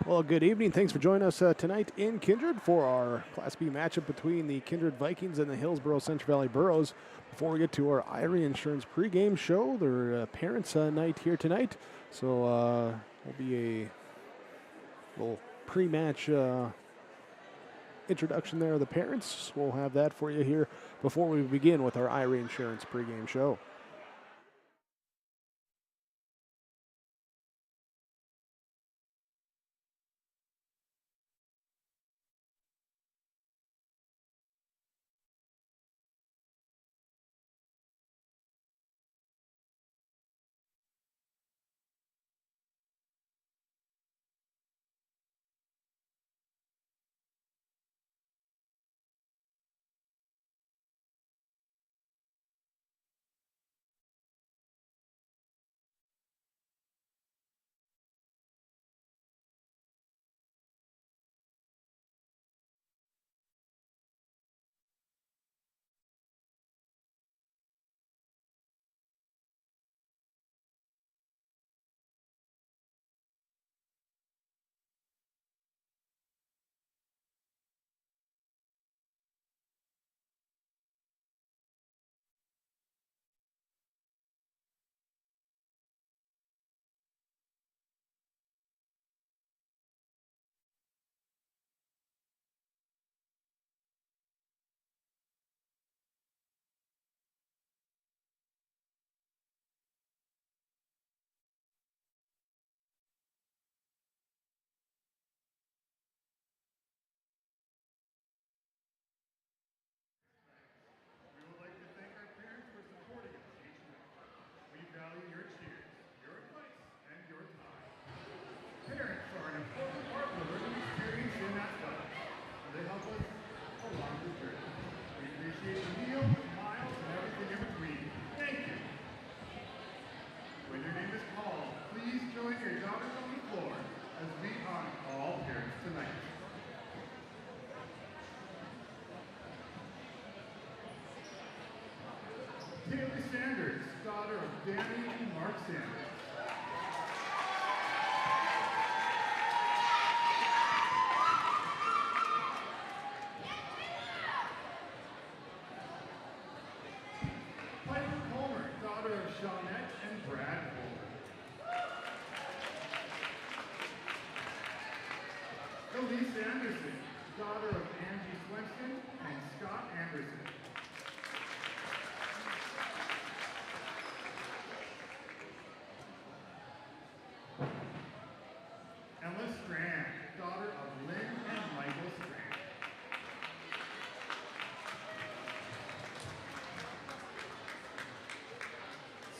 Well, good evening. Thanks for joining us tonight in Kindred for our Class B matchup between the Kindred Vikings and the Hillsboro-Central Valley Burros. Before we get to our IRA Insurance pregame show, their parents' night here tonight. So will be a little pre-match introduction there of the parents. We'll have that for you here before we begin with our IRA Insurance pregame show. Sanders, daughter of Danny and Mark Sanders. Piper Comer, daughter of Shawnette and Brad Comer. Elise Anderson, daughter of Angie Swenson and Scott Anderson. Emma Strand, daughter of Lynn and Michael Strand.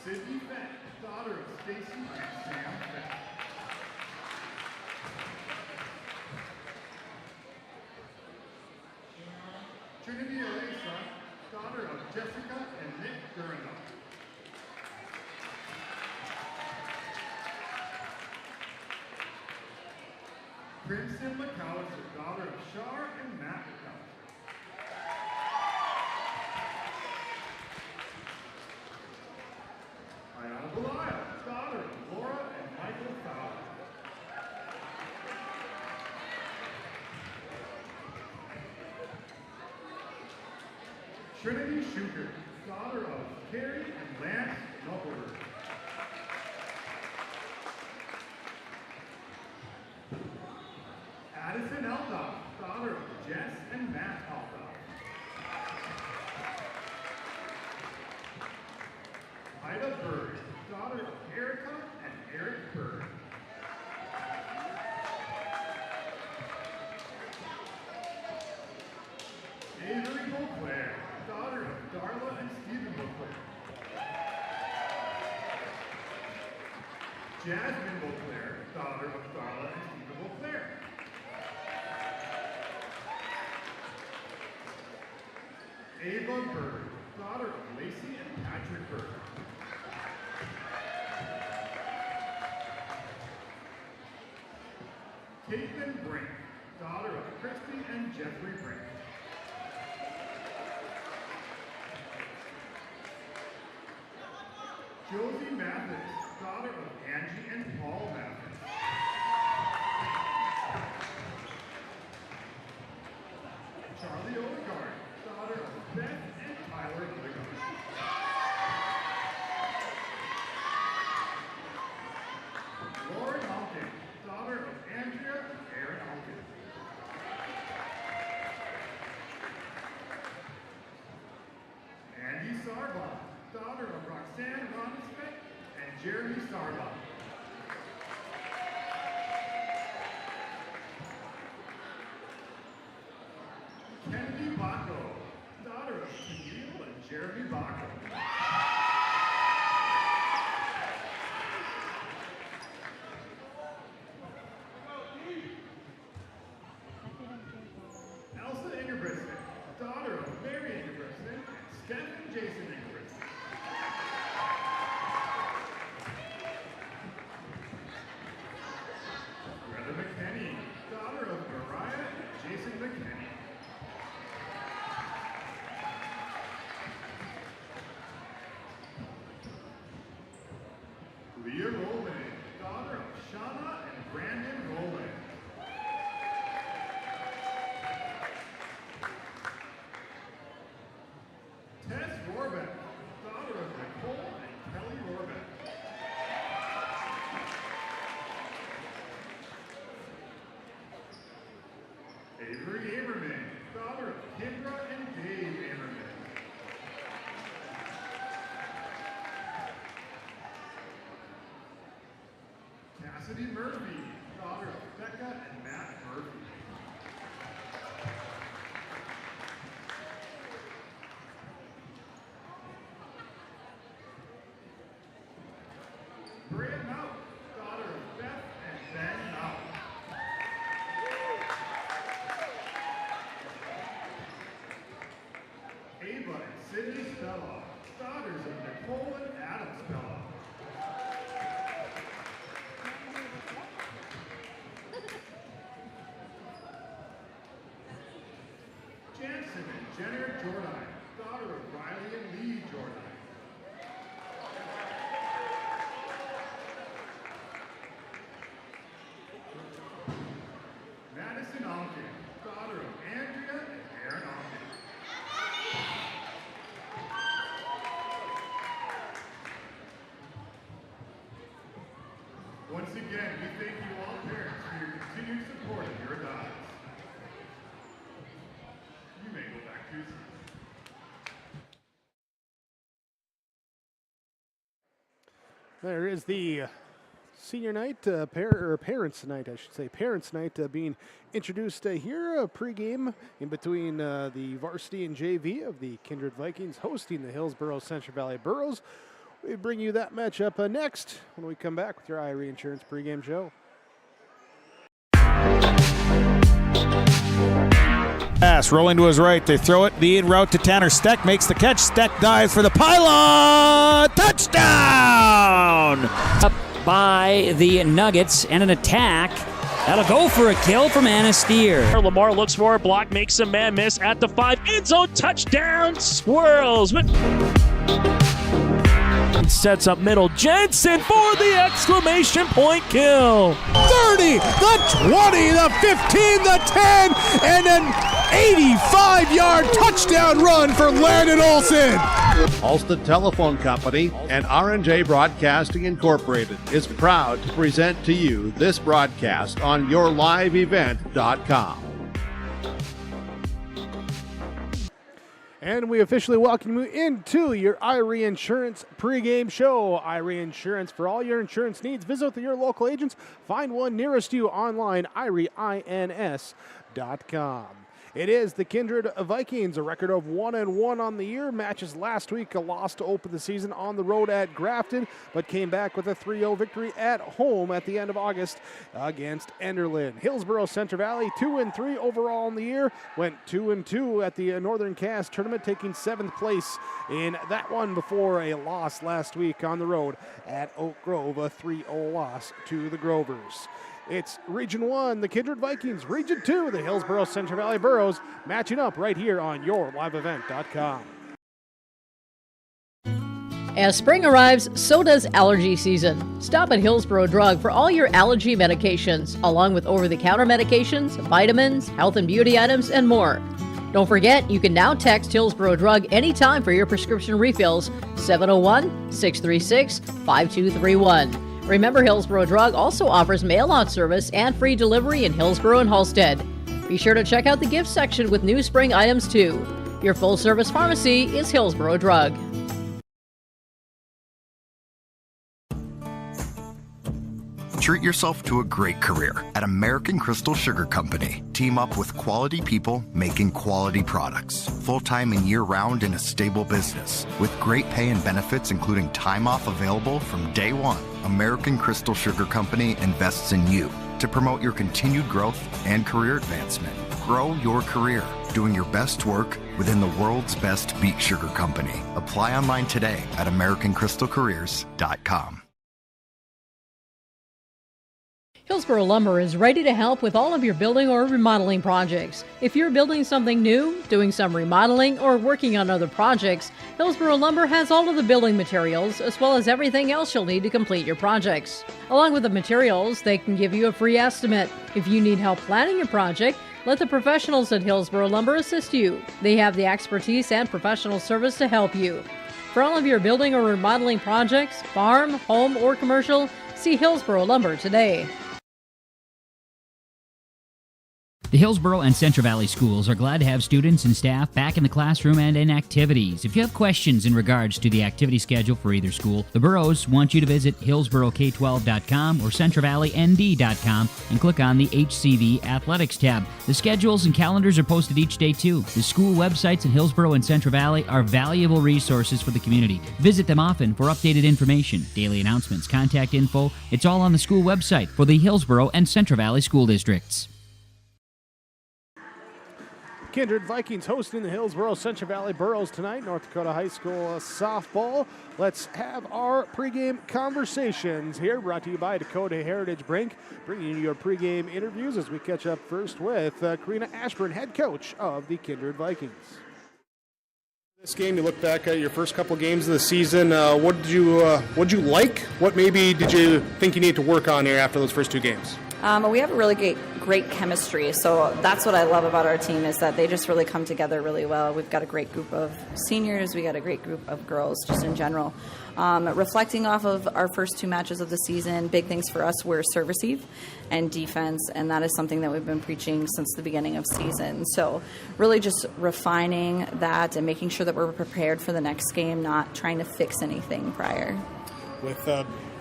Sydney Fett, daughter of Stacy and Sam Fett. Trinity Elisa, daughter of Jessica and Nick Durandal. Princeton McAllister, daughter of Shar and Matt McAllister. Ayana Belial, daughter of Laura and Michael Fowler. Trinity Schuker, daughter of Carrie and Lance Knuckleberg. Addison Aldoff, daughter of Jess and Matt Aldoff. Ida Bird, daughter of Erica and Eric Bird. Avery Beauclair, daughter of Darla and Stephen Beauclair. Jasmine Beauclair, daughter of Darla and Stephen Beauclair. Ava Bird, daughter of Lacey and Patrick Bird. Caitlin Brink, daughter of Christy and Jeffrey Brink. Josie Mathis, daughter of Angie and Paul Mathis. Charlie Odegaard, daughter of Beth and Tyler Odegaard. Lauren Alkin, daughter of Andrea and Aaron Alkin. Andy Sarbaugh, daughter of Roxanne Ronisbeck and Jeremy Sarbaugh. Kennedy Bacco, daughter of Camille and Jeremy Bacco. Elsa Ingebrigtsen, daughter of Mary Ingebrigtsen and Stephen Jason Ingebrigtsen. Greta McKenney, daughter of Mariah and Jason McKenney. Leah Rowland, daughter of Shauna and Brandon Rowland. Tess Rohrbeck, daughter of Nicole and Kelly Rohrbeck. Avery Amerman, daughter of Kindred and Dave Amerman. Cassidy Murphy, daughter of Becca and Matt Murphy. Bria Mount, daughter of Beth and Ben Mount. Ava and Sydney Spelloff, daughters of Nicole and Adam Spelloff. Jansen and Jenner Jordan, daughter of Riley and Lee Jordan. Madison Alkin, daughter of Andrea and Aaron Alkin. Once again, we thank you all parents for your continued support of your daughters. You may go back to your seats. There is the senior night, parents' night, I should say. Parents' night being introduced here, pregame in between the varsity and JV of the Kindred Vikings hosting the Hillsboro-Central Valley Burros. We bring you that matchup next when we come back with your IRE Insurance pregame show. Pass rolling to his right. They throw it. The in route to Tanner. Steck makes the catch. Steck dives for the pylon. Touchdown! Up by the Nuggets and an attack. That'll go for a kill from Anasteer. Lamar looks for a block, makes a man miss at the 5. End zone touchdown. Swirls. Sets up middle. Jensen for the exclamation point kill. 30, the 20, the 15, the 10, and an 85-yard touchdown run for Landon Olson. Ulster Telephone Company and R&J Broadcasting Incorporated is proud to present to you this broadcast on yourliveevent.com. And we officially welcome you into your IRE Insurance pregame show. IRE Insurance for all your insurance needs. Visit your local agents. Find one nearest you online, IREINS.com. It is the Kindred Vikings, a record of 1-1 on the year. Matches last week, a loss to open the season on the road at Grafton, but came back with a 3-0 victory at home at the end of August against Enderlin. Hillsboro-Central Valley, 2-3 overall in the year, went 2-2 at the Northern Cast tournament, taking 7th place in that one before a loss last week on the road at Oak Grove, a 3-0 loss to the Grovers. It's Region 1, the Kindred Vikings. Region 2, the Hillsboro-Central Valley Burros, matching up right here on yourliveevent.com. As spring arrives, so does allergy season. Stop at Hillsboro Drug for all your allergy medications, along with over-the-counter medications, vitamins, health and beauty items, and more. Don't forget, you can now text Hillsboro Drug anytime for your prescription refills, 701-636-5231. Remember, Hillsboro Drug also offers mail-out service and free delivery in Hillsboro and Halstead. Be sure to check out the gift section with new spring items too. Your full-service pharmacy is Hillsboro Drug. Treat yourself to a great career at American Crystal Sugar Company. Team up with quality people making quality products. Full-time and year-round in a stable business. With great pay and benefits including time off available from day one. American Crystal Sugar Company invests in you to promote your continued growth and career advancement. Grow your career doing your best work within the world's best beet sugar company. Apply online today at AmericanCrystalCareers.com. Hillsboro Lumber is ready to help with all of your building or remodeling projects. If you're building something new, doing some remodeling, or working on other projects, Hillsboro Lumber has all of the building materials as well as everything else you'll need to complete your projects. Along with the materials, they can give you a free estimate. If you need help planning your project, let the professionals at Hillsboro Lumber assist you. They have the expertise and professional service to help you. For all of your building or remodeling projects, farm, home, or commercial, see Hillsboro Lumber today. The Hillsboro and Central Valley schools are glad to have students and staff back in the classroom and in activities. If you have questions in regards to the activity schedule for either school, the Burrows want you to visit hillsboroK12.com or centralvalleynd.com and click on the HCV Athletics tab. The schedules and calendars are posted each day too. The school websites in Hillsboro and Central Valley are valuable resources for the community. Visit them often for updated information, daily announcements, contact info. It's all on the school website for the Hillsboro and Central Valley school districts. Kindred Vikings hosting the Hillsboro-Central Valley Burros tonight, North Dakota High School softball. Let's have our pregame conversations here, brought to you by Dakota Heritage Bank, bringing you your pregame interviews as we catch up first with Karina Ashburn, head coach of the Kindred Vikings. This game, you look back at your first couple games of the season. What did you like? What maybe did you think you need to work on here after those first two games? We have a really great chemistry, so that's what I love about our team is that they just really come together really well. We've got a great group of seniors, we got a great group of girls just in general. Reflecting off of our first two matches of the season, big things for us were serve receive and defense, and that is something that we've been preaching since the beginning of season. So really just refining that and making sure that we're prepared for the next game, not trying to fix anything prior. With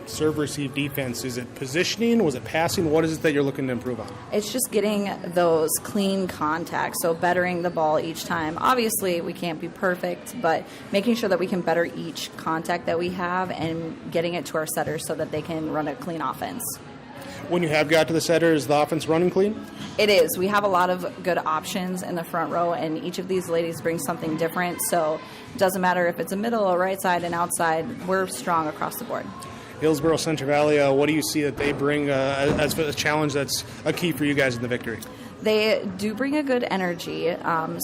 serve receive defense, is it positioning? Was it passing? What is it that you're looking to improve on? It's just getting those clean contacts, so bettering the ball each time. Obviously, we can't be perfect, but making sure that we can better each contact that we have and getting it to our setters so that they can run a clean offense. When you have got to the setter, is the offense running clean? It is. We have a lot of good options in the front row, and each of these ladies brings something different, so it doesn't matter if it's a middle or right side and outside, we're strong across the board. Hillsboro-Central Valley, what do you see that they bring as a challenge that's a key for you guys in the victory? They do bring a good energy,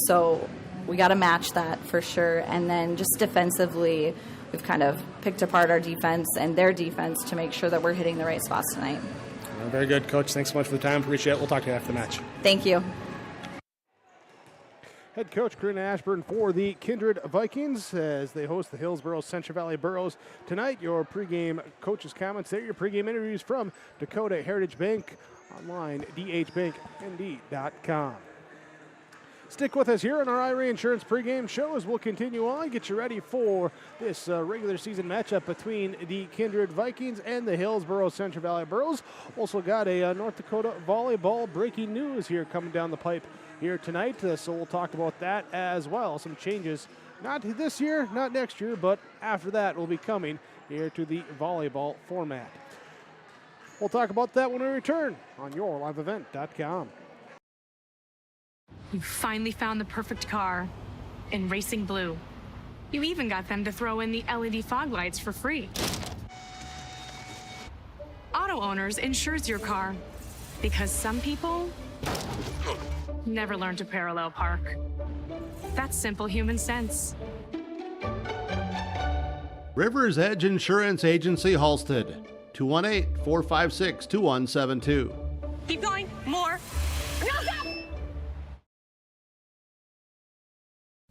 so we got to match that for sure. And then just defensively, we've kind of picked apart our defense and their defense to make sure that we're hitting the right spots tonight. Very good, Coach. Thanks so much for the time. Appreciate it. We'll talk to you after the match. Thank you. Head coach Karina Ashburn for the Kindred Vikings as they host the Hillsboro-Central Valley Burros tonight. Your pregame coaches' comments there, your pregame interviews from Dakota Heritage Bank, online, dhbanknd.com. Stick with us here on our IRA Insurance pregame show as we'll continue on, get you ready for this regular season matchup between the Kindred Vikings and the Hillsboro-Central Valley Burros. Also got a North Dakota volleyball breaking news here coming down the pipe here tonight, so we'll talk about that as well. Some changes, not this year, not next year, but after that will be coming here to the volleyball format. We'll talk about that when we return on yourliveevent.com. You finally found the perfect car in racing blue. You even got them to throw in the LED fog lights for free. Auto Owners insures your car because some people never learn to parallel park. That's simple human sense. River's Edge Insurance Agency, Halstead, 218-456-2172. Keep going, more.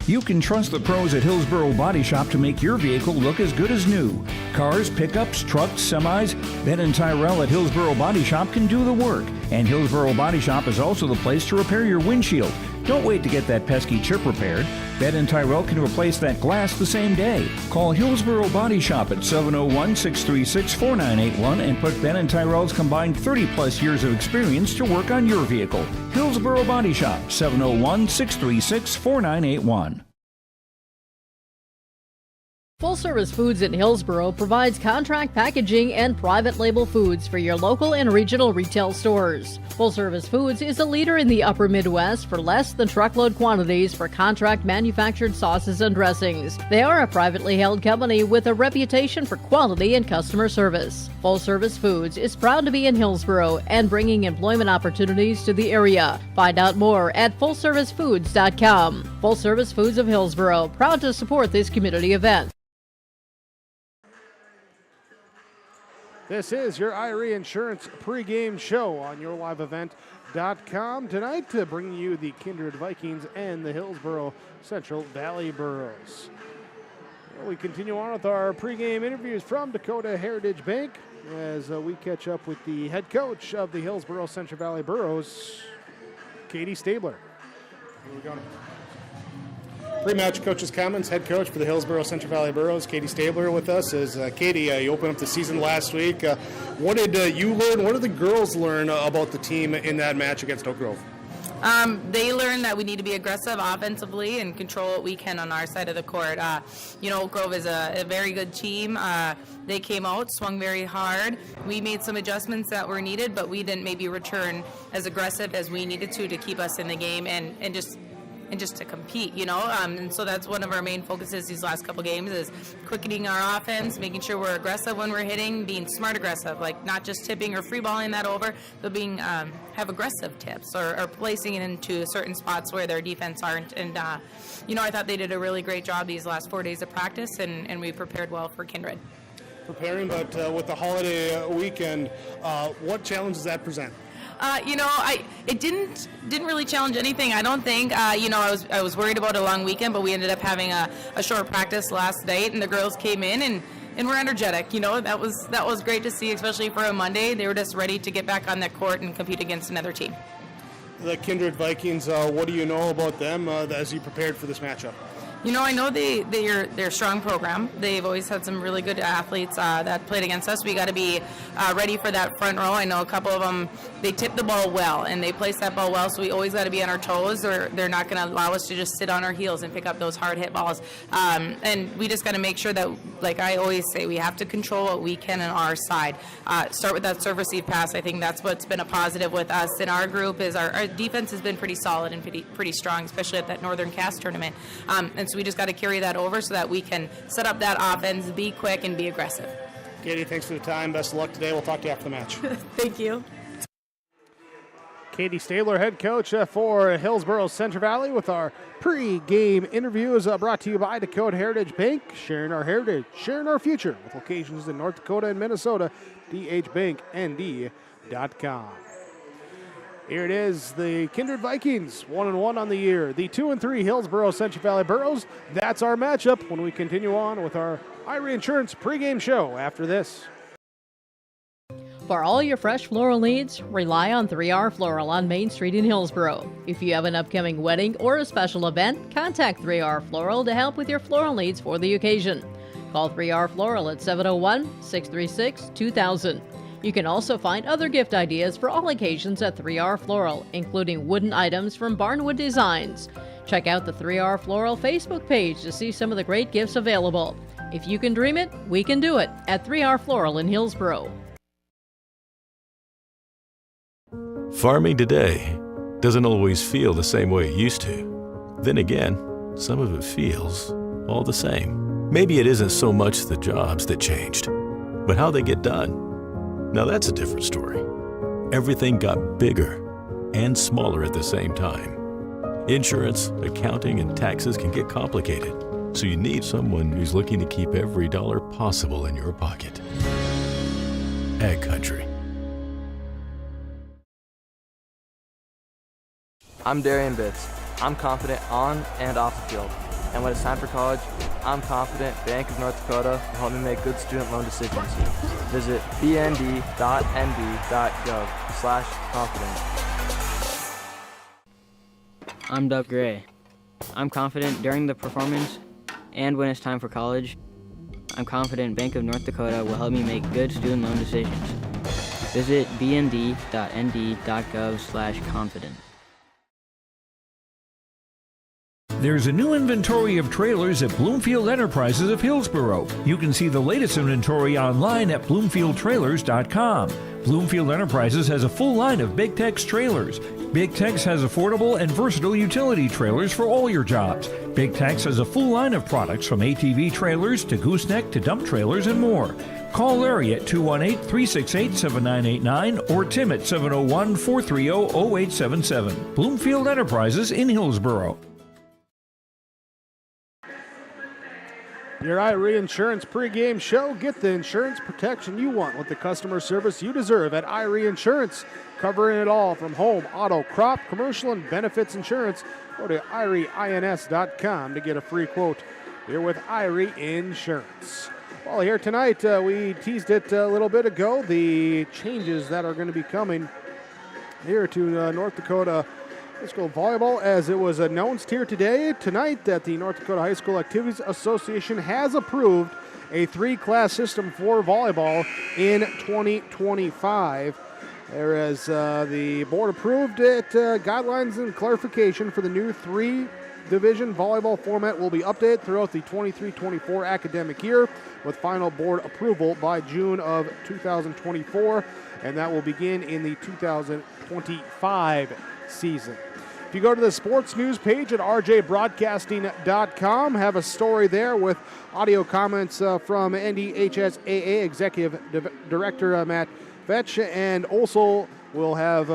You can trust the pros at Hillsboro Body Shop to make your vehicle look as good as new. Cars, pickups, trucks, semis, Ben and Tyrell at Hillsboro Body Shop can do the work. And Hillsboro Body Shop is also the place to repair your windshield. Don't wait to get that pesky chip repaired. Ben and Tyrell can replace that glass the same day. Call Hillsboro Body Shop at 701-636-4981 and put Ben and Tyrell's combined 30-plus years of experience to work on your vehicle. Hillsboro Body Shop, 701-636-4981. Full Service Foods in Hillsboro provides contract packaging and private label foods for your local and regional retail stores. Full Service Foods is a leader in the upper Midwest for less than truckload quantities for contract manufactured sauces and dressings. They are a privately held company with a reputation for quality and customer service. Full Service Foods is proud to be in Hillsboro and bringing employment opportunities to the area. Find out more at fullservicefoods.com. Full Service Foods of Hillsboro, proud to support this community event. This is your IRE Insurance pregame show on yourliveevent.com tonight, bringing you the Kindred Vikings and the Hillsboro-Central Valley Burros. We continue on with our pregame interviews from Dakota Heritage Bank as we catch up with the head coach of the Hillsboro-Central Valley Burros, Katie Stabler. Here we go. Pre-match coach's comments, head coach for the Hillsboro-Central Valley Burros, Katie Stabler, with us. Katie, you opened up the season last week. What did you learn? What did the girls learn about the team in that match against Oak Grove? They learned that we need to be aggressive offensively and control what we can on our side of the court. Oak Grove is a very good team. They came out, swung very hard. We made some adjustments that were needed, but we didn't maybe return as aggressive as we needed to keep us in the game and just to compete, and so that's one of our main focuses these last couple games is quickening our offense, making sure we're aggressive when we're hitting, being smart aggressive, like not just tipping or free balling that over, but being have aggressive tips or placing it into certain spots where their defense aren't. And I thought they did a really great job these last 4 days of practice, and we prepared well for Kindred. Preparing, but with the holiday weekend, what challenges does that present? It didn't really challenge anything. I don't think. I was worried about a long weekend, but we ended up having a short practice last night, and the girls came in and were energetic. That was great to see, especially for a Monday. They were just ready to get back on that court and compete against another team. The Kindred Vikings. What do you know about them as you prepared for this matchup? I know they're a strong program. They've always had some really good athletes that played against us. We got to be ready for that front row. I know a couple of them, they tip the ball well, and they place that ball well, so we always got to be on our toes, or they're not going to allow us to just sit on our heels and pick up those hard hit balls. And we just got to make sure that, like I always say, we have to control what we can on our side. Start with that serve receive pass. I think that's what's been a positive with us in our group is our defense has been pretty solid and pretty strong, especially at that Northern Cast tournament. And so we just got to carry that over so that we can set up that offense, be quick, and be aggressive. Katie, thanks for the time. Best of luck today. We'll talk to you after the match. Thank you. Katie Stabler, head coach for Hillsboro-Central Valley, with our pre-game interviews brought to you by Dakota Heritage Bank, sharing our heritage, sharing our future, with locations in North Dakota and Minnesota. dhbanknd.com. Here it is, the Kindred Vikings, 1-1 on the year. The 2-3 Hillsboro-Central Valley Burros. That's our matchup when we continue on with our IRE Insurance pregame show after this. For all your fresh floral needs, rely on 3R Floral on Main Street in Hillsboro. If you have an upcoming wedding or a special event, contact 3R Floral to help with your floral needs for the occasion. Call 3R Floral at 701-636-2000. You can also find other gift ideas for all occasions at 3R Floral, including wooden items from Barnwood Designs. Check out the 3R Floral Facebook page to see some of the great gifts available. If you can dream it, we can do it at 3R Floral in Hillsboro. Farming today doesn't always feel the same way it used to. Then again, some of it feels all the same. Maybe it isn't so much the jobs that changed, but how they get done. Now that's a different story. Everything got bigger and smaller at the same time. Insurance, accounting, and taxes can get complicated, so you need someone who's looking to keep every dollar possible in your pocket. Ag Country. I'm Darian Bitts. I'm confident on and off the field. and when it's time for college, I'm confident Bank of North Dakota will help me make good student loan decisions. Visit bnd.nd.gov/confident. I'm Doug Gray. I'm confident during the performance and when it's time for college. I'm confident Bank of North Dakota will help me make good student loan decisions. Visit bnd.nd.gov/confident. There's a new inventory of trailers at Bloomfield Enterprises of Hillsboro. You can see the latest inventory online at bloomfieldtrailers.com. Bloomfield Enterprises has a full line of Big Tex trailers. Big Tex has affordable and versatile utility trailers for all your jobs. Big Tex has a full line of products from ATV trailers to gooseneck to dump trailers and more. Call Larry at 218-368-7989 or Tim at 701-430-0877. Bloomfield Enterprises in Hillsboro. Your IRE Insurance pregame show. Get the insurance protection you want with the customer service you deserve at IRE Insurance. Covering it all from home, auto, crop, commercial, and benefits insurance. Go to IREINS.com to get a free quote. Here with IRE Insurance. Well, here tonight, we teased it a little bit ago, the changes that are going to be coming here to North Dakota High School Volleyball, as it was announced here tonight, that the North Dakota High School Activities Association has approved a 3-class system for volleyball in 2025. Whereas the board approved it, guidelines and clarification for the new 3-division volleyball format will be updated throughout the 23-24 academic year, with final board approval by June of 2024, and that will begin in the 2025 season. If you go to the sports news page at rjbroadcasting.com, have a story there with audio comments from NDHSAA Executive Director Matt Fetch, and also we'll have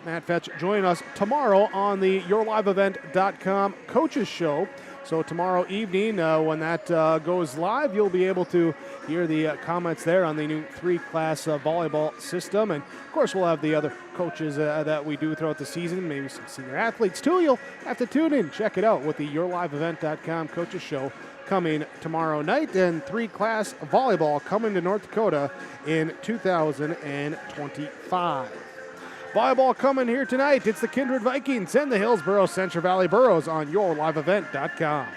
Matt Fetch join us tomorrow on the YourLiveEvent.com Coaches Show. So tomorrow evening, when that goes live, you'll be able to hear the comments there on the new 3-class volleyball system. And, of course, we'll have the other coaches that we do throughout the season, maybe some senior athletes, too. You'll have to tune in, check it out with the YourLiveEvent.com Coaches Show coming tomorrow night. And 3-class volleyball coming to North Dakota in 2025. Volleyball coming here tonight. It's the Kindred Vikings and the Hillsboro-Central Valley Burros on YourLiveEvent.com.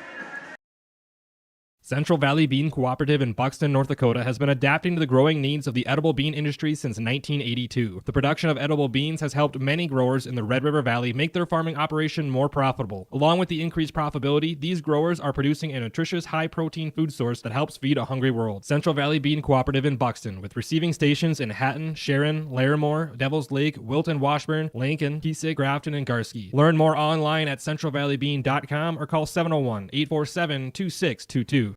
Central Valley Bean Cooperative in Buxton, North Dakota has been adapting to the growing needs of the edible bean industry since 1982. The production of edible beans has helped many growers in the Red River Valley make their farming operation more profitable. Along with the increased profitability, these growers are producing a nutritious, high-protein food source that helps feed a hungry world. Central Valley Bean Cooperative in Buxton, with receiving stations in Hatton, Sharon, Larimore, Devils Lake, Wilton, Washburn, Lincoln, Keesig, Grafton, and Garsky. Learn more online at centralvalleybean.com or call 701-847-2622.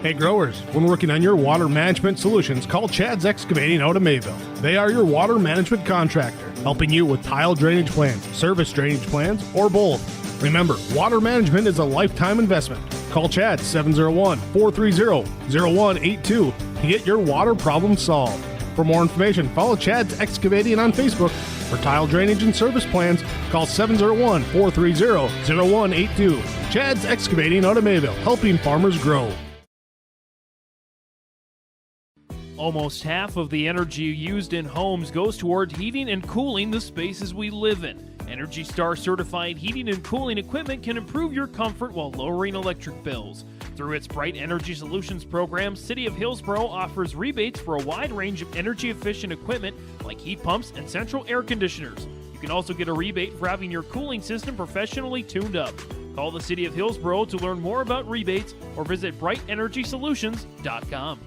Hey growers, when working on your water management solutions, call Chad's Excavating out of Mayville. They are your water management contractor, helping you with tile drainage plans, service drainage plans, or both. Remember, water management is a lifetime investment. Call Chad 701-430-0182 to get your water problem solved. For more information, follow Chad's Excavating on Facebook. For tile drainage and service plans, call 701-430-0182. Chad's Excavating out of Mayville, helping farmers grow. Almost half of the energy used in homes goes toward heating and cooling the spaces we live in. Energy Star certified heating and cooling equipment can improve your comfort while lowering electric bills. Through its Bright Energy Solutions program, City of Hillsboro offers rebates for a wide range of energy-efficient equipment like heat pumps and central air conditioners. You can also get a rebate for having your cooling system professionally tuned up. Call the City of Hillsboro to learn more about rebates or visit brightenergysolutions.com.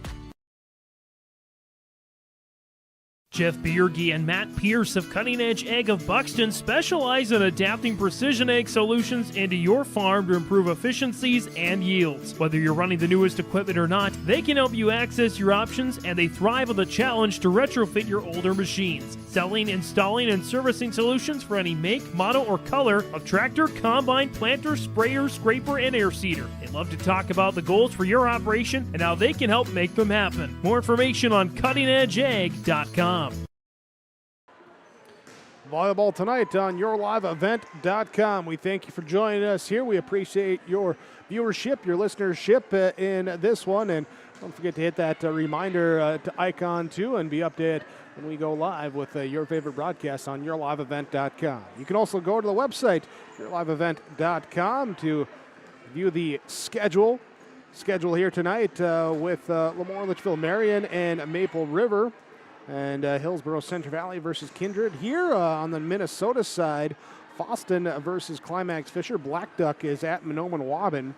Jeff Bierge and Matt Pierce of Cutting Edge Egg of Buxton specialize in adapting precision egg solutions into your farm to improve efficiencies and yields. Whether you're running the newest equipment or not, they can help you access your options, and they thrive on the challenge to retrofit your older machines. Selling, installing, and servicing solutions for any make, model, or color of tractor, combine, planter, sprayer, scraper, and air seeder. They love to talk about the goals for your operation and how they can help make them happen. More information on cuttingedgeegg.com. Volleyball tonight on yourliveevent.com. We thank you for joining us here. We appreciate your viewership, your listenership in this one. And don't forget to hit that reminder to icon too and be updated when we go live with your favorite broadcast on yourliveevent.com. You can also go to the website, yourliveevent.com, to view the schedule here tonight with Lemoore, Litchfield, Marion, and Maple River. And Hillsboro-Central Valley versus Kindred. Here on the Minnesota side, Foston versus Climax Fisher. Black Duck is at Menomin-Waubun.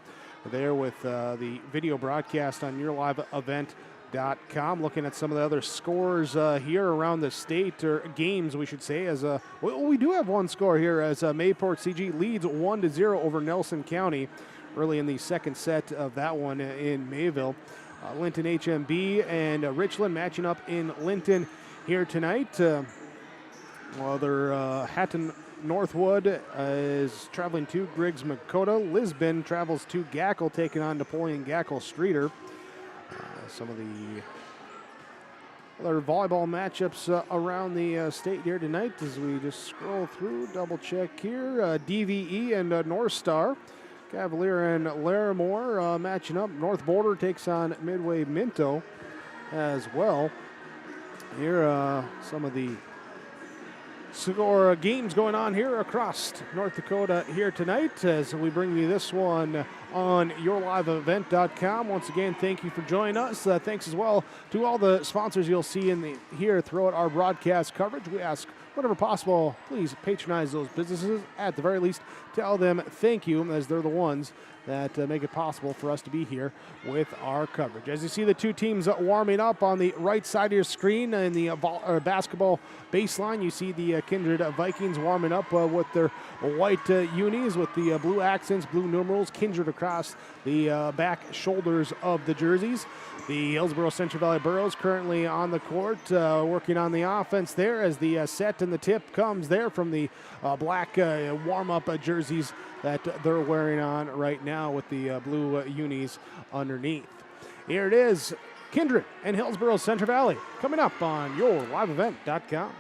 There with the video broadcast on yourliveevent.com. Looking at some of the other scores here around the state, or games we should say. As we do have one score here as Mayport CG leads 1-0 over Nelson County early in the second set of that one in Mayville. Linton HMB and Richland matching up in Linton here tonight. Hatton Northwood is traveling to Griggs Makota. Lisbon travels to Gackle, taking on Napoleon Gackle Streeter. Some of the other volleyball matchups around the state here tonight as we just scroll through, double check here. DVE and North Star. Cavalier and Larimore matching up. North Border takes on Midway Minto as well. Here some of the score games going on here across North Dakota here tonight as we bring you this one on yourliveevent.com. Once again, thank you for joining us. Thanks as well to all the sponsors you'll see here throughout our broadcast coverage. We ask, whenever possible, please patronize those businesses. At the very least, tell them thank you, as they're the ones that make it possible for us to be here with our coverage. As you see the two teams warming up on the right side of your screen in the basketball baseline, you see the Kindred Vikings warming up with their white unis with the blue accents, blue numerals, Kindred across the back shoulders of the jerseys. The Hillsboro-Central Valley Burros currently on the court working on the offense there as the set and the tip comes there from the black warm-up jerseys that they're wearing on right now with the blue unis underneath. Here it is, Kindred and Hillsboro-Central Valley coming up on yourliveevent.com.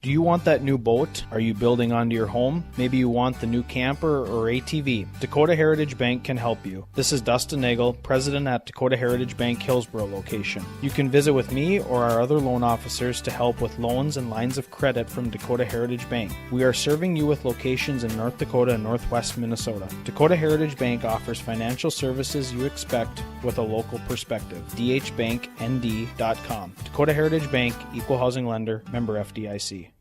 Do you want that new boat? Are you building onto your home? Maybe you want the new camper or ATV. Dakota Heritage Bank can help you. This is Dustin Nagel, president at Dakota Heritage Bank Hillsboro location. You can visit with me or our other loan officers to help with loans and lines of credit from Dakota Heritage Bank. We are serving you with locations in North Dakota and Northwest Minnesota. Dakota Heritage Bank offers financial services you expect with a local perspective. dhbanknd.com. Dakota Heritage Bank, equal housing lender, member FDIC.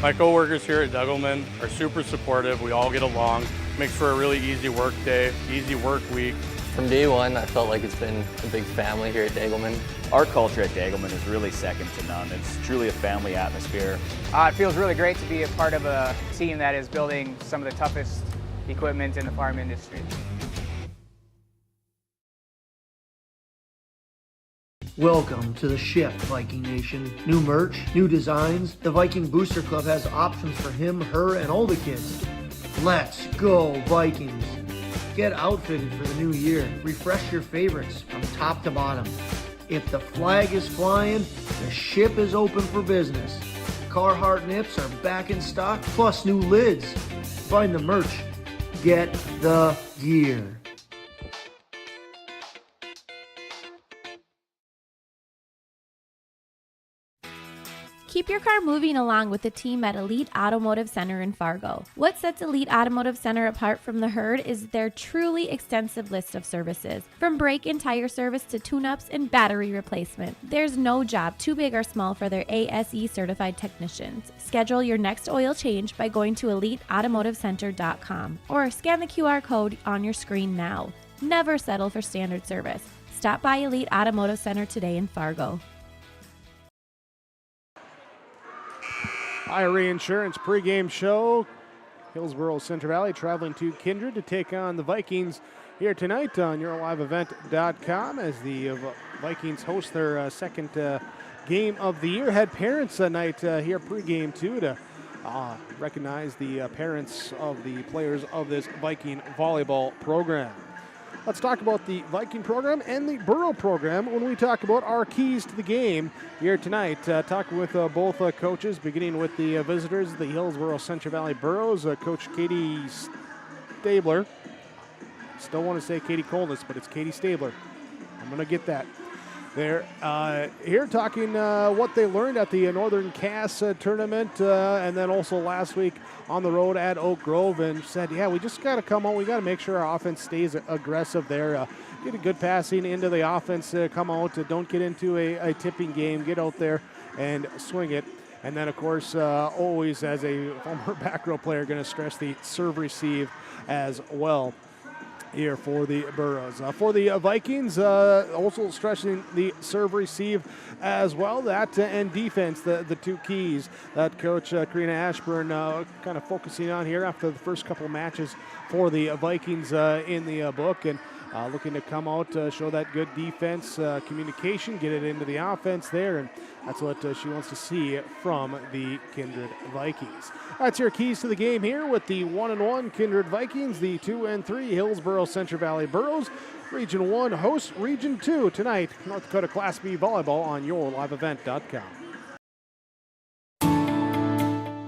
My coworkers here at Degelman are super supportive. We all get along. Makes for a really easy work day, easy work week. From day one, I felt like it's been a big family here at Degelman. Our culture at Degelman is really second to none. It's truly a family atmosphere. It feels really great to be a part of a team that is building some of the toughest equipment in the farm industry. Welcome to the shift, Viking Nation. New merch, new designs. The Viking Booster Club has options for him, her, and all the kids. Let's go, Vikings. Get outfitted for the new year. Refresh your favorites from top to bottom. If the flag is flying, the ship is open for business. Carhartt nips are back in stock, plus new lids. Find the merch. Get the gear. Keep your car moving along with the team at Elite Automotive Center in Fargo. What sets Elite Automotive Center apart from the herd is their truly extensive list of services. From brake and tire service to tune-ups and battery replacement, there's no job too big or small for their ASE certified technicians. Schedule your next oil change by going to EliteAutomotiveCenter.com or scan the QR code on your screen now. Never settle for standard service. Stop by Elite Automotive Center today in Fargo. IRA Insurance pregame show. Hillsboro-Central Valley traveling to Kindred to take on the Vikings here tonight on yourliveevent.com as the Vikings host their second game of the year. Had parents night here pregame too to recognize the parents of the players of this Viking volleyball program. Let's talk about the Viking program and the Borough program when we talk about our keys to the game here tonight. Talking with both coaches, beginning with the visitors, the Hillsboro-Central Valley Burros, Coach Katie Stabler. Still want to say Katie Colness, but it's Katie Stabler. I'm going to get that. They're here talking what they learned at the Northern Cass tournament and then also last week on the road at Oak Grove, and said, yeah, we just got to come out. We got to make sure our offense stays aggressive there. Get a good passing into the offense, come out, don't get into a tipping game, get out there and swing it. And then, of course, always as a former back row player, going to stress the serve receive as well here for the Burros. For the Vikings, also stressing the serve receive as well. That and defense, the two keys that Coach Karina Ashburn kind of focusing on here after the first couple of matches for the Vikings in the book. And looking to come out, show that good defense, communication, get it into the offense there, and that's what she wants to see from the Kindred Vikings. That's your keys to the game here with the 1-1 Kindred Vikings, the 2-3 Hillsboro-Central Valley Burros. Region 1 hosts Region 2 tonight, North Dakota Class B Volleyball on yourliveevent.com.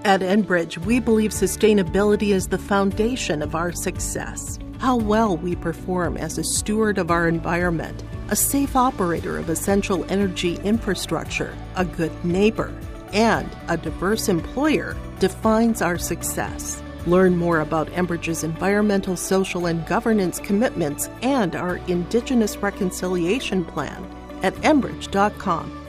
At Enbridge, we believe sustainability is the foundation of our success. How well we perform as a steward of our environment, a safe operator of essential energy infrastructure, a good neighbor, and a diverse employer defines our success. Learn more about Enbridge's environmental, social, and governance commitments and our Indigenous Reconciliation Plan at enbridge.com.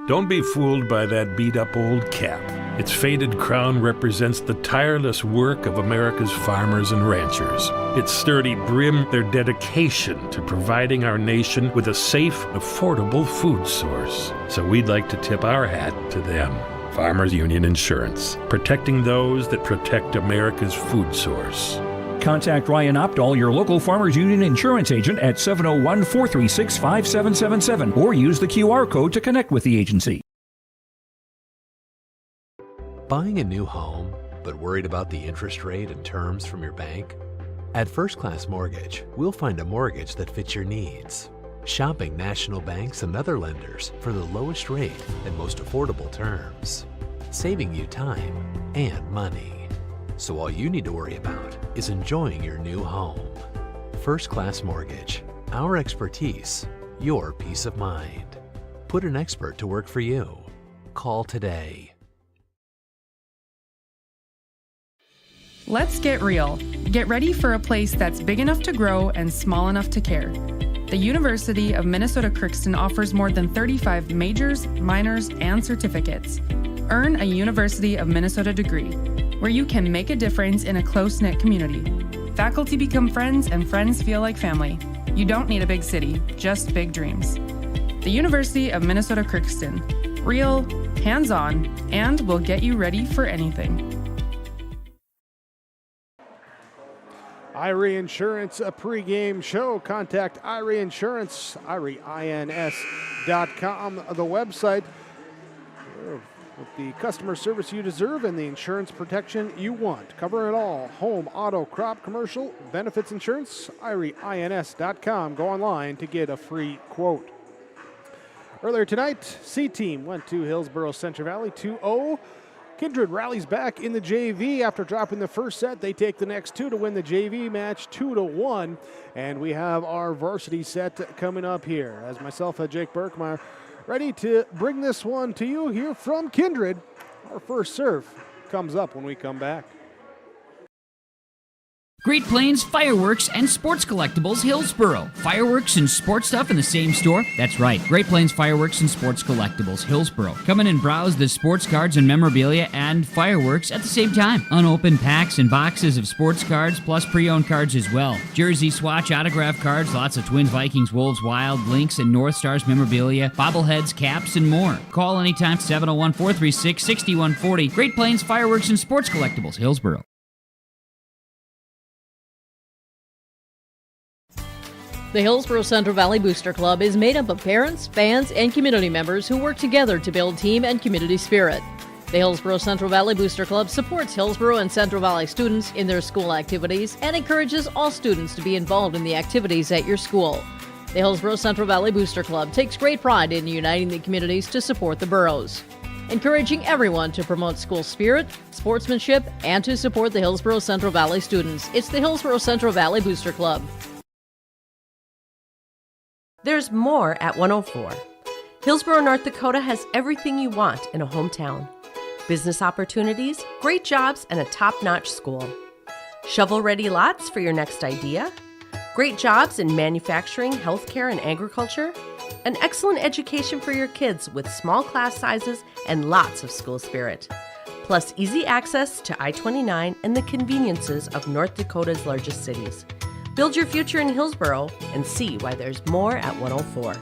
Don't be fooled by that beat-up old cap. Its faded crown represents the tireless work of America's farmers and ranchers. Its sturdy brim, their dedication to providing our nation with a safe, affordable food source. So we'd like to tip our hat to them. Farmers Union Insurance, protecting those that protect America's food source. Contact Ryan Opdahl, your local Farmers Union insurance agent, at 701-436-5777 or use the QR code to connect with the agency. Buying a new home, but worried about the interest rate and terms from your bank? At First Class Mortgage, we'll find a mortgage that fits your needs. Shopping national banks and other lenders for the lowest rate and most affordable terms. Saving you time and money. So all you need to worry about is enjoying your new home. First Class Mortgage. Our expertise, your peace of mind. Put an expert to work for you. Call today. Let's get real. Get ready for a place that's big enough to grow and small enough to care. The University of Minnesota Crookston offers more than 35 majors, minors, and certificates. Earn a University of Minnesota degree, where you can make a difference in a close-knit community. Faculty become friends and friends feel like family. You don't need a big city, just big dreams. The University of Minnesota Crookston. Real, hands-on, and will get you ready for anything. Irie Insurance, a pregame show. Contact Irie Insurance, IRIEINS.com, the website. With the customer service you deserve and the insurance protection you want. Cover it all. Home, auto, crop, commercial, benefits insurance. IRIEINS.com. Go online to get a free quote. Earlier tonight, C-Team went to Hillsboro-Central Valley 2-0. Kindred rallies back in the JV after dropping the first set. They take the next two to win the JV match 2-1. And we have our varsity set coming up here. As myself, Jake Berkmeyer, ready to bring this one to you here from Kindred. Our first serve comes up when we come back. Great Plains Fireworks and Sports Collectibles Hillsboro. Fireworks and sports stuff in the same store? That's right. Great Plains Fireworks and Sports Collectibles Hillsboro. Come in and browse the sports cards and memorabilia and fireworks at the same time. Unopened packs and boxes of sports cards plus pre-owned cards as well. Jersey, swatch, autograph cards, lots of Twins, Vikings, Wolves, Wild, Lynx, and North Stars memorabilia, bobbleheads, caps, and more. Call anytime 701-436-6140. Great Plains Fireworks and Sports Collectibles Hillsboro. The Hillsboro-Central Valley Booster Club is made up of parents, fans, and community members who work together to build team and community spirit. The Hillsboro-Central Valley Booster Club supports Hillsboro and Central Valley students in their school activities and encourages all students to be involved in the activities at your school. The Hillsboro-Central Valley Booster Club takes great pride in uniting the communities to support the boroughs, encouraging everyone to promote school spirit, sportsmanship, and to support the Hillsboro-Central Valley students. It's the Hillsboro-Central Valley Booster Club. There's more at 104. Hillsboro, North Dakota has everything you want in a hometown. Business opportunities, great jobs, and a top-notch school. Shovel-ready lots for your next idea. Great jobs in manufacturing, healthcare, and agriculture. An excellent education for your kids with small class sizes and lots of school spirit. Plus easy access to I-29 and the conveniences of North Dakota's largest cities. Build your future in Hillsboro and see why there's more at 104.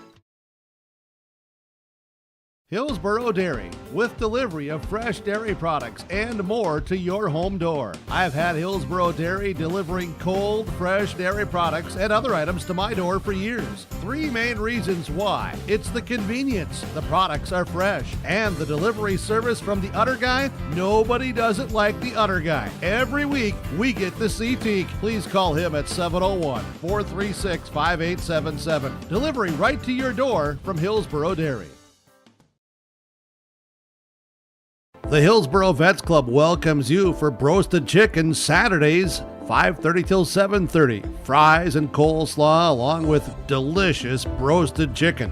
Hillsboro Dairy, with delivery of fresh dairy products and more to your home door. I've had Hillsboro Dairy delivering cold, fresh dairy products and other items to my door for years. 3 main reasons why. It's the convenience, the products are fresh, and the delivery service from the Udder Guy. Nobody does it like the Udder Guy. Every week, we get the CT. Please call him at 701-436-5877. Delivery right to your door from Hillsboro Dairy. The Hillsboro Vets Club welcomes you for Broasted Chicken Saturdays, 5:30 till 7:30. Fries and coleslaw along with delicious broasted chicken.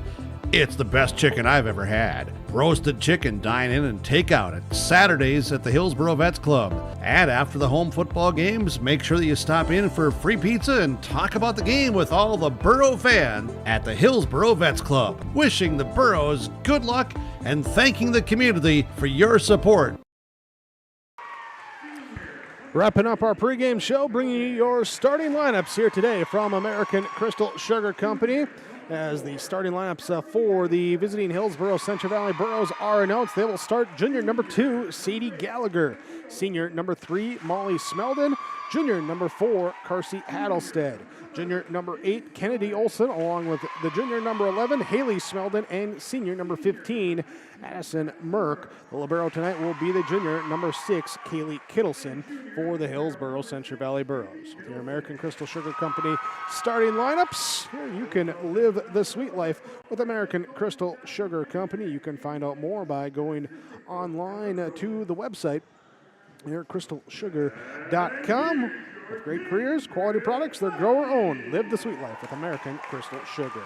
It's the best chicken I've ever had. Roasted chicken dine-in and takeout at Saturdays at the Hillsboro Vets Club. And after the home football games, make sure that you stop in for free pizza and talk about the game with all the Borough fans at the Hillsboro Vets Club. Wishing the Boroughs good luck and thanking the community for your support. Wrapping up our pregame show, bringing you your starting lineups here today from American Crystal Sugar Company. As the starting lineups for the visiting Hillsboro-Central Valley Boroughs are announced, they will start junior number 2, Sadie Gallagher. Senior number 3, Molly Smeldon. Junior number 4, Carsey Adelstead. Junior number 8, Kennedy Olson, along with the junior number 11, Haley Smeldon, and senior number 15, Addison Merck. The libero tonight will be the junior number 6, Kaylee Kittleson, for the Hillsboro-Central Valley Boroughs. With your American Crystal Sugar Company starting lineups, here you can live the sweet life with American Crystal Sugar Company. You can find out more by going online to the website, crystalsugar.com. With great careers, quality products, they're grower owned. Live the sweet life with American Crystal Sugar.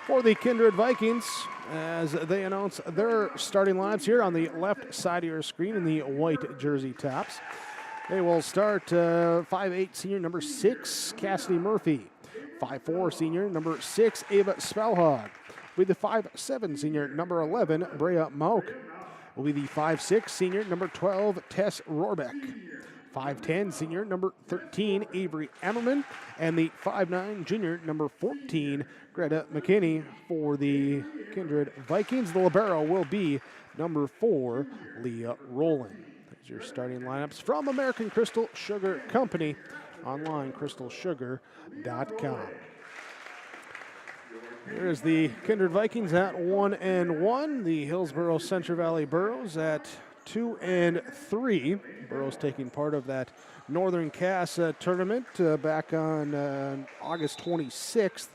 For the Kindred Vikings, as they announce their starting lineups here on the left side of your screen in the white jersey tops. They will start 5'8" senior number 6, Cassidy Murphy. 5'4" senior number 6, Ava Spellhog. With the 5'7" senior number 11, Brea Mauk. Will be the 5'6" senior number 12, Tess Rohrbeck. 5'10" senior number 13, Avery Emmerman. And the 5'9" junior number 14, Greta McKinney. For the Kindred Vikings, the libero will be number 4, Leah Rowland. There's your starting lineups from American Crystal Sugar Company. Online, crystalsugar.com. Here's the Kindred Vikings at 1-1. The Hillsboro-Central Valley Boroughs at 2-3. Boroughs taking part of that Northern Cass tournament back on August 26th.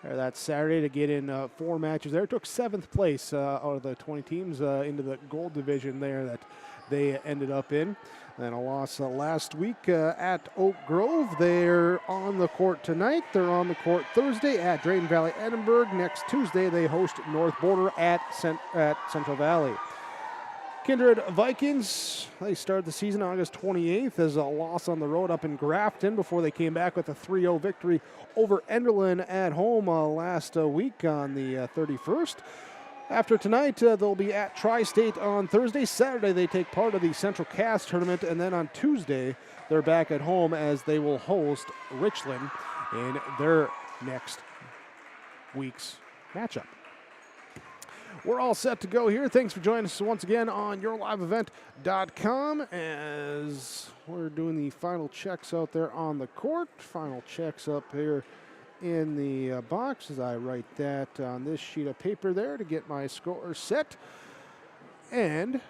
That Saturday to get in 4 matches there. Took 7th place out of the 20 teams into the gold division there that they ended up in. Then a loss last week at Oak Grove. They're on the court tonight. They're on the court Thursday at Drayton Valley Edinburgh. Next Tuesday, they host North Border at Central Valley. Kindred Vikings, they started the season August 28th as a loss on the road up in Grafton before they came back with a 3-0 victory over Enderlin at home last week on the 31st. After tonight, they'll be at Tri-State on Thursday. Saturday, they take part of the Central Cass tournament, and then on Tuesday, they're back at home as they will host Richland in their next week's matchup. We're all set to go here. Thanks for joining us once again on YourLiveEvent.com as we're doing the final checks out there on the court. Final checks up here in the box as I write that on this sheet of paper there to get my score set. And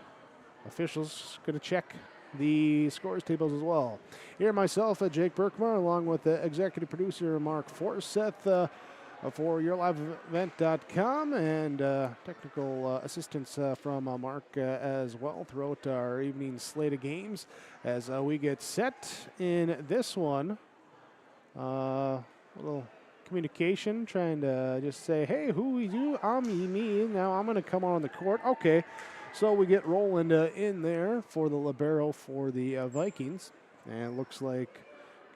officials going to check the scores tables as well. Here myself, Jake Berkmar, along with the executive producer Mark Forseth for YourLiveEvent.com, and technical assistance from Mark as well throughout our evening slate of games as we get set in this one. A little communication, trying to just say, hey, who is you? I'm me. Now I'm going to come on the court. Okay. So we get Roland in there for the libero for the Vikings. And it looks like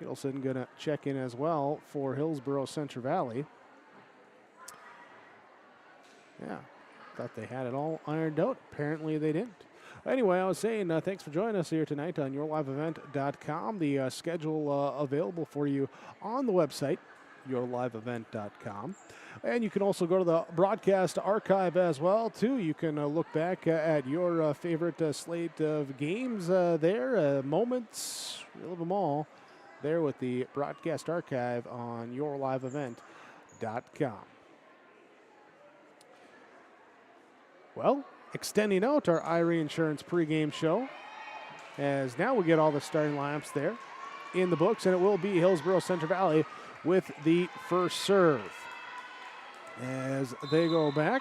Gittleson going to check in as well for Hillsboro-Central Valley. Yeah, thought they had it all ironed out. Apparently they didn't. Anyway, I was saying thanks for joining us here tonight on YourLiveEvent.com. The schedule available for you on the website, YourLiveEvent.com. And you can also go to the broadcast archive as well, too. You can look back at your favorite slate of games there, moments, relive them all, there with the broadcast archive on YourLiveEvent.com. Well, extending out our Irie Insurance pregame show, as now we get all the starting lineups there in the books, and it will be Hillsboro-Central Valley with the first serve. As they go back,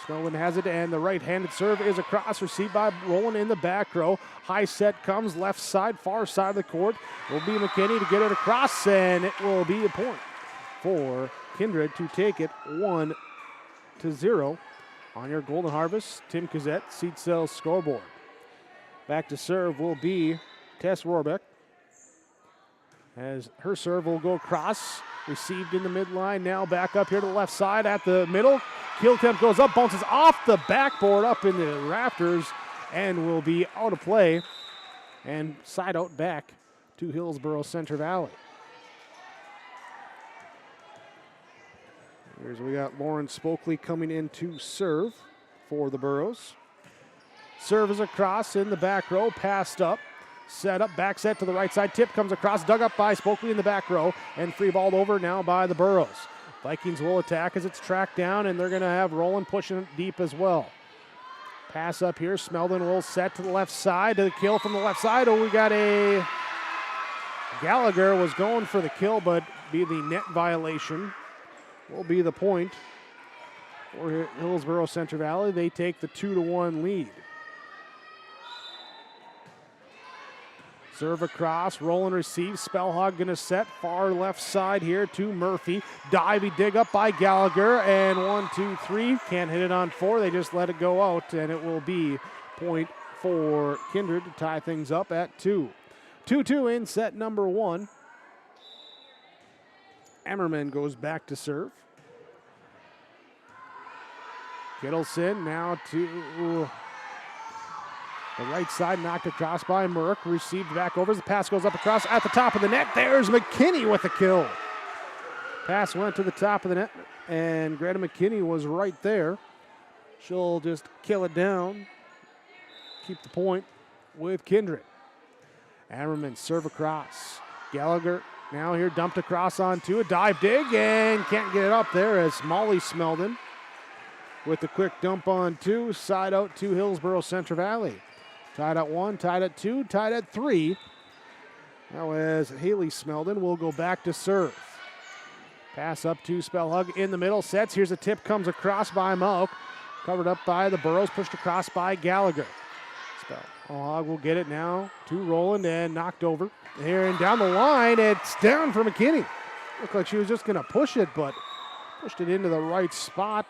Snowden has it, and the right-handed serve is across, received by Roland in the back row. High set comes left side, far side of the court. Will be McKinney to get it across, and it will be a point for Kindred to take it 1-0 on your Golden Harvest Tim Kazette Seat Sales scoreboard. Back to serve will be Tess Rohrbeck, as her serve will go across, received in the midline, now back up here to the left side at the middle. Kill attempt goes up, bounces off the backboard up in the rafters, and will be out of play and side out back to Hillsboro-Central Valley. Here's we got Lauren Spokley coming in to serve for the Burros. Serve is across in the back row, passed up. Set up, back set to the right side. Tip comes across, dug up by Spokley in the back row, and free balled over now by the Burros. Vikings will attack as it's tracked down, and they're going to have Roland pushing it deep as well. Pass up here. Smeldon will set to the left side to the kill from the left side. Oh, we got a Gallagher was going for the kill, but be the net violation. Will be the point for Hillsboro-Central Valley. They take the 2-1 lead. Serve across, Roland receives, Spellhog gonna set, far left side here to Murphy. Divey dig up by Gallagher, and 1, 2, 3, can't hit it on 4, they just let it go out, and it will be point for Kindred to tie things up at 2. 2-2 in set number 1. Emmerman goes back to serve. Gittleson now to the right side, knocked across by Merck, received back over. The pass goes up across at the top of the net. There's McKinney with the kill. Pass went to the top of the net, and Greta McKinney was right there. She'll just kill it down, keep the point with Kindred. Ammerman serve across. Gallagher now here dumped across onto a dive dig, and can't get it up there as Molly Smeldon with the quick dump on 2, side out to Hillsboro-Central Valley. Tied at 1, tied at 2, tied at 3. Now as Haley Smeldon will go back to serve. Pass up to Spellhug in the middle, sets. Here's a tip, comes across by Malk. Covered up by the Burros, pushed across by Gallagher. Spellhug will get it now to Roland and knocked over. Here and down the line, it's down for McKinney. Looked like she was just gonna push it, but pushed it into the right spot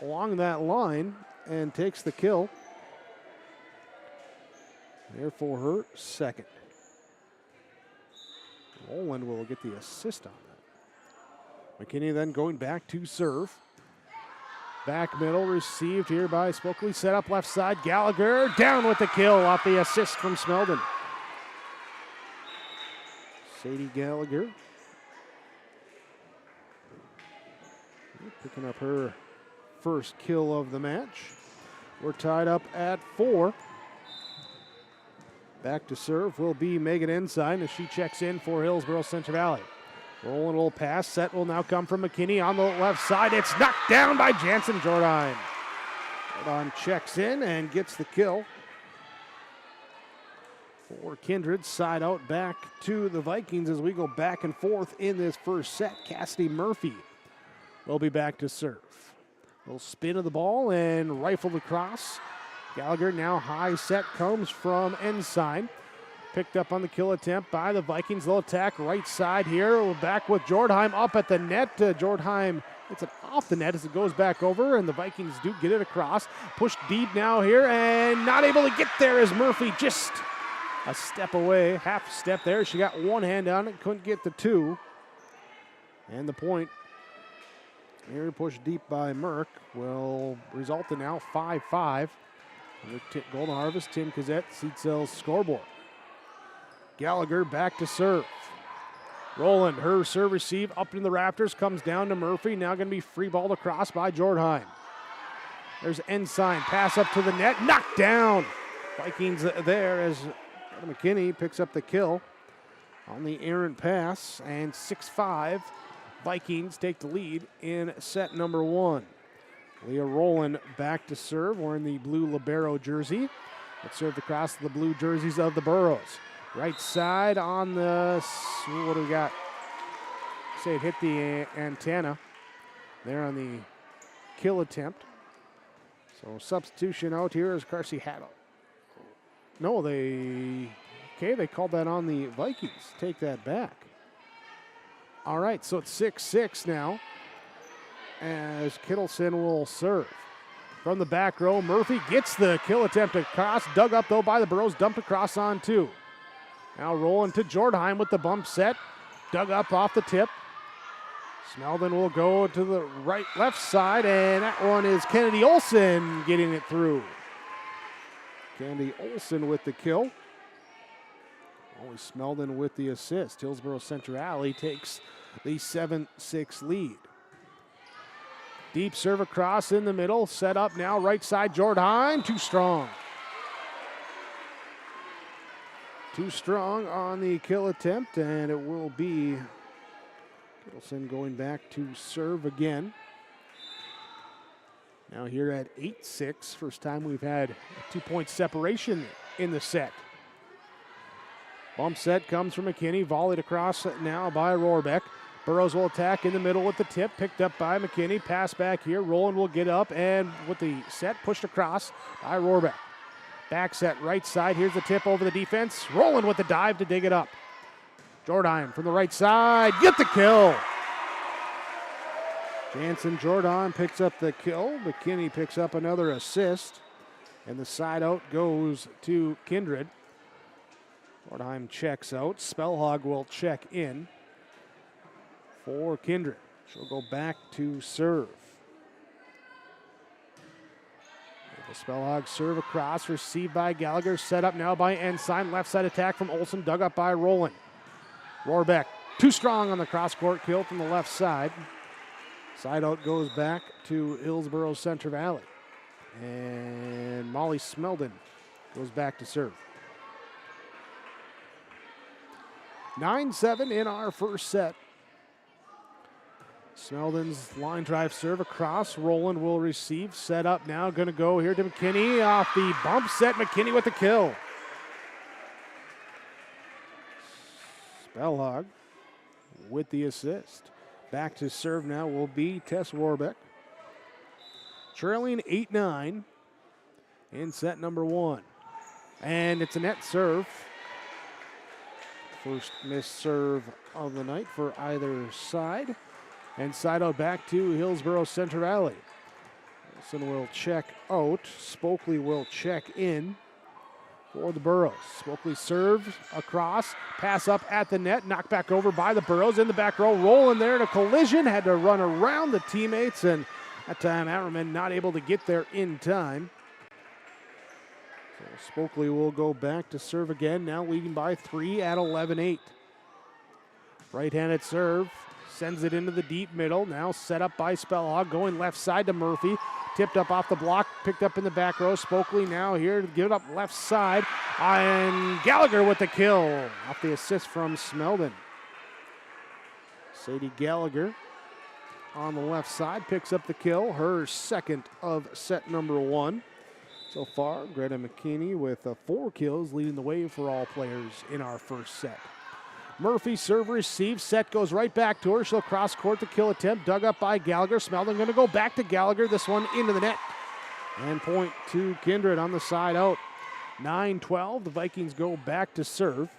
along that line and takes the kill. There for her second. Roland will get the assist on that. McKinney then going back to serve. Back middle received here by Spokley. Set up left side. Gallagher down with the kill off the assist from Smeldon. Sadie Gallagher picking up her first kill of the match. We're tied up at 4. Back to serve will be Megan Ensign as she checks in for Hillsboro-Central Valley. Rolling a little pass. Set will now come from McKinney on the left side. It's knocked down by Jansen Jordheim. Jordheim checks in and gets the kill. For Kindred, side out back to the Vikings as we go back and forth in this first set. Cassidy Murphy will be back to serve. Little spin of the ball and rifled across. Gallagher now high set comes from Ensign. Picked up on the kill attempt by the Vikings. They'll attack right side here. We're back with Jordheim up at the net. Jordheim gets it off the net as it goes back over, and the Vikings do get it across. Pushed deep now here and not able to get there as Murphy just a step away. Half step there. She got one hand on it, couldn't get the two. And the point here pushed deep by Merck will result in now 5-5. With Golden Harvest, Tim Kazette, Seatsel's scoreboard. Gallagher back to serve. Roland, her serve receive up in the rafters, comes down to Murphy. Now going to be free balled across by Jordheim. There's Ensign, pass up to the net, knocked down. Vikings there as McKinney picks up the kill on the errant pass, and 6-5. Vikings take the lead in set number one. Leah Roland back to serve, wearing the blue libero jersey. It's served across the blue jerseys of the Burros. Right side on the, what do we got? Say it hit the antenna there on the kill attempt. So substitution out here is Carsey Hattle. No, they called that on the Vikings. Take that back. All right, so it's 6-6 now as Kittleson will serve. From the back row, Murphy gets the kill attempt across. Dug up, though, by the Burros. Dumped across on two. Now rolling to Jordheim with the bump set. Dug up off the tip. Smeldon will go to the left side, and that one is Kennedy Olson getting it through. Kennedy Olson with the kill. Always Smeldon with the assist. Hillsboro-Central takes the 7-6 lead. Deep serve across in the middle. Set up now, right side, Jordheim. Too strong. Too strong on the kill attempt, and it will be Kittleson going back to serve again. Now here at 8-6. First time we've had a 2-point separation in the set. Bump set comes from McKinney. Volleyed across now by Rohrbeck. Burrows will attack in the middle with the tip. Picked up by McKinney. Pass back here. Roland will get up, and with the set pushed across by Rohrbeck. Back set right side. Here's the tip over the defense. Roland with the dive to dig it up. Jordheim from the right side. Get the kill. Jansen Jordheim picks up the kill. McKinney picks up another assist. And the side out goes to Kindred. Jordheim checks out. Spellhog will check in for Kindred. She'll go back to serve. The Spellhog serve across, received by Gallagher, set up now by Ensign. Left side attack from Olson, dug up by Roland. Rohrbeck, too strong on the cross-court kill from the left side. Side out goes back to Hillsboro-Central Valley. And Molly Smeldon goes back to serve. 9-7 in our first set. Smeldon's line drive serve across. Roland will receive. Set up now. Going to go here to McKinney off the bump set. McKinney with the kill. Spellhog with the assist. Back to serve now will be Tess Rohrbeck. Trailing 8-9 in set number one. And it's a net serve. First missed serve of the night for either side. And side out back to Hillsboro-Central. Wilson will check out. Spokley will check in for the Burros. Spokley serves across. Pass up at the net. Knocked back over by the Burros in the back row. Rolling there in a collision. Had to run around the teammates. And that time Atterman not able to get there in time. So Spokley will go back to serve again. Now leading by 3 at 11-8. Right-handed serve. Sends it into the deep middle. Now set up by Spellhog. Going left side to Murphy. Tipped up off the block. Picked up in the back row. Spokley now here to give it up left side. And Gallagher with the kill. Off the assist from Smeldon. Sadie Gallagher on the left side picks up the kill, her second of set number 1. So far, Greta McKinney with 4 kills, leading the way for all players in our first set. Murphy serve receive, set goes right back to her. She'll cross court, the kill attempt, dug up by Gallagher. Smeldon going to go back to Gallagher, this one into the net. And point to Kindred on the side out. 9-12, the Vikings go back to serve.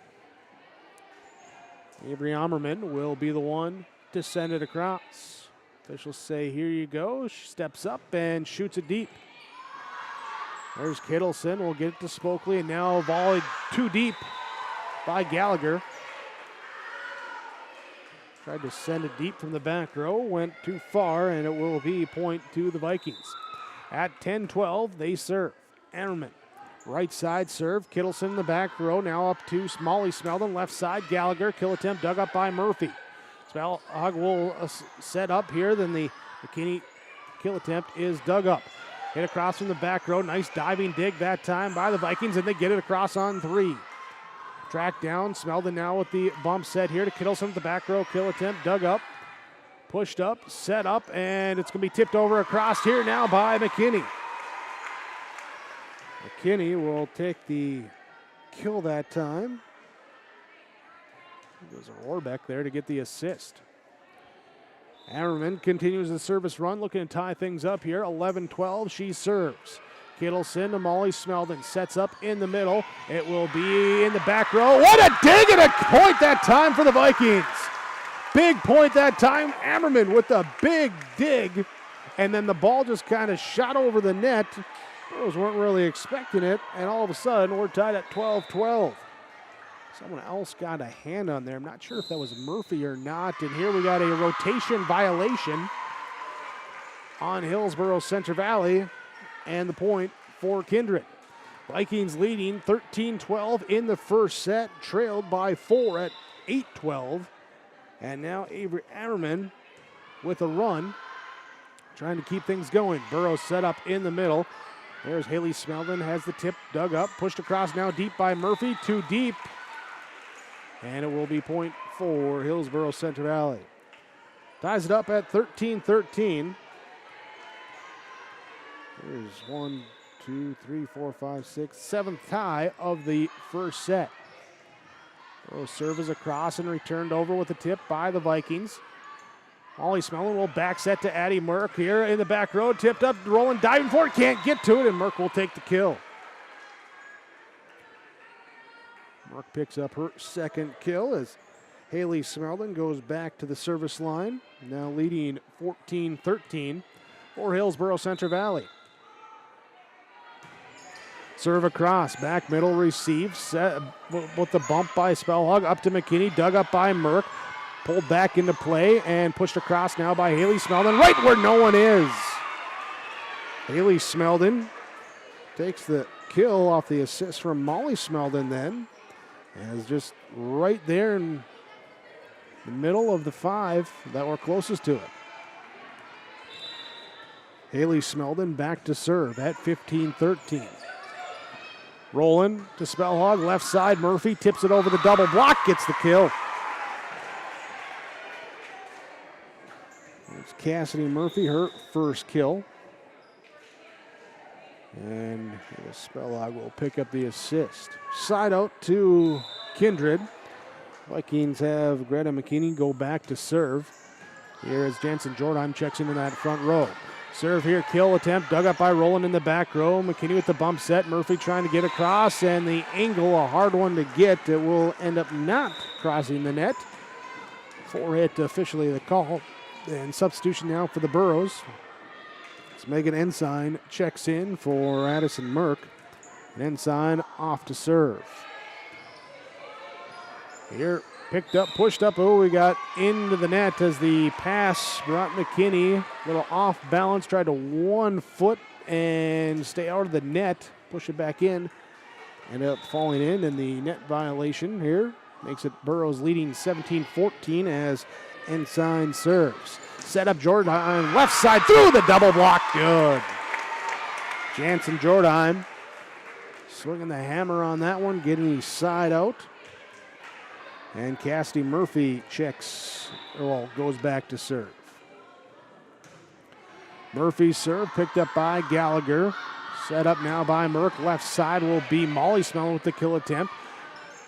Avery Ammerman will be the one to send it across. Officials say, here you go. She steps up and shoots it deep. There's Kittleson, will get it to Spokley, and now volleyed too deep by Gallagher. Tried to send it deep from the back row, went too far, and it will be point to the Vikings. At 10-12, they serve. Ammerman, right side serve. Kittleson in the back row, now up to Molly Smeldon, left side. Gallagher, kill attempt dug up by Murphy. Spellhog will set up here, then the McKinney kill attempt is dug up. Hit across from the back row, nice diving dig that time by the Vikings, and they get it across on 3. Track down, Smeldon now with the bump set here to Kittleson at the back row, kill attempt, dug up, pushed up, set up, and it's going to be tipped over across here now by McKinney. McKinney will take the kill that time. There's a Rohrbeck there to get the assist. Ammerman continues the service run, looking to tie things up here. 11-12, she serves. Kittleson to Molly Smeldon, sets up in the middle. It will be in the back row. What a dig and a point that time for the Vikings. Big point that time. Ammerman with a big dig. And then the ball just kind of shot over the net. Those weren't really expecting it. And all of a sudden, we're tied at 12-12. Someone else got a hand on there. I'm not sure if that was Murphy or not. And here we got a rotation violation on Hillsboro-Central Valley. And the point for Kindred. Vikings leading 13-12 in the first set, trailed by 4 at 8-12. And now Avery Ammerman with a run, trying to keep things going. Burrows set up in the middle. There's Haley Smeldon, has the tip dug up, pushed across now deep by Murphy, too deep. And it will be point for Hillsboro-Central Valley. Ties it up at 13-13. There's 1, 2, 3, 4, 5, 6, 7th tie of the first set. Burrows serve is across and returned over with a tip by the Vikings. Molly Smeldon will back set to Addie Merck here in the back row. Tipped up, rolling, diving for it, can't get to it, and Merck will take the kill. Merck picks up her second kill as Haley Smeldon goes back to the service line. Now leading 14-13 for Hillsboro-Central Valley. Serve across, back middle receive, set with the bump by Spellhog, up to McKinney, dug up by Merck, pulled back into play and pushed across now by Haley Smeldon, right where no one is. Haley Smeldon takes the kill off the assist from Molly Smeldon then, as just right there in the middle of the 5 that were closest to it. Haley Smeldon back to serve at 15-13. Rolling to Spellhog, left side, Murphy tips it over the double block, gets the kill. It's Cassidy Murphy, her first kill. And Spellhog will pick up the assist. Side out to Kindred. Vikings have Greta McKinney go back to serve. Here as Jansen Jordheim checks into that front row. Serve here, kill attempt, dug up by Roland in the back row. McKinney with the bump set. Murphy trying to get across, and the angle, a hard one to get. It will end up not crossing the net. 4-hit officially the call. And substitution now for the Burrows. As Megan Ensign checks in for Addison Merck. And Ensign off to serve. Here, picked up, pushed up. Oh, we got into the net as the pass brought McKinney a little off balance. Tried to 1 foot and stay out of the net. Push it back in. Ended up falling in, and the net violation here makes it Burrows leading 17-14 as Ensign serves. Set up Jordheim, left side through the double block. Good. Jansen Jordheim swinging the hammer on that one, getting the side out. And Cassidy Murphy goes back to serve. Murphy's serve picked up by Gallagher. Set up now by Merck. Left side will be Molly Smellon with the kill attempt.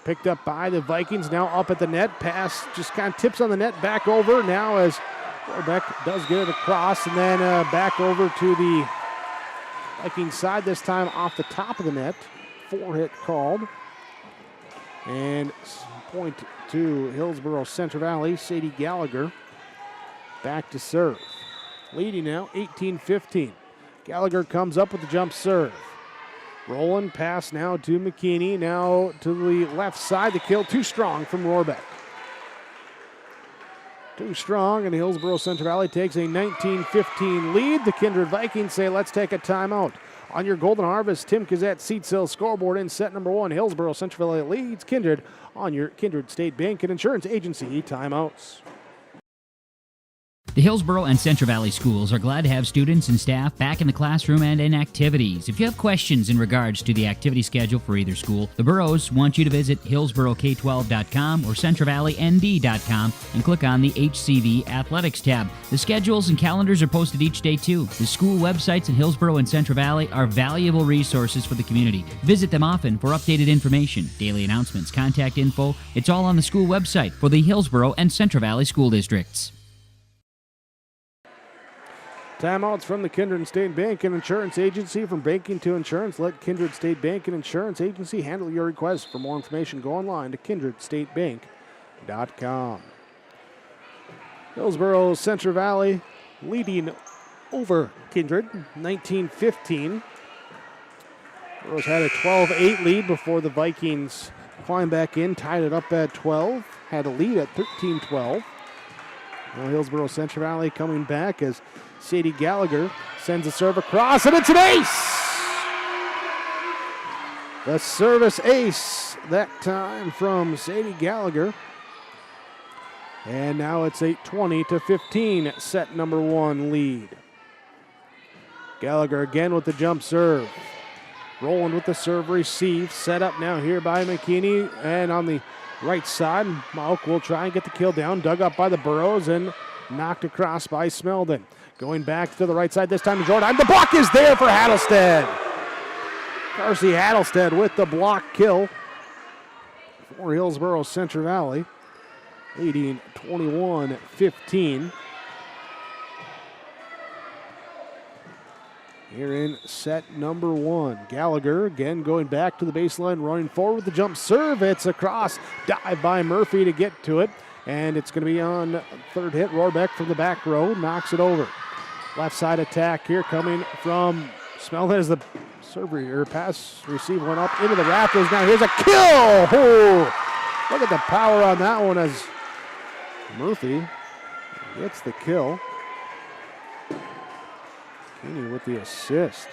Picked up by the Vikings. Now up at the net. Pass just kind of tips on the net. Back over now as Beck does get it across. And then back over to the Vikings side. This time off the top of the net. 4-hit called. And point to Hillsboro-Central Valley. Sadie Gallagher back to serve. Leading now 18-15. Gallagher comes up with the jump serve. Rolling pass now to McKinney. Now to the left side. The kill too strong from Rohrbeck. Too strong, and Hillsboro-Central Valley takes a 19-15 lead. The Kindred Vikings say, let's take a timeout. On your Golden Harvest, Tim Kazette seat sales scoreboard in set number 1. Hillsboro-Central Valley leads Kindred on your Kindred State Bank and Insurance Agency timeouts. The Hillsboro and Central Valley schools are glad to have students and staff back in the classroom and in activities. If you have questions in regards to the activity schedule for either school, the Burrows want you to visit hillsboroK12.com or centralvalleynd.com and click on the HCV Athletics tab. The schedules and calendars are posted each day too. The school websites in Hillsboro and Central Valley are valuable resources for the community. Visit them often for updated information, daily announcements, contact info. It's all on the school website for the Hillsboro and Central Valley school districts. Timeouts from the Kindred State Bank and Insurance Agency. From banking to insurance, let Kindred State Bank and Insurance Agency handle your request. For more information, go online to kindredstatebank.com. Hillsboro-Central Valley leading over Kindred, 19-15. Burrows had a 12-8 lead before the Vikings climbed back in, tied it up at 12, had a lead at 13-12. Now Hillsboro-Central Valley coming back as Sadie Gallagher sends a serve across, and it's an ace! The service ace that time from Sadie Gallagher. And now it's a 20-15 set number 1 lead. Gallagher again with the jump serve. Rolling with the serve receive. Set up now here by McKinney. And on the right side, Mauk will try and get the kill down. Dug up by the Burrows and knocked across by Smeldon. Going back to the right side this time to Jordan. The block is there for Hattlestead. Darcy Hattlestead with the block kill for Hillsboro-Central Valley, leading 21-15. Here in set number 1. Gallagher again going back to the baseline, running forward with the jump serve. It's a cross dive by Murphy to get to it. And it's going to be on third hit. Rohrbeck from the back row knocks it over. Left side attack here coming from Smeldon as the pass receive went up into the rafters. Now here's a kill. Oh, look at the power on that one as Murphy gets the kill. Kenny with the assist.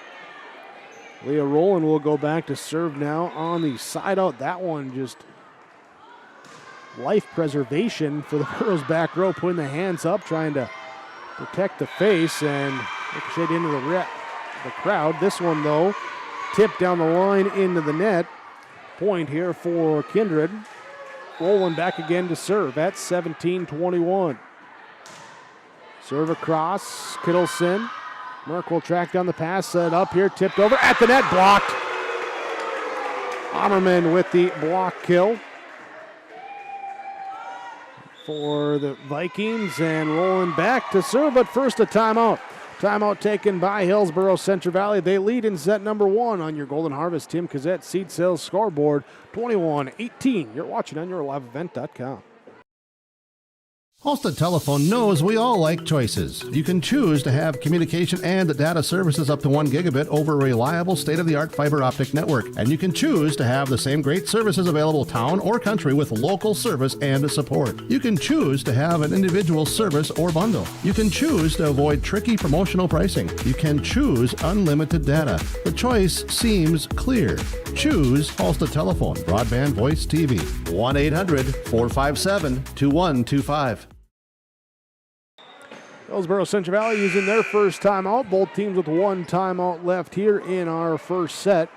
Leah Rowland will go back to serve now on the side out. That one just life preservation for the Burrows back row, putting the hands up, trying to protect the face and ricochet into the crowd. This one, though, tipped down the line into the net. Point here for Kindred. Rolling back again to serve at 17-21. Serve across, Kittleson. Merck will track down the pass, set up here, tipped over at the net, blocked. Ammerman with the block kill for the Vikings, and rolling back to serve, but first a timeout. Timeout taken by Hillsboro-Central Valley. They lead in set number 1 on your Golden Harvest Tim Kazette seed sales scoreboard, 21-18. You're watching on yourliveevent.com. Halstead Telephone knows we all like choices. You can choose to have communication and data services up to 1 gigabit over a reliable state-of-the-art fiber optic network. And you can choose to have the same great services available town or country with local service and support. You can choose to have an individual service or bundle. You can choose to avoid tricky promotional pricing. You can choose unlimited data. The choice seems clear. Choose Halstead Telephone, broadband voice TV. 1-800-457-2125. Hillsboro-Central Valley using their first timeout. Both teams with 1 timeout left here in our first set.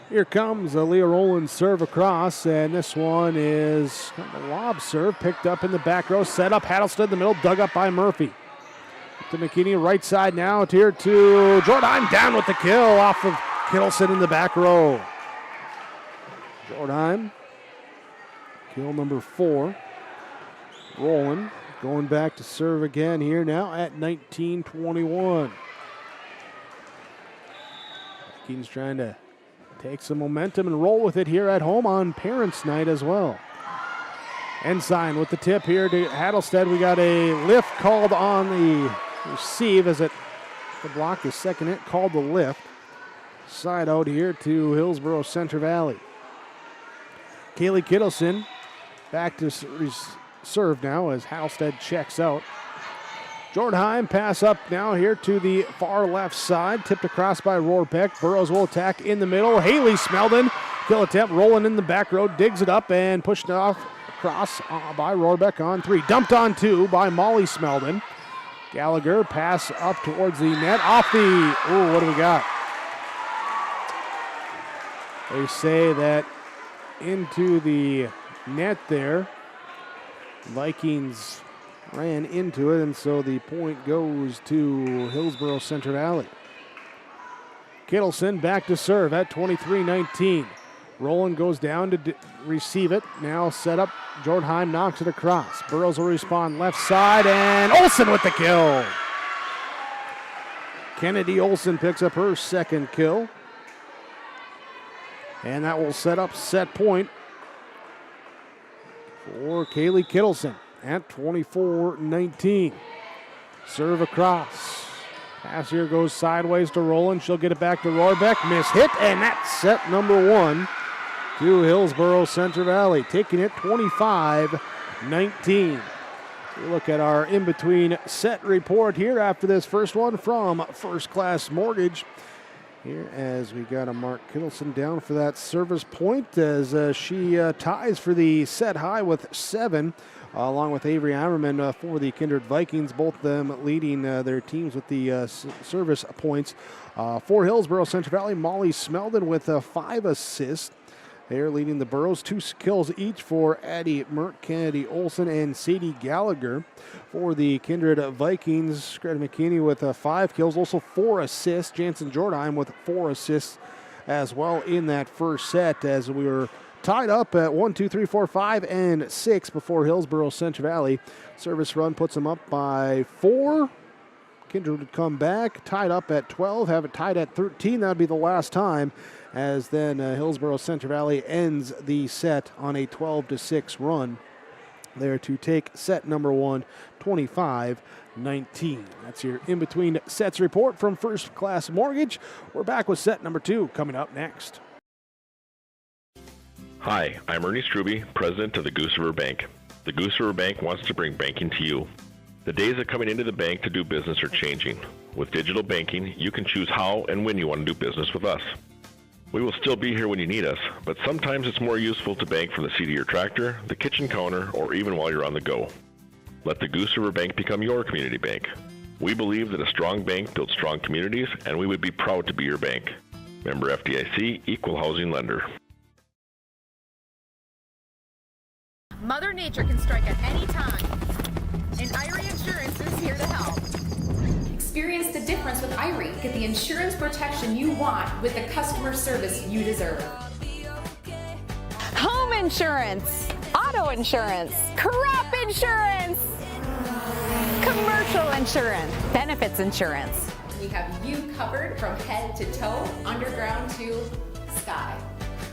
Here comes a Leah Rowland serve across, and this one is kind of a lob serve, picked up in the back row, set up, Hattlestead in the middle, dug up by Murphy. To McKinney, right side now, here to Jordheim, down with the kill off of Kittleson in the back row. Jordheim, kill number 4. Rowland going back to serve again here now at 19-21. Vikings trying to take some momentum and roll with it here at home on Parents' Night as well. Ensign with the tip here to Hattlestead. We got a lift called on the receive as the block is second hit, called the lift. Side out here to Hillsboro-Central Valley. Kaylee Kittleson back to serve now as Hattlestead checks out. Jordheim pass up now here to the far left side. Tipped across by Rohrbeck. Burrows will attack in the middle. Haley Smeldon, kill attempt, rolling in the back row, digs it up and pushed off across by Rohrbeck on 3. Dumped on 2 by Molly Smeldon. Gallagher pass up towards the net. Off the, what do we got? They say that into the net there. Vikings ran into it, and so the point goes to Hillsboro-Central Valley. Kittleson back to serve at 23-19. Rowland goes down to receive it. Now set up. Jordheim knocks it across. Burrows will respond left side, and Olsen with the kill. Kennedy Olsen picks up her second kill. And that will set up set point for Kaylee Kittleson at 24-19. Serve across. Pass here goes sideways to Rowland. She'll get it back to Rohrbeck. Miss hit, and that's set number 1 to Hillsboro-Central Valley, taking it 25-19. We look at our in-between set report here after this first one from First Class Mortgage. Here as we got a Mark Kittleson down for that service point as she ties for the set high with 7. Along with Avery Ammerman for the Kindred Vikings, both of them leading their teams with the service points. For Hillsboro-Central Valley, Molly Smeldon with 5 assists. They're leading the Burrows, 2 kills each for Addie Mert, Kennedy Olsen, and Sadie Gallagher. For the Kindred Vikings, Greta McKinney with 5 kills, also 4 assists. Jansen Jordheim with 4 assists as well in that first set as we were tied up at 1, 2, 3, 4, 5, and 6 before Hillsboro-Central Valley. Service run puts them up by 4. Kindred would come back, tied up at 12, have it tied at 13. That would be the last time, as then Hillsboro-Central Valley ends the set on a 12-6 run there to take set number 1, 25-19. That's your in-between sets report from First Class Mortgage. We're back with set number 2 coming up next. Hi, I'm Ernie Struby, president of the Goose River Bank. The Goose River Bank wants to bring banking to you. The days of coming into the bank to do business are changing. With digital banking, you can choose how and when you want to do business with us. We will still be here when you need us, but sometimes it's more useful to bank from the seat of your tractor, the kitchen counter, or even while you're on the go. Let the Goose River Bank become your community bank. We believe that a strong bank builds strong communities, and we would be proud to be your bank. Member FDIC, Equal Housing Lender. Mother Nature can strike at any time, and Irie Insurance is here to help. Experience the difference with Irie. Get the insurance protection you want with the customer service you deserve. Home insurance, auto insurance, crop insurance, commercial insurance, benefits insurance. We have you covered from head to toe, underground to sky.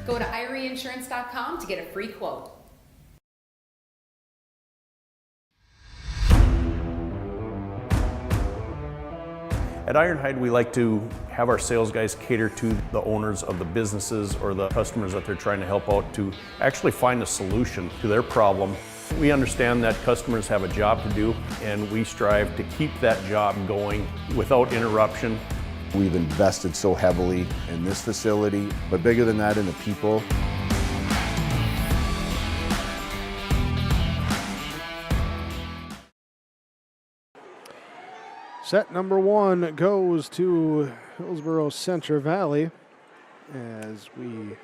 Go to IrieInsurance.com to get a free quote. At Ironhide, we like to have our sales guys cater to the owners of the businesses or the customers that they're trying to help out to actually find a solution to their problem. We understand that customers have a job to do, and we strive to keep that job going without interruption. We've invested so heavily in this facility, but bigger than that, in the people. Set number 1 goes to Hillsboro-Central Valley. as we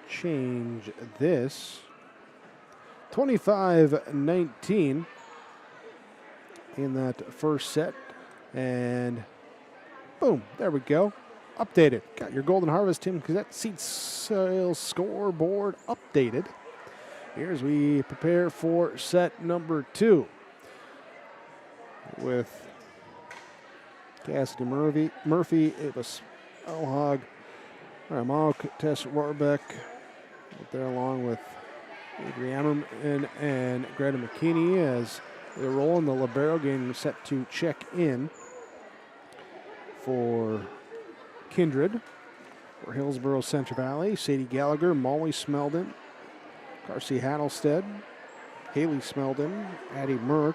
change this. 25-19 in that first set. And boom, there we go. Updated. Got your Golden Harvest Tim Cassette seat sales scoreboard updated. Here as we prepare for set number 2 with Cassidy Murphy, Ava Spellhog, Ramal, Tess Rohrbeck out there along with Adri Ammerman and Greta McKinney as they roll in the libero game set to check in for Kindred. For Hillsboro-Central Valley, Sadie Gallagher, Molly Smeldon, Darcy Hattlestead, Haley Smeldon, Addie Merck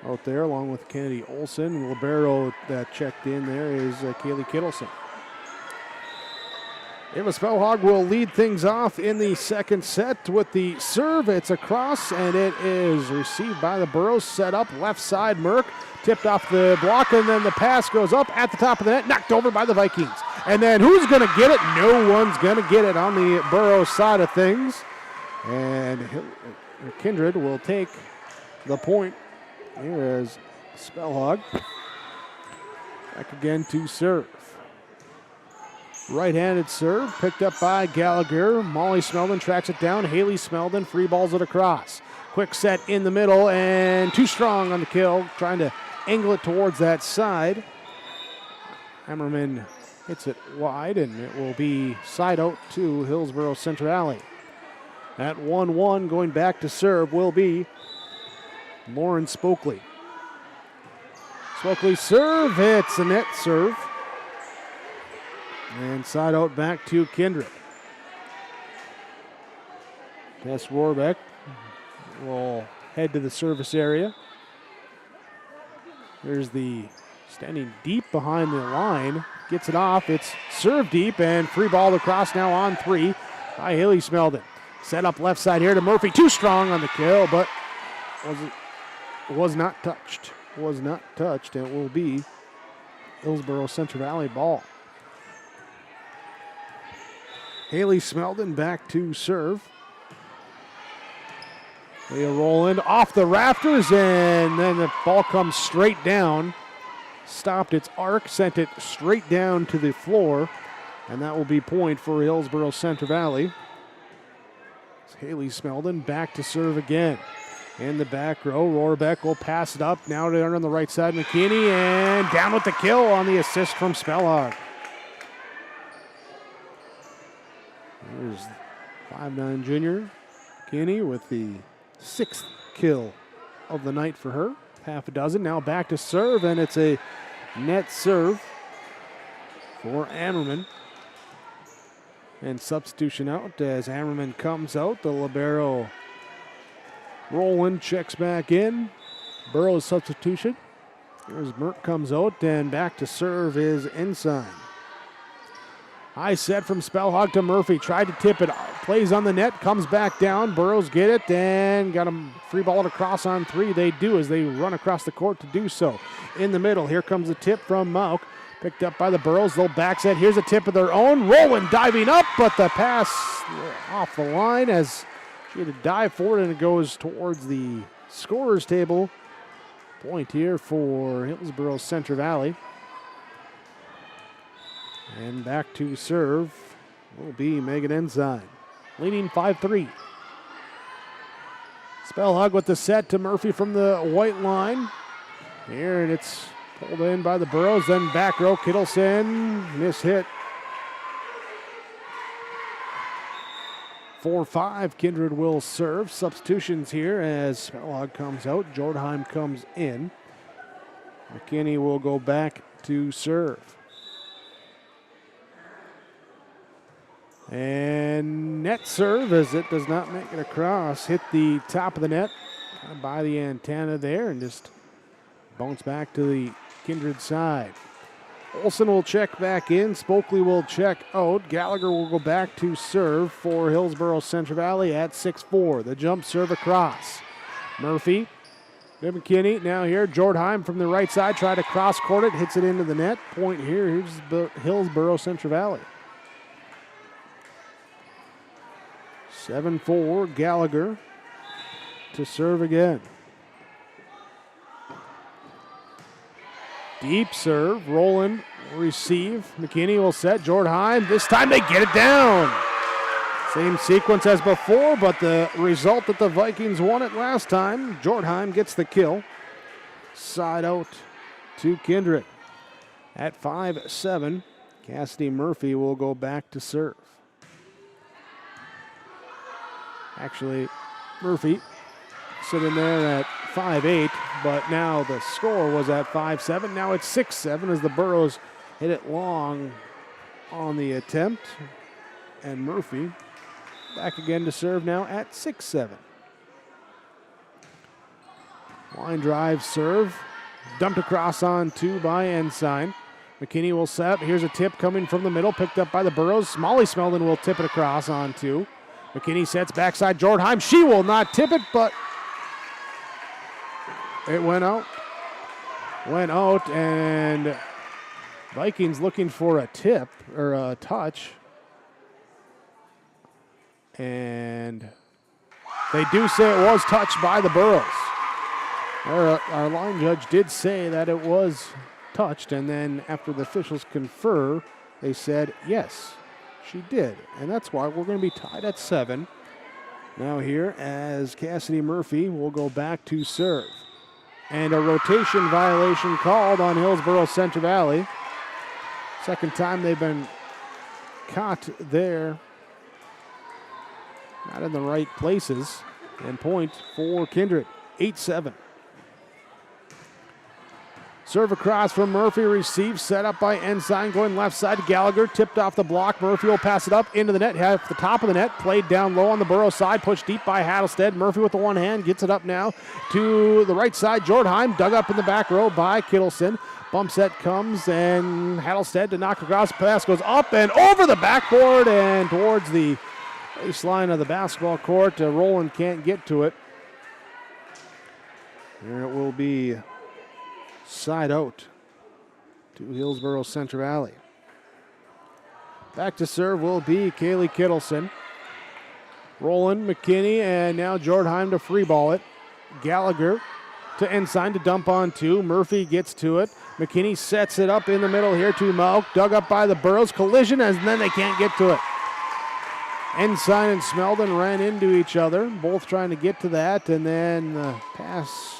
out there along with Kennedy Olson. Libero that checked in there is Kaylee Kittleson. Ava Spellhog will lead things off in the second set with the serve. It's across and it is received by the Burros. Set up left side. Merck tipped off the block and then the pass goes up at the top of the net, knocked over by the Vikings. And then who's going to get it? No one's going to get it on the Burros side of things. And Kindred will take the point. Here is Spellhog. Back again to serve. Right-handed serve, picked up by Gallagher. Molly Smeldon tracks it down. Haley Smeldon free balls it across. Quick set in the middle and too strong on the kill, trying to angle it towards that side. Hammerman hits it wide and it will be side out to Hillsboro-Central Valley. At 1-1, going back to serve will be Lauren Spokley. Spokley serve, it's a net serve. And side out back to Kindred. Tess Rohrbeck will head to the service area. There's the standing deep behind the line. Gets it off. It's serve deep and free ball across now on 3 by Haley Smeldon. Set up left side here to Murphy. Too strong on the kill, but was not touched. Was not touched. It will be Hillsboro-Central Valley ball. Haley Smeldon back to serve. They roll in off the rafters, and then the ball comes straight down. Stopped its arc, sent it straight down to the floor, and that will be point for Hillsboro-Central Valley. It's Haley Smeldon back to serve again. In the back row, Rohrbeck will pass it up. Now they're on the right side, McKinney, and down with the kill on the assist from Spellhog. There's 5'9" junior McKinney with the 6th kill of the night for her. Half a dozen. Now back to serve, and it's a net serve for Ammerman. And substitution out as Ammerman comes out. The libero Roland checks back in. Burrows substitution. Here's Merck comes out, and back to serve is Ensign. High set from Spellhog to Murphy. Tried to tip it. Plays on the net. Comes back down. Burrows get it and got him free ball it across on 3. They do as they run across the court to do so. In the middle, here comes a tip from Mauk. Picked up by the Burrows. They'll back set. Here's a tip of their own. Rowland diving up, but the pass off the line as she had to dive forward and it goes towards the scorer's table. Point here for Hillsboro-Central Valley. And back to serve will be Megan Ensign, leading 5-3. Spellhog with the set to Murphy from the white line. Here, and it's pulled in by the Burrows. Then back row, Kittleson, miss hit. 4-5, Kindred will serve. Substitutions here as Spellhog comes out. Jordheim comes in. McKinney will go back to serve. And net serve as it does not make it across. Hit the top of the net by the antenna there and just bounce back to the Kindred side. Olsen will check back in. Spokley will check out. Gallagher will go back to serve for Hillsboro-Central Valley at 6-4. The jump serve across. Murphy McKinney now here. Jordheim from the right side. Try to cross court it. Hits it into the net. Point here. Here's Hillsboro-Central Valley. 7-4. Gallagher to serve again. Deep serve. Roland will receive. McKinney will set. Jordheim. This time they get it down. Same sequence as before, but the result that the Vikings won it last time. Jordheim gets the kill. Side out to Kindred. At 5-7, Cassidy Murphy will go back to serve. Actually, Murphy sitting there at 5-8, but now the score was at 5-7. Now it's 6-7 as the Burros hit it long on the attempt. And Murphy back again to serve now at 6-7. Line drive serve. Dumped across on two by Ensign. McKinney will set. Here's a tip coming from the middle, picked up by the Burros. Molly Smeldon will tip it across on two. McKinney sets backside Jordheim. She will not tip it, but it went out. Went out, and Vikings looking for a tip or a touch. And they do say it was touched by the Burros. Our line judge did say that it was touched, and then after the officials confer, they said, yes, she did. And that's why we're going to be tied at 7. Now here as Cassidy Murphy will go back to serve. And a rotation violation called on Hillsboro-Central Valley. Second time they've been caught there. Not in the right places. And point for Kindred. 8-7. Serve across from Murphy. Receive. Set up by Ensign. Going left side. Gallagher tipped off the block. Murphy will pass it up into the net. At the top of the net. Played down low on the Burrow side. Pushed deep by Hattlestead. Murphy with the one hand. Gets it up now to the right side. Jordheim dug up in the back row by Kittleson. Bump set comes and Hattlestead to knock across. Pass goes up and over the backboard and towards the baseline of the basketball court. Roland can't get to it. There it will be side out to Hillsboro-Central Valley. Back to serve will be Kaylee Kittleson. Roland, McKinney, and now Jordheim to free ball it. Gallagher to Ensign to dump on two. Murphy gets to it. McKinney sets it up in the middle here to Malk. Dug up by the Burros. Collision, and then they can't get to it. Ensign and Smeldon ran into each other, both trying to get to that, and then the pass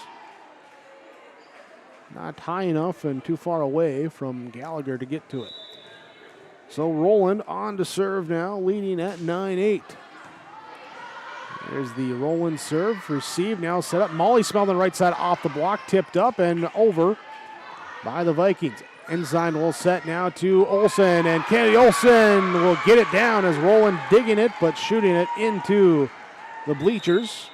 not high enough and too far away from Gallagher to get to it. So Roland on to serve now, leading at 9-8. There's the Roland serve, received, now set up. Molly Smeldon right side off the block, tipped up and over by the Vikings. Ensign will set now to Olsen, and Kennedy Olsen will get it down as Roland digging it, but shooting it into the bleachers.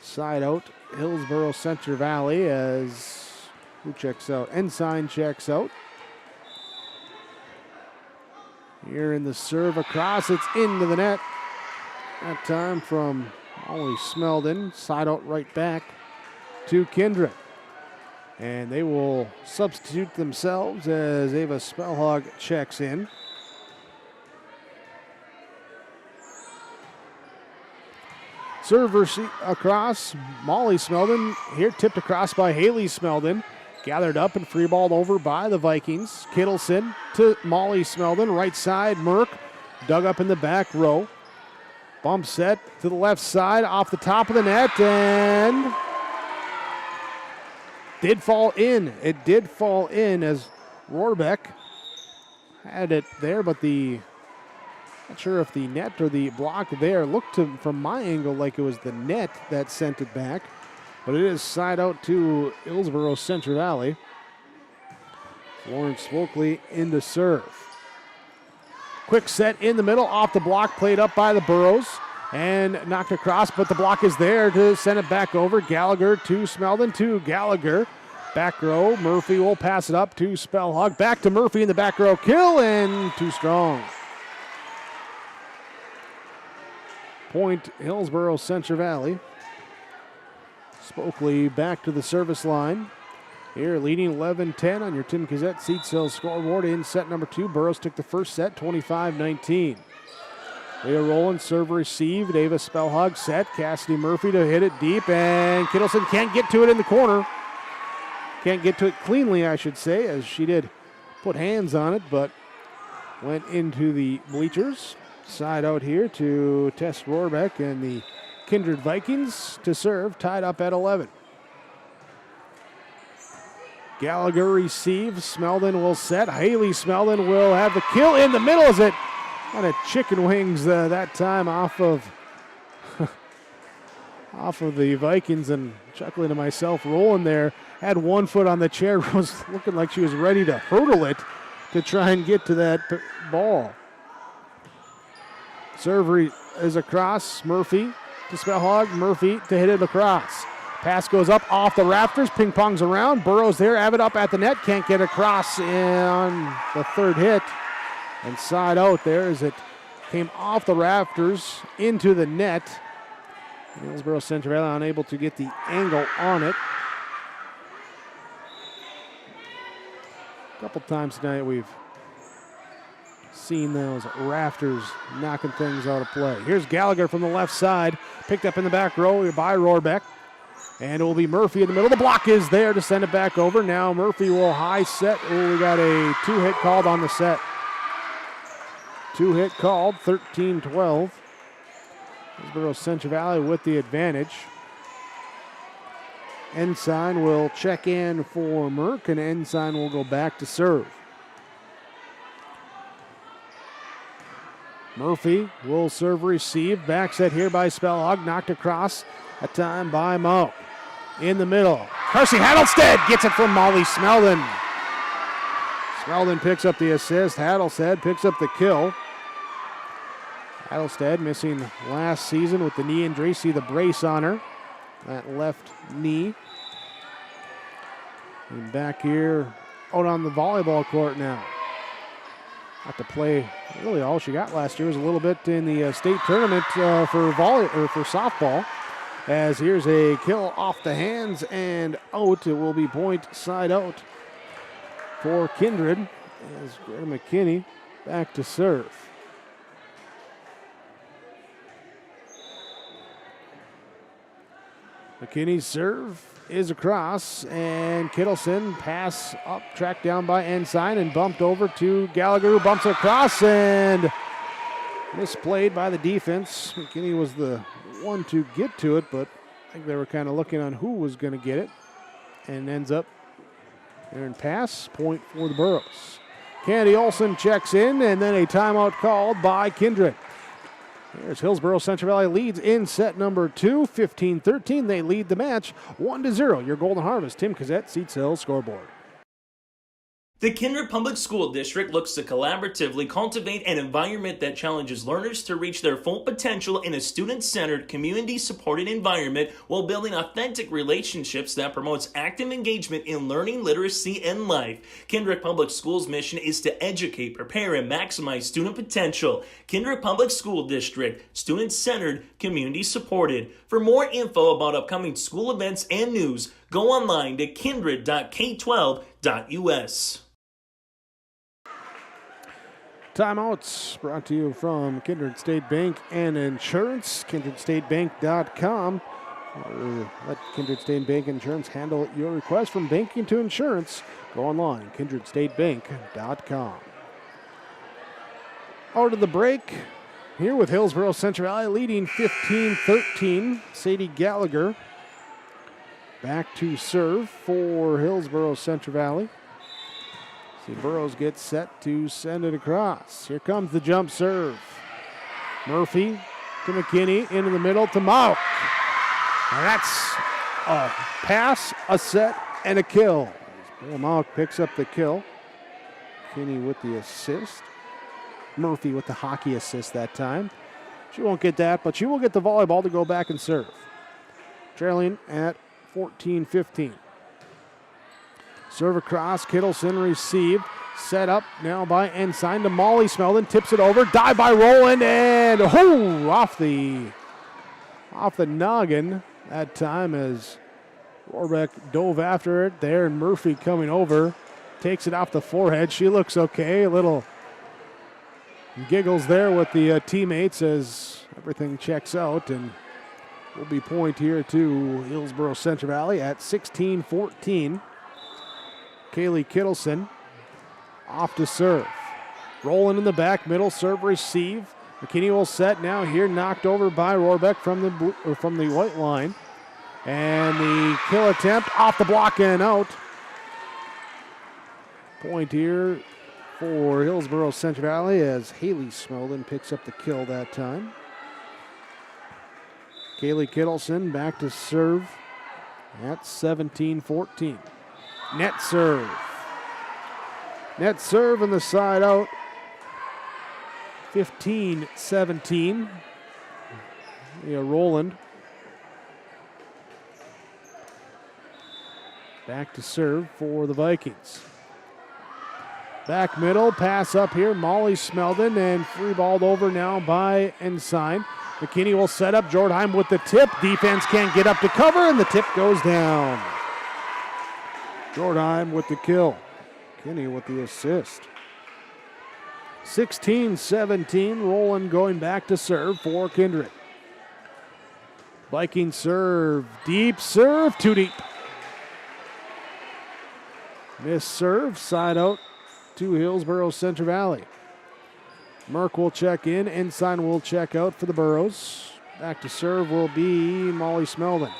Side out, Hillsboro-Central Valley as, who checks out? Ensign checks out. Here in the serve across, it's into the net. That time from Molly Smeldon, side out right back to Kindred. And they will substitute themselves as Ava Spellhog checks in. Server across, Molly Smeldon here tipped across by Haley Smeldon. Gathered up and freeballed over by the Vikings. Kittleson to Molly Smeldon, right side, Merck. Dug up in the back row. Bump set to the left side, off the top of the net, and did fall in. It did fall in as Rohrbeck had it there, but not sure if the net or the block there looked to, from my angle, like it was the net that sent it back. But it is side out to Hillsboro-Central Valley. Lawrence Swokley in to serve. Quick set in the middle, off the block, played up by the Burros. And knocked across, but the block is there to send it back over. Gallagher to Smeldon to Gallagher. Back row, Murphy will pass it up to Spellhog. Back to Murphy in the back row. Kill, and too strong. Point Hillsboro-Central Valley. Spokely back to the service line. Here leading 11-10 on your Tim Gazette seat sales scoreboard in set number 2. Burrows took the first set 25-19. They are rolling, serve receive. Davis Spellhog set. Cassidy Murphy to hit it deep, and Kittleson can't get to it in the corner. Can't get to it cleanly, I should say, as she did put hands on it, but went into the bleachers. Side out here to Tess Rohrbeck and the Kindred Vikings to serve, tied up at 11. Gallagher receives. Smeldon will set. Haley Smeldon will have the kill in the middle. Is it kind of chicken wings that time off of the Vikings, and chuckling to myself, rolling there. Had one foot on the chair, was looking like she was ready to hurdle it to try and get to that ball. Serve is across. Murphy to Spellhog. Murphy to hit it across. Pass goes up off the rafters. Ping pongs around. Burrows there. Have it up at the net. Can't get across on the third hit. And side out there as it came off the rafters into the net. Hillsboro-Central Valley unable to get the angle on it. A couple times tonight we've seen those rafters knocking things out of play. Here's Gallagher from the left side. Picked up in the back row by Rohrbeck. And it will be Murphy in the middle. The block is there to send it back over. Now Murphy will high set. Oh, we got a 2-hit called on the set. 2-hit called, 13-12. Hillsboro-Central Valley with the advantage. Ensign will check in for Merck, and Ensign will go back to serve. Murphy will serve receive. Back set here by Spellhog. Knocked across. A time by Mo. In the middle. Darcy Hadelstead gets it from Molly Smeldon. Smeldon picks up the assist. Hadelstead picks up the kill. Hadelstead missing last season with the knee injury. See the brace on her. That left knee. And back here out on the volleyball court now. Got to play really all she got last year was a little bit in the state tournament for softball. As here's a kill off the hands and out. It will be point side out for Kindred as Greta McKinney back to serve. McKinney's serve is across, and Kittleson pass up, tracked down by Ensign and bumped over to Gallagher, who bumps across and misplayed by the defense. McKinney was the one to get to it, but I think they were kind of looking on who was going to get it, and ends up there in pass, point for the Burros. Candy Olson checks in, and then a timeout called by Kindred. There's Hillsboro-Central Valley leads in set number 2, 15-13. They lead the match 1-0. Your Golden Harvest, Tim Gazette, Seat Sales Scoreboard. The Kindred Public School District looks to collaboratively cultivate an environment that challenges learners to reach their full potential in a student-centered, community-supported environment while building authentic relationships that promotes active engagement in learning, literacy, and life. Kindred Public Schools' mission is to educate, prepare, and maximize student potential. Kindred Public School District, student-centered, community-supported. For more info about upcoming school events and news, go online to kindred.k12.us. Timeouts brought to you from Kindred State Bank and Insurance, kindredstatebank.com. Let Kindred State Bank Insurance handle your request from banking to insurance. Go online, kindredstatebank.com. Out of the break, here with Hillsboro-Central Valley leading 15-13. Sadie Gallagher back to serve for Hillsboro-Central Valley. See Burrows gets set to send it across. Here comes the jump serve. Murphy to McKinney, into the middle to Mauk. And that's a pass, a set, and a kill. Mauk picks up the kill. McKinney with the assist. Murphy with the hockey assist that time. She won't get that, but she will get the volleyball to go back and serve. Trailing at 14-15. Serve across, Kittleson received. Set up now by Ensign to Molly Smeldon. Tips it over, dive by Rowland, and off the noggin that time as Rohrbeck dove after it there, and Murphy coming over. Takes it off the forehead. She looks okay. A little giggles there with the teammates as everything checks out, and will be point here to Hillsboro-Central Valley at 16-14. Kaylee Kittleson off to serve. Rolling in the back, middle serve receive. McKinney will set now here, knocked over by Rohrbeck from the white line. And the kill attempt off the block and out. Point here for Hillsboro-Central Valley as Haley Smeldon picks up the kill that time. Kaylee Kittleson back to serve at 17-14. Net serve. Net serve and the side out. 15-17. Roland. Back to serve for the Vikings. Back middle, pass up here, Molly Smeldon, and free balled over now by Ensign. McKinney will set up, Jordheim with the tip. Defense can't get up to cover, and the tip goes down. Jordheim with the kill. McKinney with the assist. 16-17, Roland going back to serve for Kindred. Viking serve, deep serve, too deep. Miss serve, side out to Hillsboro-Central Valley. Merck will check in, Ensign will check out for the Burros. Back to serve will be Molly Smeldon.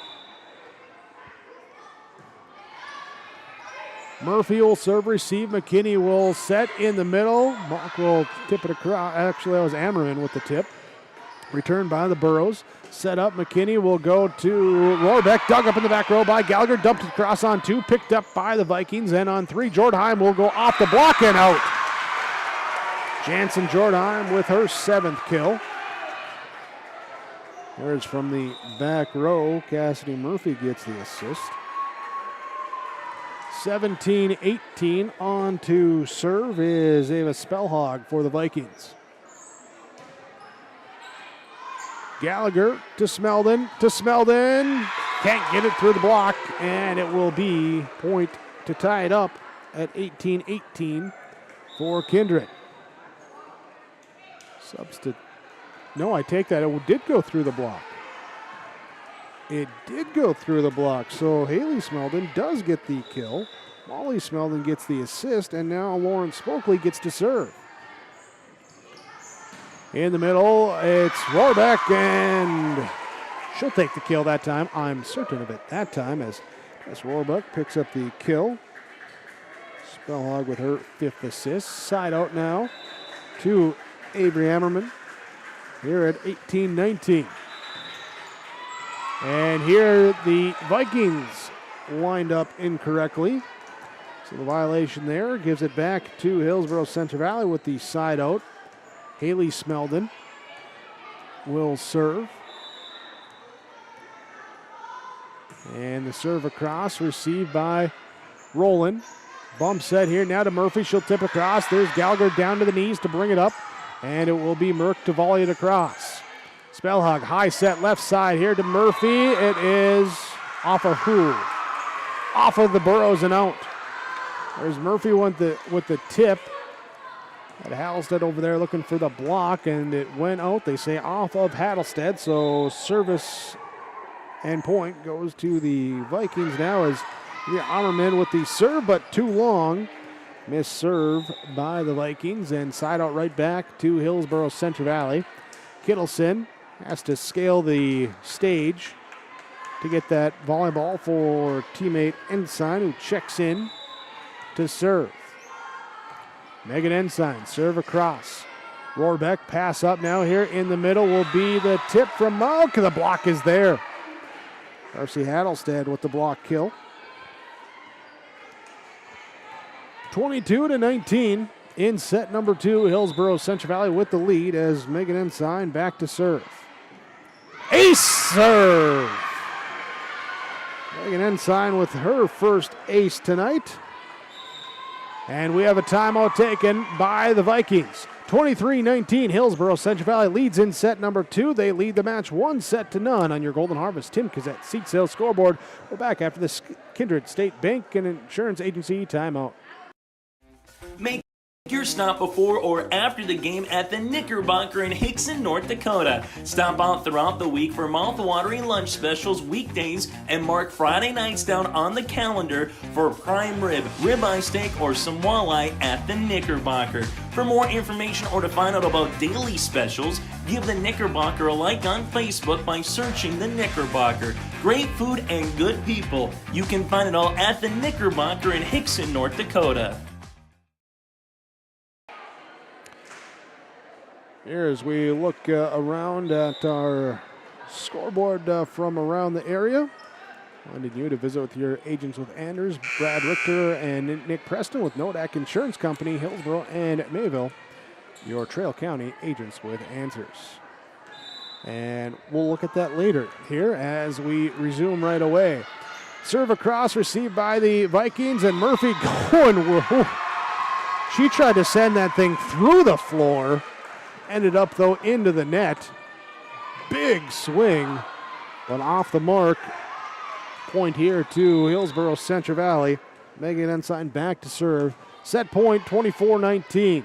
Murphy will serve, receive. McKinney will set in the middle. Mark will tip it across. Actually, that was Ammerman with the tip. Returned by the Burros. Set up. McKinney will go to Rohrbeck. Dug up in the back row by Gallagher. Dumped it across on 2. Picked up by the Vikings. And on 3, Jordheim will go off the block and out. Jansen Jordheim with her 7th kill. There's from the back row. Cassidy Murphy gets the assist. 17-18 on to serve is Ava Spellhog for the Vikings. Gallagher to Smeldon, can't get it through the block, and it will be point to tie it up at 18-18 for Kindred. No, I take that. It did go through the block. It did go through the block, so Haley Smeldon does get the kill. Molly Smeldon gets the assist, and now Lauren Spokley gets to serve. In the middle, it's Rohrbeck, and she'll take the kill that time. I'm certain of it that time as Rohrbeck picks up the kill. Spellhog with her 5th assist. Side out now to Avery Ammerman here at 18-19. And here the Vikings lined up incorrectly. So the violation there gives it back to Hillsboro-Central Valley with the side out. Haley Smeldon will serve. And the serve across, received by Roland. Bump set here now to Murphy. She'll tip across. There's Gallagher down to the knees to bring it up. And it will be Merck to volley it across. Spellhog, high set left side here to Murphy. It is off of who? Off of the Burros and out. There's Murphy with the tip. Had Hattlestead over there looking for the block, and it went out. They say off of Hattlestead, so service and point goes to the Vikings now as Ammerman with the serve, but too long. Missed serve by the Vikings, and side out right back to Hillsboro-Central Valley. Kittleson has to scale the stage to get that volleyball for teammate Ensign, who checks in to serve. Megan Ensign, serve across. Rohrbeck, pass up now here in the middle will be the tip from Malk. The block is there. Darcy Hattlestead with the block kill. 22-19 in set number 2. Hillsboro-Central Valley with the lead as Megan Ensign back to serve. Ace serve! Megan Ensign with her first ace tonight. And we have a timeout taken by the Vikings. 23-19, Hillsboro-Central Valley leads in set number 2. They lead the match 1-0 on your Golden Harvest Tim Kazette seat sales scoreboard. We're back after this Kindred State Bank and Insurance Agency timeout. Make your stop before or after the game at the Knickerbocker in Hickson, North Dakota. Stop out throughout the week for mouth-watering lunch specials weekdays and mark Friday nights down on the calendar for prime rib, ribeye steak, or some walleye at the Knickerbocker. For more information or to find out about daily specials, give the Knickerbocker a like on Facebook by searching the Knickerbocker. Great food and good people. You can find it all at the Knickerbocker in Hickson, North Dakota. Here as we look around at our scoreboard from around the area, wanting you to visit with your agents with Anders, Brad Richter, and Nick Preston with Nodak Insurance Company, Hillsboro and Mayville, your Trail County agents with answers. And we'll look at that later here as we resume right away. Serve across, received by the Vikings, and Murphy going. She tried to send that thing through the floor. Ended up, though, into the net. Big swing, but off the mark. Point here to Hillsboro-Central Valley. Megan Ensign back to serve. Set point, 24-19.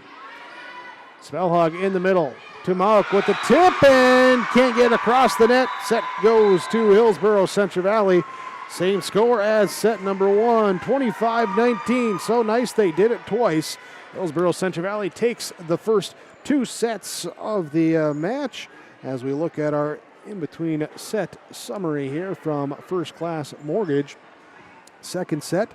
Spellhog in the middle. To Mauk with the tip and can't get across the net. Set goes to Hillsboro-Central Valley. Same score as set number 1, 25-19. So nice they did it twice. Hillsboro-Central Valley takes the first 2 sets of the match as we look at our in-between set summary here from First Class Mortgage. Second set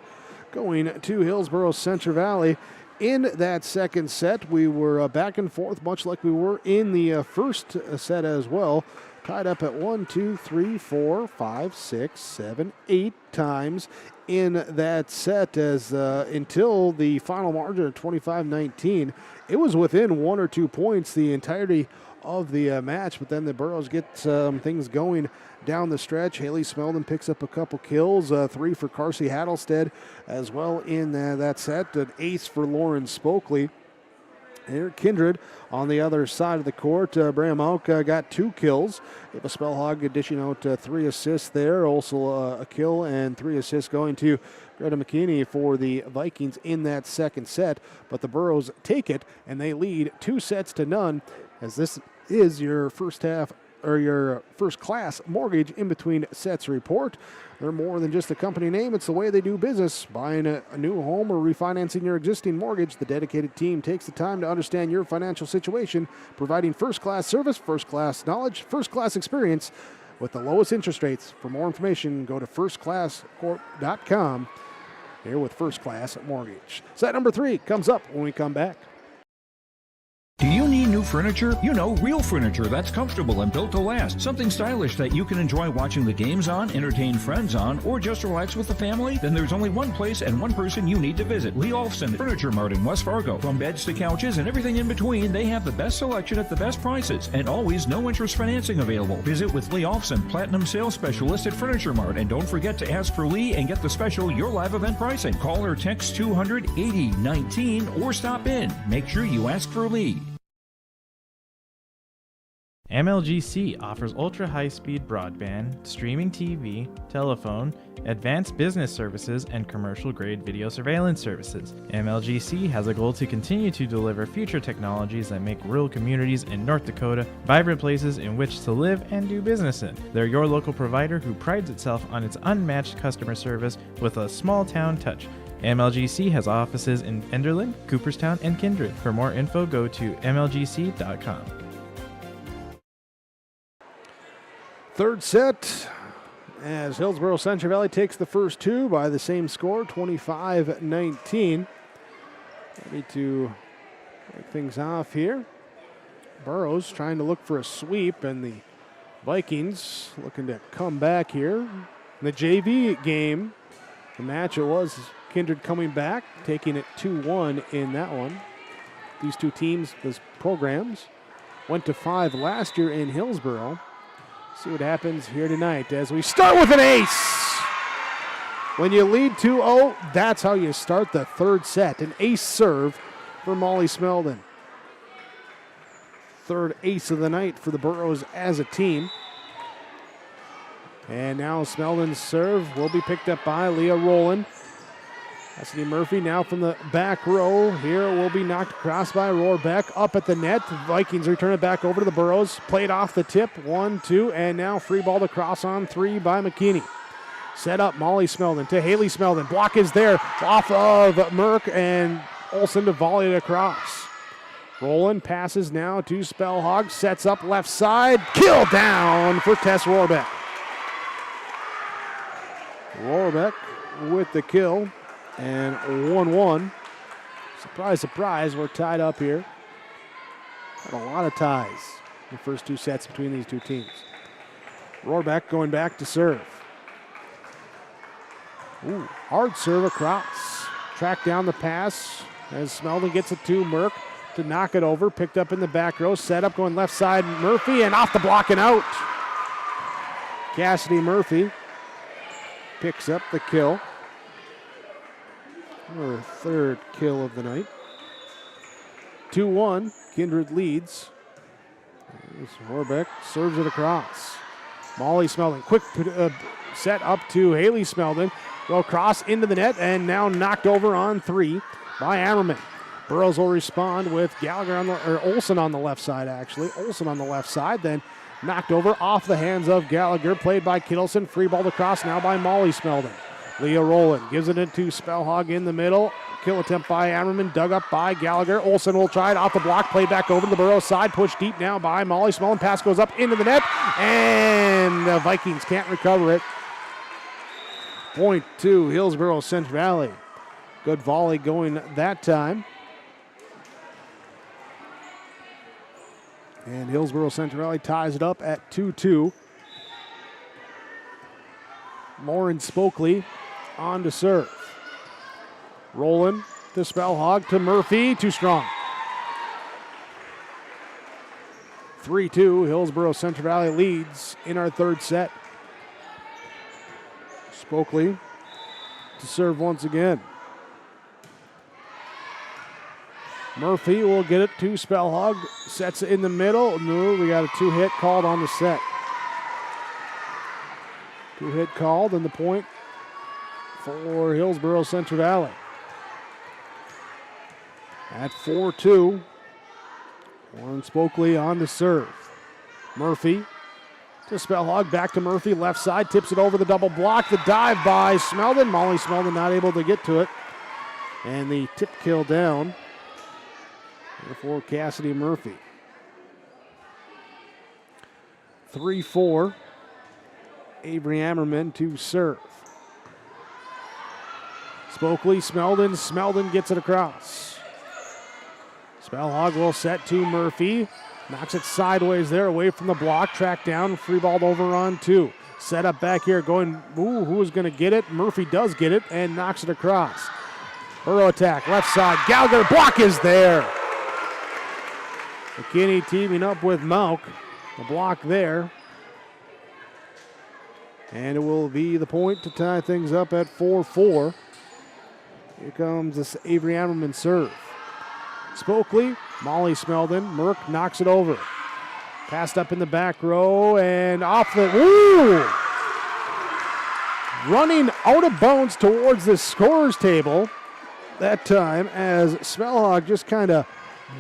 going to Hillsboro-Central Valley. In that second set, we were back and forth, much like we were in the first set as well. Tied up at 1, 2, 3, 4, 5, 6, 7, 8 times in that set as until the final margin of 25-19. It was within 1 or 2 points the entirety of the match, but then the Burros get things going down the stretch. Haley Smeldon picks up a couple kills, 3 for Carsey Hattlestead as well in that set, an ace for Lauren Spokley. Here, Kindred on the other side of the court. Bram Mauk got 2 kills. Eva Spellhog dishing out 3 assists there. Also a kill and 3 assists going to Greta McKinney for the Vikings in that second set. But the Burros take it and they lead 2-0 as this is your first half or your First Class Mortgage in between sets report. They're more than just a company name. It's the way they do business. Buying a new home or refinancing your existing mortgage, the dedicated team takes the time to understand your financial situation, providing first-class service, first-class knowledge, first-class experience with the lowest interest rates. For more information, go to firstclasscorp.com. Here with First Class Mortgage. Set number 3 comes up when we come back. Do you need new furniture? You know, real furniture that's comfortable and built to last. Something stylish that you can enjoy watching the games on, entertain friends on, or just relax with the family? Then there's only one place and one person you need to visit. Lee Olfson Furniture Mart in West Fargo. From beds to couches and everything in between, they have the best selection at the best prices and always no interest financing available. Visit with Lee Olfson, Platinum Sales Specialist at Furniture Mart, and don't forget to ask for Lee and get the special Your Live event pricing. Call or text 200-8019 or stop in. Make sure you ask for Lee. MLGC offers ultra-high-speed broadband, streaming TV, telephone, advanced business services, and commercial-grade video surveillance services. MLGC has a goal to continue to deliver future technologies that make rural communities in North Dakota vibrant places in which to live and do business in. They're your local provider who prides itself on its unmatched customer service with a small-town touch. MLGC has offices in Enderlin, Cooperstown, and Kindred. For more info, go to mlgc.com. Third set as Hillsboro-Central Valley takes the first 2 by the same score, 25-19. Ready to break things off here. Burros trying to look for a sweep, and the Vikings looking to come back here. In the JV game, the match it was Kindred coming back, taking it 2-1 in that one. These two teams, those programs, went to 5 last year in Hillsboro. See what happens here tonight as we start with an ace. When you lead 2-0, that's how you start the third set. An ace serve for Molly Smeldon. third ace of the night for the Burros as a team. And now Smeldon's serve will be picked up by Leah Rowland. Cassidy Murphy now from the back row. Here will be knocked across by Rohrbeck. Up at the net. The Vikings return it back over to the Burros. Played off the tip. 1-2. And now free ball to cross on 3 by McKinney. Set up Molly Smeldon to Haley Smeldon. Block is there off of Merck, and Olsen to volley it across. Rowland passes now to Spellhog. Sets up left side. Kill down for Tess Rohrbeck. Rohrbeck with the kill. And 1-1. Surprise, surprise, we're tied up here. Had a lot of ties in the first 2 sets between these 2 teams. Rohrbeck going back to serve. Ooh, hard serve across. Track down the pass as Smeldon gets it to Merck to knock it over. Picked up in the back row. Set up going left side. Murphy and off the block and out. Cassidy Murphy picks up the kill. Her 3rd kill of the night. 2-1. Kindred leads. Rohrbeck serves it across. Molly Smeldon. Quick set up to Haley Smeldon. Go across into the net and now knocked over on 3 by Ammerman. Burrows will respond with Gallagher Olsen on the left side, actually. Olsen on the left side, then knocked over off the hands of Gallagher. Played by Kittleson. Free ball to cross now by Molly Smeldon. Leah Rowland gives it into Spellhog in the middle. Kill attempt by Ammerman, dug up by Gallagher. Olsen will try it off the block, played back over to the Burrows side, pushed deep now by Molly Smeldon. Pass goes up into the net, and the Vikings can't recover it. Point to Hillsboro-Central Valley. Good volley going that time. And Hillsboro-Central Valley ties it up at 2-2. Lauren Spokley on to serve. Rowland to Spellhog to Murphy, too strong. 3-2, Hillsboro-Central Valley leads in our 3rd set. Spokley to serve once again. Murphy will get it to Spellhog, sets it in the middle. No, we got a 2-hit called on the set. 2-hit called, and the point for Hillsboro-Central Valley. At 4-2, Warren Spokley on to serve. Murphy to Spellhog, back to Murphy, left side, tips it over the double block. The dive by Smeldon. Molly Smeldon not able to get to it. And the tip kill down for Cassidy Murphy. 3-4. Avery Ammerman to serve. Spokley, Smeldon gets it across. Spellhog will set to Murphy. Knocks it sideways there, away from the block. Track down, free balled over on 2. Set up back here, going, who is going to get it? Murphy does get it and knocks it across. Burrow attack, left side. Gallagher, block is there. McKinney teaming up with Mauk. The block there. And it will be the point to tie things up at 4-4. Here comes this Avery Ammerman serve. Spokley, Molly Smeldon, Merck knocks it over. Passed up in the back row and off the, running out of bounds towards the scorer's table that time as Spellhog just kind of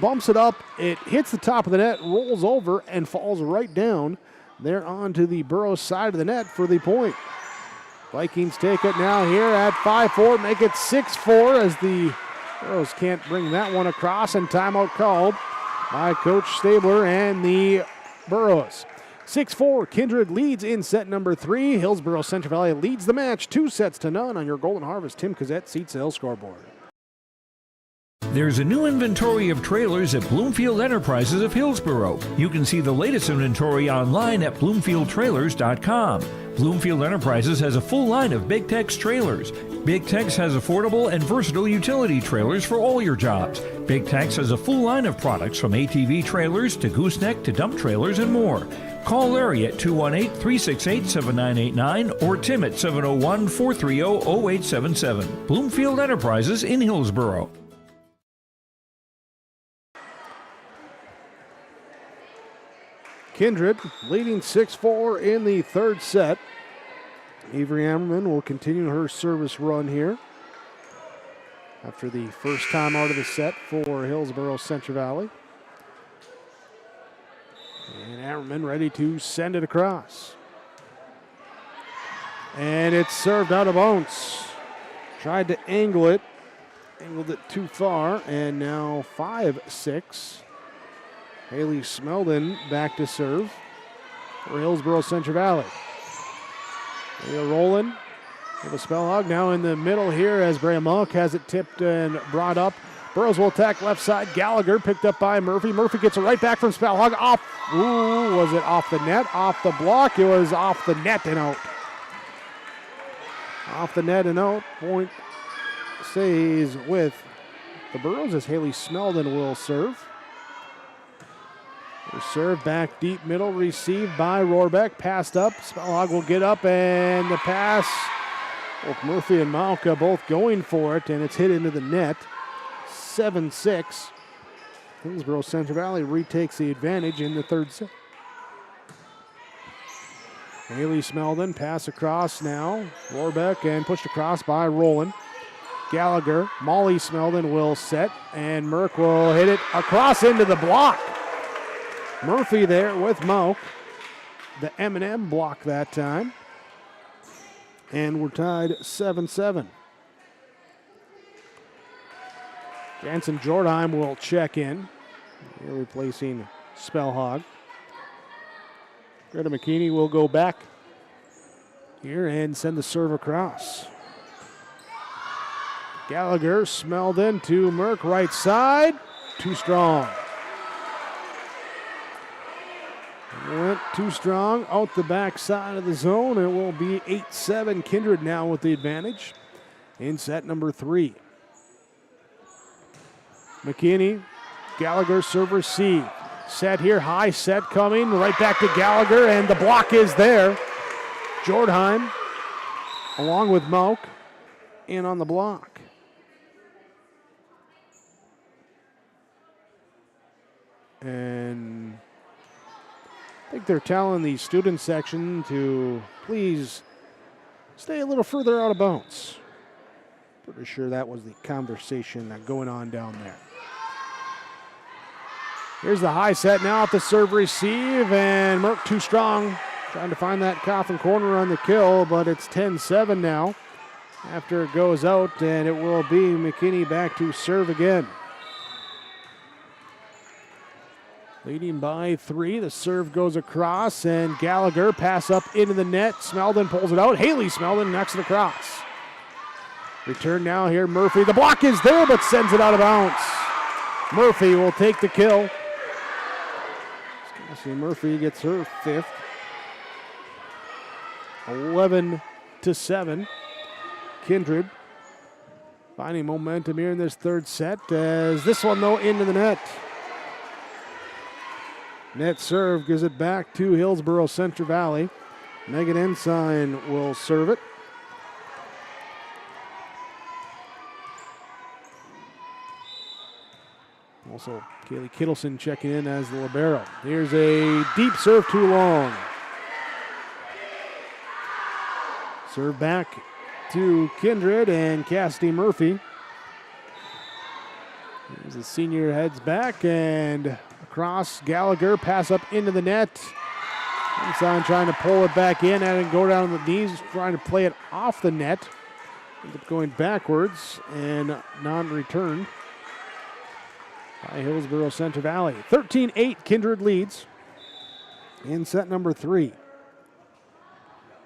bumps it up. It hits the top of the net, rolls over, and falls right down. They're on to the Burrows side of the net for the point. Vikings take it now here at 5-4, make it 6-4 as the Burrows can't bring that one across, and timeout called by Coach Stabler and the Burrows. 6-4, Kindred leads in set number 3. Hillsboro-Central Valley leads the match 2-0 on your Golden Harvest. Tim Cassette, Seats Hill scoreboard. There's a new inventory of trailers at Bloomfield Enterprises of Hillsboro. You can see the latest inventory online at BloomfieldTrailers.com. Bloomfield Enterprises has a full line of Big Tex trailers. Big Tex has affordable and versatile utility trailers for all your jobs. Big Tex has a full line of products from ATV trailers to gooseneck to dump trailers and more. Call Larry at 218-368-7989 or Tim at 701-430-0877. Bloomfield Enterprises in Hillsboro. Kindred leading 6-4 in the third set. Avery Ammerman will continue her service run here after the first time out of the set for Hillsboro-Central Valley. And Ammerman ready to send it across. And it's served out of bounds. Tried to angle it. Angled it too far. And now 5-6. Haley Smeldon back to serve for Hillsboro-Central Valley. They are rolling. Have a Spellhog now in the middle here as Brea Monk has it tipped and brought up. Burrows will attack left side. Gallagher picked up by Murphy. Murphy gets it right back from Spellhog. Off. Ooh, was it off the net? Off the block. It was off the net and out. Off the net and out. Point stays with the Burrows as Haley Smeldon will serve. Serve back deep middle, received by Rohrbeck, passed up. Spellhog will get up, and the pass, both Murphy and Malka both going for it, and it's hit into the net. 7-6. Hillsboro-Central Valley retakes the advantage in the third set. Haley Smeldon, pass across now. Rohrbeck, and pushed across by Rowland. Gallagher, Molly Smeldon will set, and Merck will hit it across into the block. Murphy there with Moak. The M&M block that time. And we're tied 7-7. Jansen Jordheim will check in. They're replacing Spellhog. Greta McKinney will go back here and send the serve across. Gallagher, Smeldon to Merck, right side. Too strong. Went too strong out the back side of the zone. It will be 8-7. Kindred now with the advantage in set number 3. McKinney, Gallagher serve receive. Set here, high set coming, right back to Gallagher, and the block is there. Jordheim, along with Moak, in on the block. And I think they're telling the student section to please stay a little further out of bounds. Pretty sure that was the conversation going on down there. Here's the high set now at the serve receive, and Merck too strong. Trying to find that coffin corner on the kill, but it's 10-7 now after it goes out, and it will be McKinney back to serve again. Leading by 3, the serve goes across, and Gallagher pass up into the net. Smeldon pulls it out. Haley Smeldon knocks it across. Return now here, Murphy. The block is there, but sends it out of bounds. Murphy will take the kill. Cassie Murphy gets her 5th. 11-7. Kindred finding momentum here in this third set as this one, though, into the net. Net serve gives it back to Hillsboro-Central Valley. Megan Ensign will serve it. Also, Kaylee Kittleson checking in as the libero. Here's a deep serve too long. Serve back to Kindred and Cassidy Murphy. Here's the senior heads back and across. Gallagher, pass up into the net. Ensign trying to pull it back in and go down on the knees, trying to play it off the net. Ends up going backwards and non-returned by Hillsboro-Central Valley. 13-8, Kindred leads in set number 3.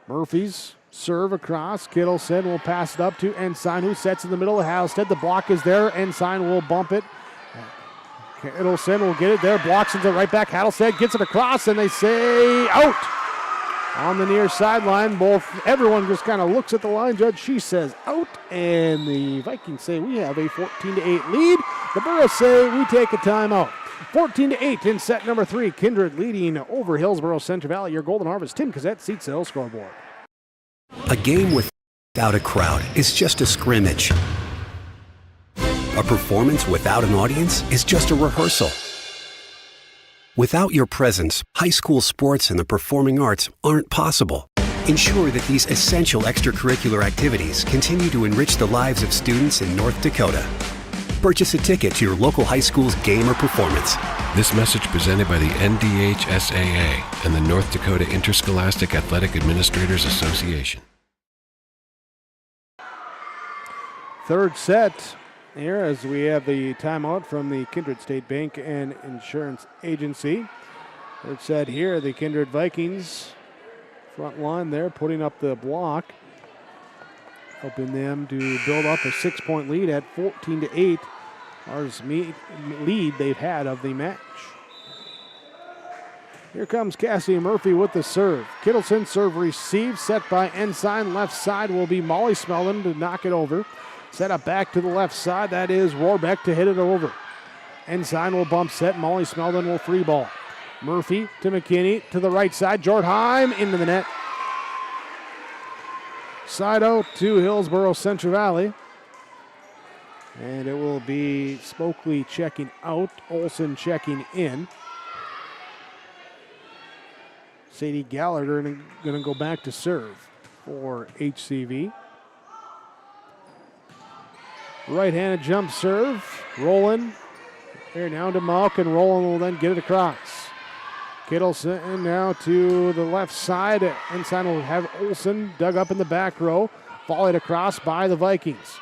Murphy's serve across. Kittleson will pass it up to Ensign, who sets in the middle of Halstead. The block is there. Ensign will bump it. Kittleson will get it there. Blocks into right back. Halstead gets it across, and they say out. On the near sideline, everyone just kind of looks at the line judge. She says out, and the Vikings say we have a 14-8 lead. The Burros say we take a timeout. 14-8 in set number 3. Kindred leading over Hillsboro-Central Valley. Your Golden Harvest, Tim Cassette, Seats Hill scoreboard. A game without a crowd is just a scrimmage. A performance without an audience is just a rehearsal. Without your presence, high school sports and the performing arts aren't possible. Ensure that these essential extracurricular activities continue to enrich the lives of students in North Dakota. Purchase a ticket to your local high school's game or performance. This message presented by the NDHSAA and the North Dakota Interscholastic Athletic Administrators Association. Third set here as we have the timeout from the Kindred State Bank and Insurance Agency. Third set here, the Kindred Vikings front line there putting up the block, helping them to build up a 6-point lead at 14-8. Ours lead they've had of the match. Here comes Cassie Murphy with the serve. Kittleson serve receive, set by Ensign. Left side will be Molly Smeldon to knock it over. Set up back to the left side. That is Rohrbeck to hit it over. Ensign will bump set. Molly Smeldon will free ball. Murphy to McKinney to the right side. Jordheim into the net. Side out to Hillsboro-Central Valley. And it will be Spokley checking out. Olson checking in. Sadie Gallagher going to go back to serve for HCV. Right-handed jump serve. Roland. Here now to Malk, and Roland will then get it across. Kittleson now to the left side. Ensign will have Olson dug up in the back row. Volleyed across by the Vikings.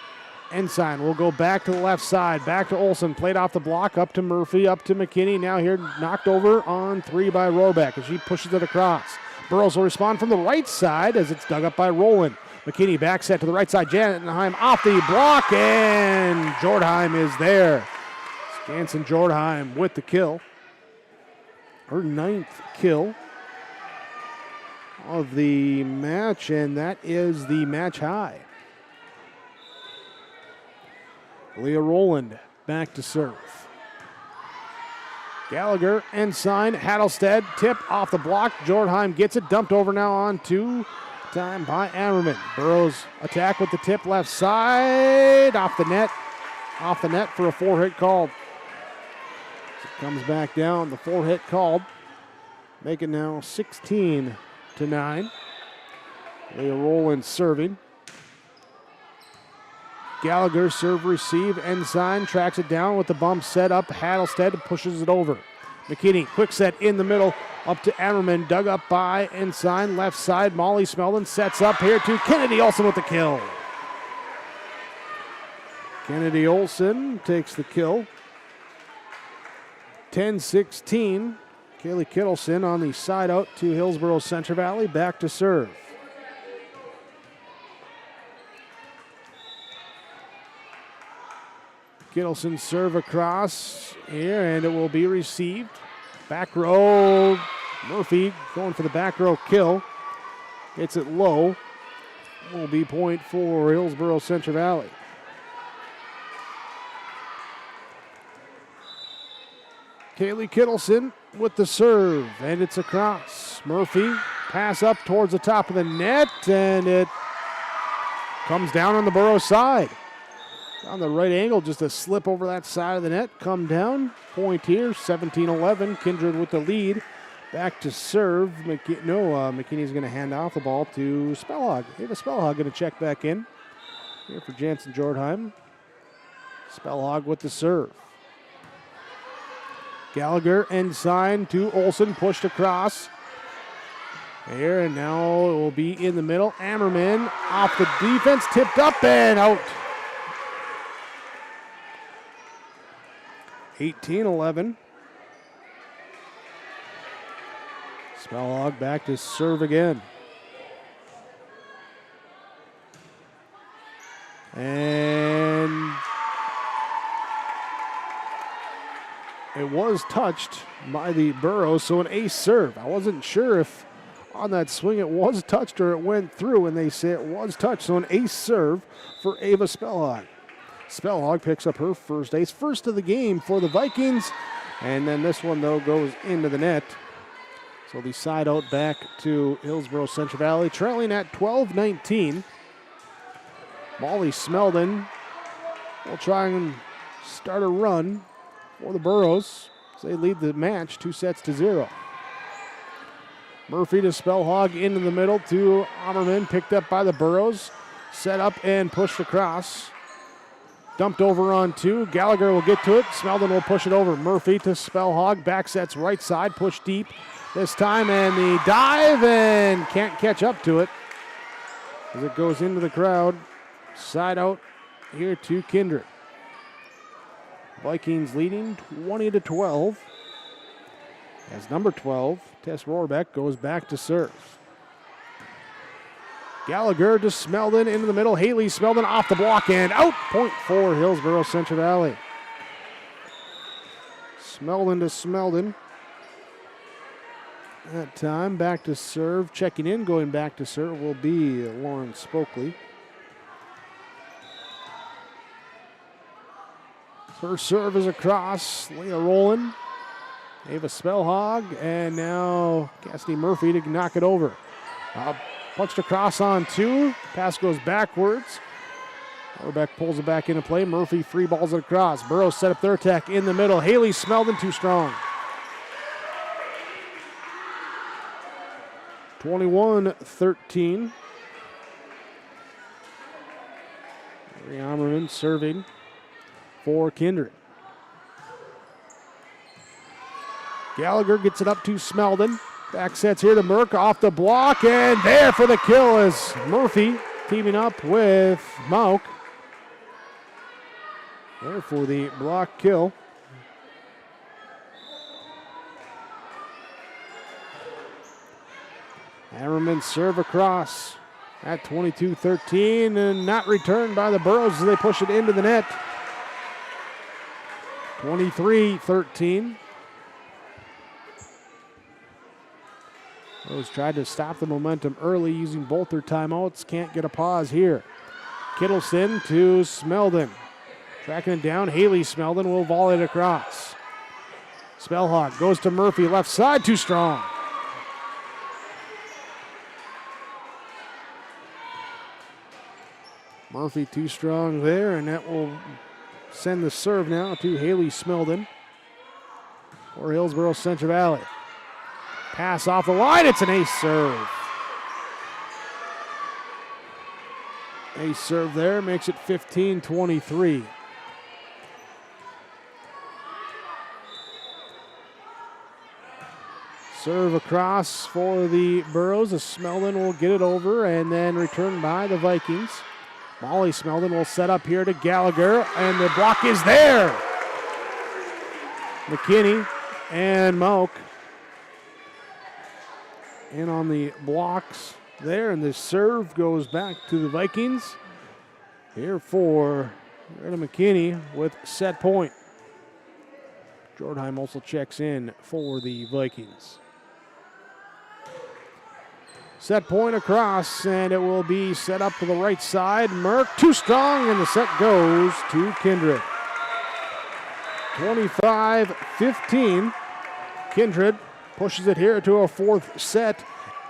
Ensign will go back to the left side. Back to Olson. Played off the block. Up to Murphy. Up to McKinney. Now here knocked over on 3 by Rohrbeck as she pushes it across. Burrows will respond from the right side as it's dug up by Roland. McKinney back set to the right side. Jansenheim off the block, and Jordheim is there. Jansen Jordheim with the kill. Her 9th kill of the match, and that is the match high. Leah Roland back to serve. Gallagher, Ensign, Hattelstead, tip off the block. Jordheim gets it, dumped over now on 2. Time by Ammerman. Burrows attack with the tip left side. Off the net. Off the net for a 4-hit called. So it comes back down. The 4-hit called. Make it now 16-9. Leah Rowland serving. Gallagher serve receive. Ensign tracks it down with the bump set up. Hattelstead pushes it over. McKinney, quick set in the middle, up to Ammerman, dug up by Ensign, left side, Molly Smeldon sets up here to Kennedy Olson with the kill. Kennedy Olson takes the kill. 10-16, Kaylee Kittleson on the side out to Hillsboro-Central Valley, back to serve. Kittleson serve across here, and it will be received. Back row, Murphy going for the back row kill. Hits it low. Will be point for Hillsboro-Central Valley. Kaylee Kittleson with the serve, and it's across. Murphy, pass up towards the top of the net, and it comes down on the Burrows side. On the right angle, just a slip over that side of the net, come down. Point here, 17-11. Kindred with the lead. Back to serve. McKinney's going to hand off the ball to Spellhog. Ava Spellhog going to check back in here for Jansen Jordheim. Spellhog with the serve. Gallagher Ensign to Olson, pushed across. Here, and now it will be in the middle. Ammerman off the defense, tipped up and out. 18-11. Spellhog back to serve again. And it was touched by the Burrows, so an ace serve. I wasn't sure if on that swing it was touched or it went through, and they say it was touched, so an ace serve for Ava Spellhog. Spellhog picks up her first ace, first of the game for the Vikings, and then this one, though, goes into the net. So the side out back to Hillsboro-Central Valley, trailing at 12-19. Molly Smeldon will try and start a run for the Burrows. So they lead the match 2-0. Murphy to Spellhog into the middle to Ammerman, picked up by the Burrows. Set up and pushed across. Dumped over on 2. Gallagher will get to it. Smeldon will push it over. Murphy to Spellhog. Back sets right side. Push deep this time. And the dive and can't catch up to it as it goes into the crowd. Side out here to Kindred. Vikings leading 20-12. As number 12, Tess Rohrbeck, goes back to serve. Gallagher to Smeldon into the middle. Haley Smeldon off the block and out. Point for Hillsboro-Central Valley. Smeldon to Smeldon. That time back to serve. Checking in, going back to serve will be Lauren Spokley. First serve is across. Leah Rowland. Ava Spellhog. And now Cassidy Murphy to knock it over. Punched across on 2. Pass goes backwards. Rohrbeck pulls it back into play. Murphy free balls it across. Burrows set up their attack in the middle. Haley Smeldon too strong. 21-13. Mary Ammerman serving for Kindred. Gallagher gets it up to Smeldon. Back sets here to Merck off the block, and there for the kill is Murphy teaming up with Mauk. There for the block kill. Hammerman serve across at 22-13 and not returned by the Burrows as they push it into the net. 23-13. Burrows tried to stop the momentum early using both their timeouts. Can't get a pause here. Kittleson to Smeldon. Tracking it down. Haley Smeldon will volley it across. Spellhog goes to Murphy. Left side, too strong. Murphy too strong there, and that will send the serve now to Haley Smeldon for Hillsboro-Central Valley. Pass off the line, it's an ace serve. Ace serve there, makes it 15-23. Serve across for the Burrows. Smeldon will get it over and then returned by the Vikings. Molly Smeldon will set up here to Gallagher, and the block is there. McKinney and Mauk in on the blocks there, and the serve goes back to the Vikings. Here for Greta McKinney with set point. Jordheim also checks in for the Vikings. Set point across, and it will be set up to the right side. Merck too strong, and the set goes to Kindred. 25-15. Kindred pushes it here to a fourth set.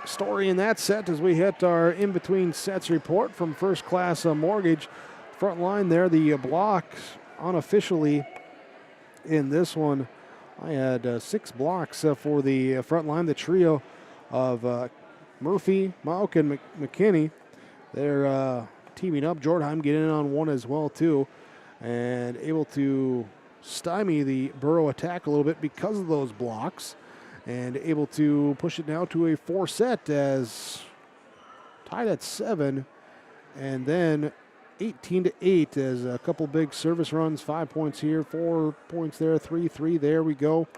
Story in that set as we hit our in-between sets report from First Class Mortgage. Front line there, the blocks unofficially in this one. I had 6 blocks for the front line, the trio of Murphy, Mauk, and McKinney. They're teaming up. Jordheim getting in on one as well, too, and able to stymie the Burrow attack a little bit because of those blocks, and able to push it now to a 4-set as tied at 7, and then 18-8 as a couple big service runs, 5 points here, 4 points there, 3-3. There we go.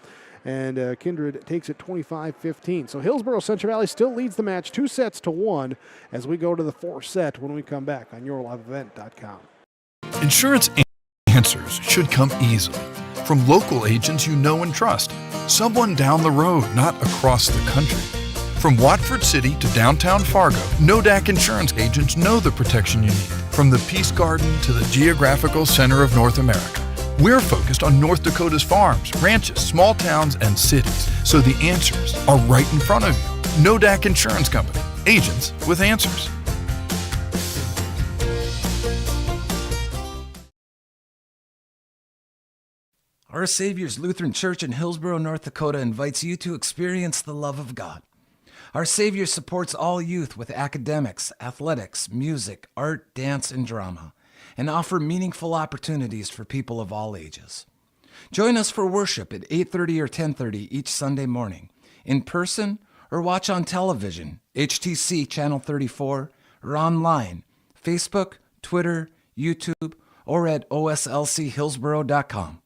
And Kindred takes it 25-15. So Hillsboro-Central Valley still leads the match 2-1 as we go to the 4th set when we come back on YourLiveEvent.com. Insurance answers should come easily from local agents you know and trust. Someone down the road, not across the country. From Watford City to downtown Fargo, Nodak Insurance agents know the protection you need. From the Peace Garden to the geographical center of North America. We're focused on North Dakota's farms, ranches, small towns, and cities, so the answers are right in front of you. Nodak Insurance Company, agents with answers. Our Savior's Lutheran Church in Hillsboro, North Dakota invites you to experience the love of God. Our Savior supports all youth with academics, athletics, music, art, dance, and drama, and offer meaningful opportunities for people of all ages. Join us for worship at 8:30 or 10:30 each Sunday morning, in person or watch on television, HTC Channel 34, or online, Facebook, Twitter, YouTube, or at oslchillsboro.com.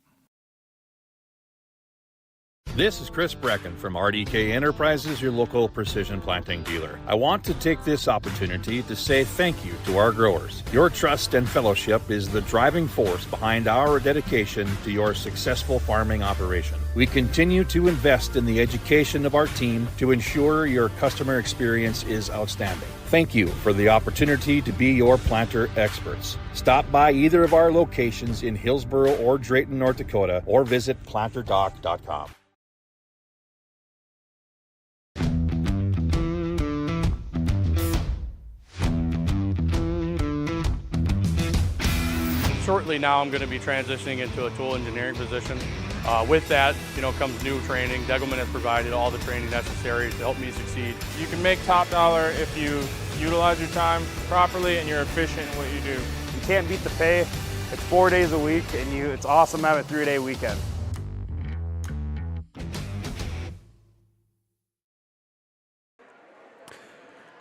This is Chris Brecken from RDK Enterprises, your local precision planting dealer. I want to take this opportunity to say thank you to our growers. Your trust and fellowship is the driving force behind our dedication to your successful farming operation. We continue to invest in the education of our team to ensure your customer experience is outstanding. Thank you for the opportunity to be your planter experts. Stop by either of our locations in Hillsboro or Drayton, North Dakota, or visit planterdoc.com. Shortly now, I'm going to be transitioning into a tool engineering position. With that, comes new training. Degelman has provided all the training necessary to help me succeed. You can make top dollar if you utilize your time properly and you're efficient in what you do. You can't beat the pay. It's 4 days a week, and it's awesome to have a 3-day weekend.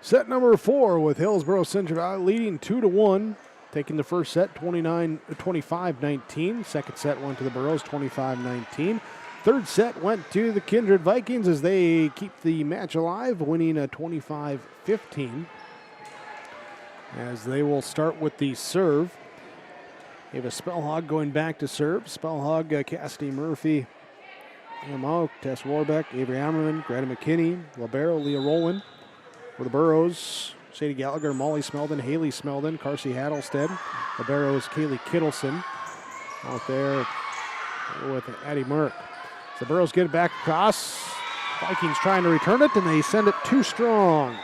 Set number 4 with Hillsboro-Central leading 2-1. Taking the first set, 25-19. Second set went to the Burros, 25-19. Third set went to the Kindred Vikings as they keep the match alive, winning 25-15. As they will start with the serve. We have a Spellhog going back to serve. Spellhog, Cassidy Murphy, Amok, Tess Warbeck, Avery Ammerman, Greta McKinney, Libero, Leah Rowland. For the Burros, Sadie Gallagher, Molly Smeldon, Haley Smeldon, Carsey Hattlestead. Liberos, Kaylee Kittleson out there with Addie Merck. So the Burros get it back across. Vikings trying to return it, and they send it too strong.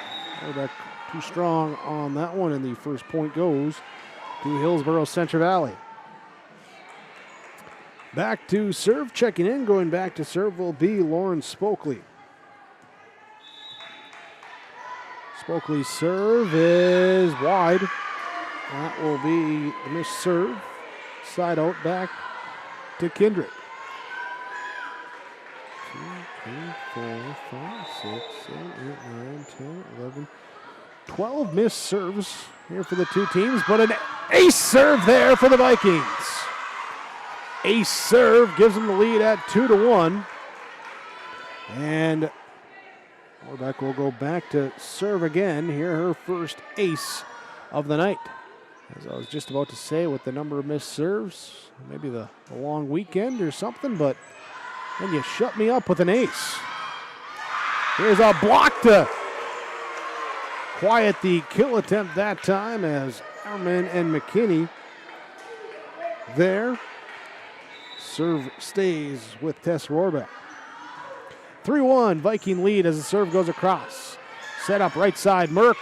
Back too strong on that one, and the first point goes to Hillsboro-Central Valley. Back to serve, checking in, going back to serve will be Lauren Spokley. Spokley's serve is wide. That will be a missed serve. Side out back to Kindred. 2, 3, 4, 5, 6, 7, 8, 9, 10, 11, 12 missed serves here for the two teams, but an ace serve there for the Vikings. Ace serve gives them the lead at 2-1. And Warbeck will go back to serve again. Here, her first ace of the night. As I was just about to say, with the number of missed serves, maybe the long weekend or something, but then you shut me up with an ace. Here's a block to quiet the kill attempt that time as Arman and McKinney there. Serve stays with Tess Rohrbeck. 3-1 Viking lead as the serve goes across. Set up right side, Merck.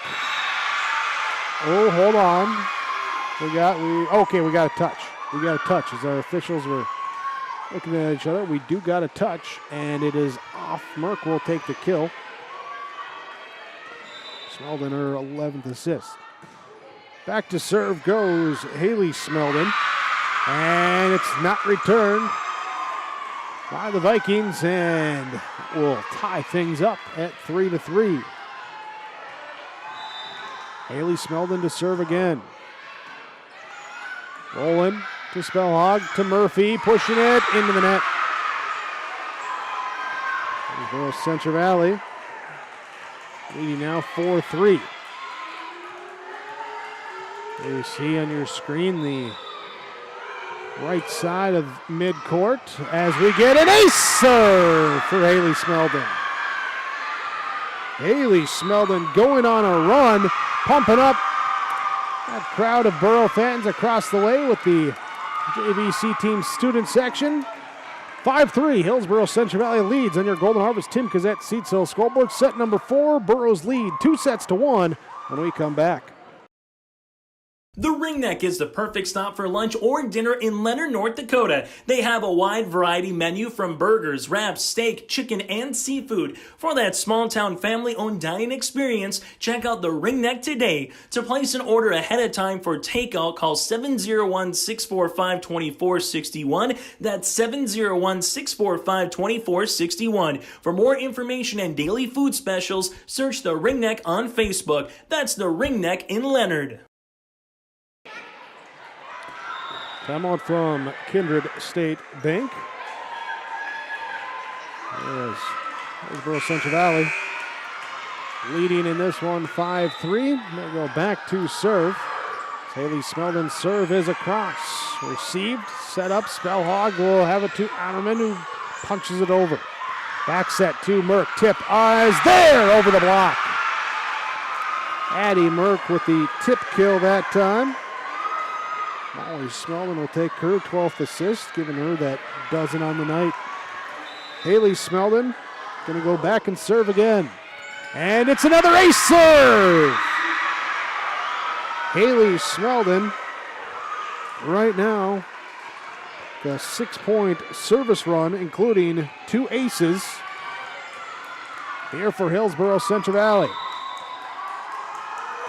Oh, hold on. We got a touch. We got a touch as our officials were looking at each other. We do got a touch, and it is off. Merck will take the kill. Smeldon her 11th assist. Back to serve goes Haley Smeldon, and it's not returned by the Vikings, and will tie things up at 3-3. Haley Smeldon to serve again. Rolling to Spellhog to Murphy, pushing it into the net. Hillsboro-Central Valley leading now 4-3. There you see on your screen the right side of midcourt as we get an ace serve for Haley Smeldon. Haley Smeldon going on a run, pumping up that crowd of Borough fans across the way with the JVC team student section. 5-3, Hillsboro-Central Valley leads on your Golden Harvest Tim Kazette Seats Hill scoreboard. Set number 4, Burroughs lead 2-1 when we come back. The Ringneck is the perfect stop for lunch or dinner in Leonard, North Dakota. They have a wide variety menu from burgers, wraps, steak, chicken, and seafood. For that small-town family-owned dining experience, check out the Ringneck today. To place an order ahead of time for takeout, call 701-645-2461. That's 701-645-2461. For more information and daily food specials, search the Ringneck on Facebook. That's the Ringneck in Leonard. Timeout from Kindred State Bank. There's Hillsboro-Central Valley leading in this one 5-3. They go back to serve. Haley Smeldon's serve is across. Received, set up. Spellhog will have it to Ammerman, who punches it over. Back set to Merck. Tip is there over the block. Addie Merck with the tip kill that time. Molly Smeldon will take her 12th assist, giving her that dozen on the night. Haley Smeldon going to go back and serve again. And it's another ace serve! Haley Smeldon right now, the 6-point service run, including 2 aces here for Hillsboro-Central Valley.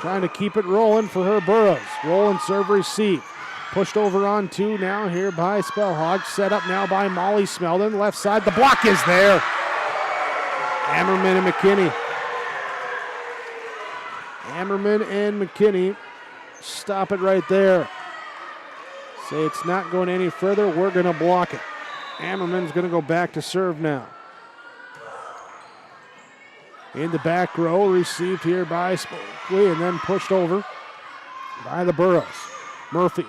Trying to keep it rolling for her Burrows. Rolling serve receive. Pushed over on 2 now here by Spellhog. Set up now by Molly Smeldon. Left side, the block is there. Ammerman and McKinney. Ammerman and McKinney stop it right there. Say it's not going any further. We're going to block it. Ammerman's going to go back to serve now. In the back row, received here by Spokely and then pushed over by the Burrows. Murphy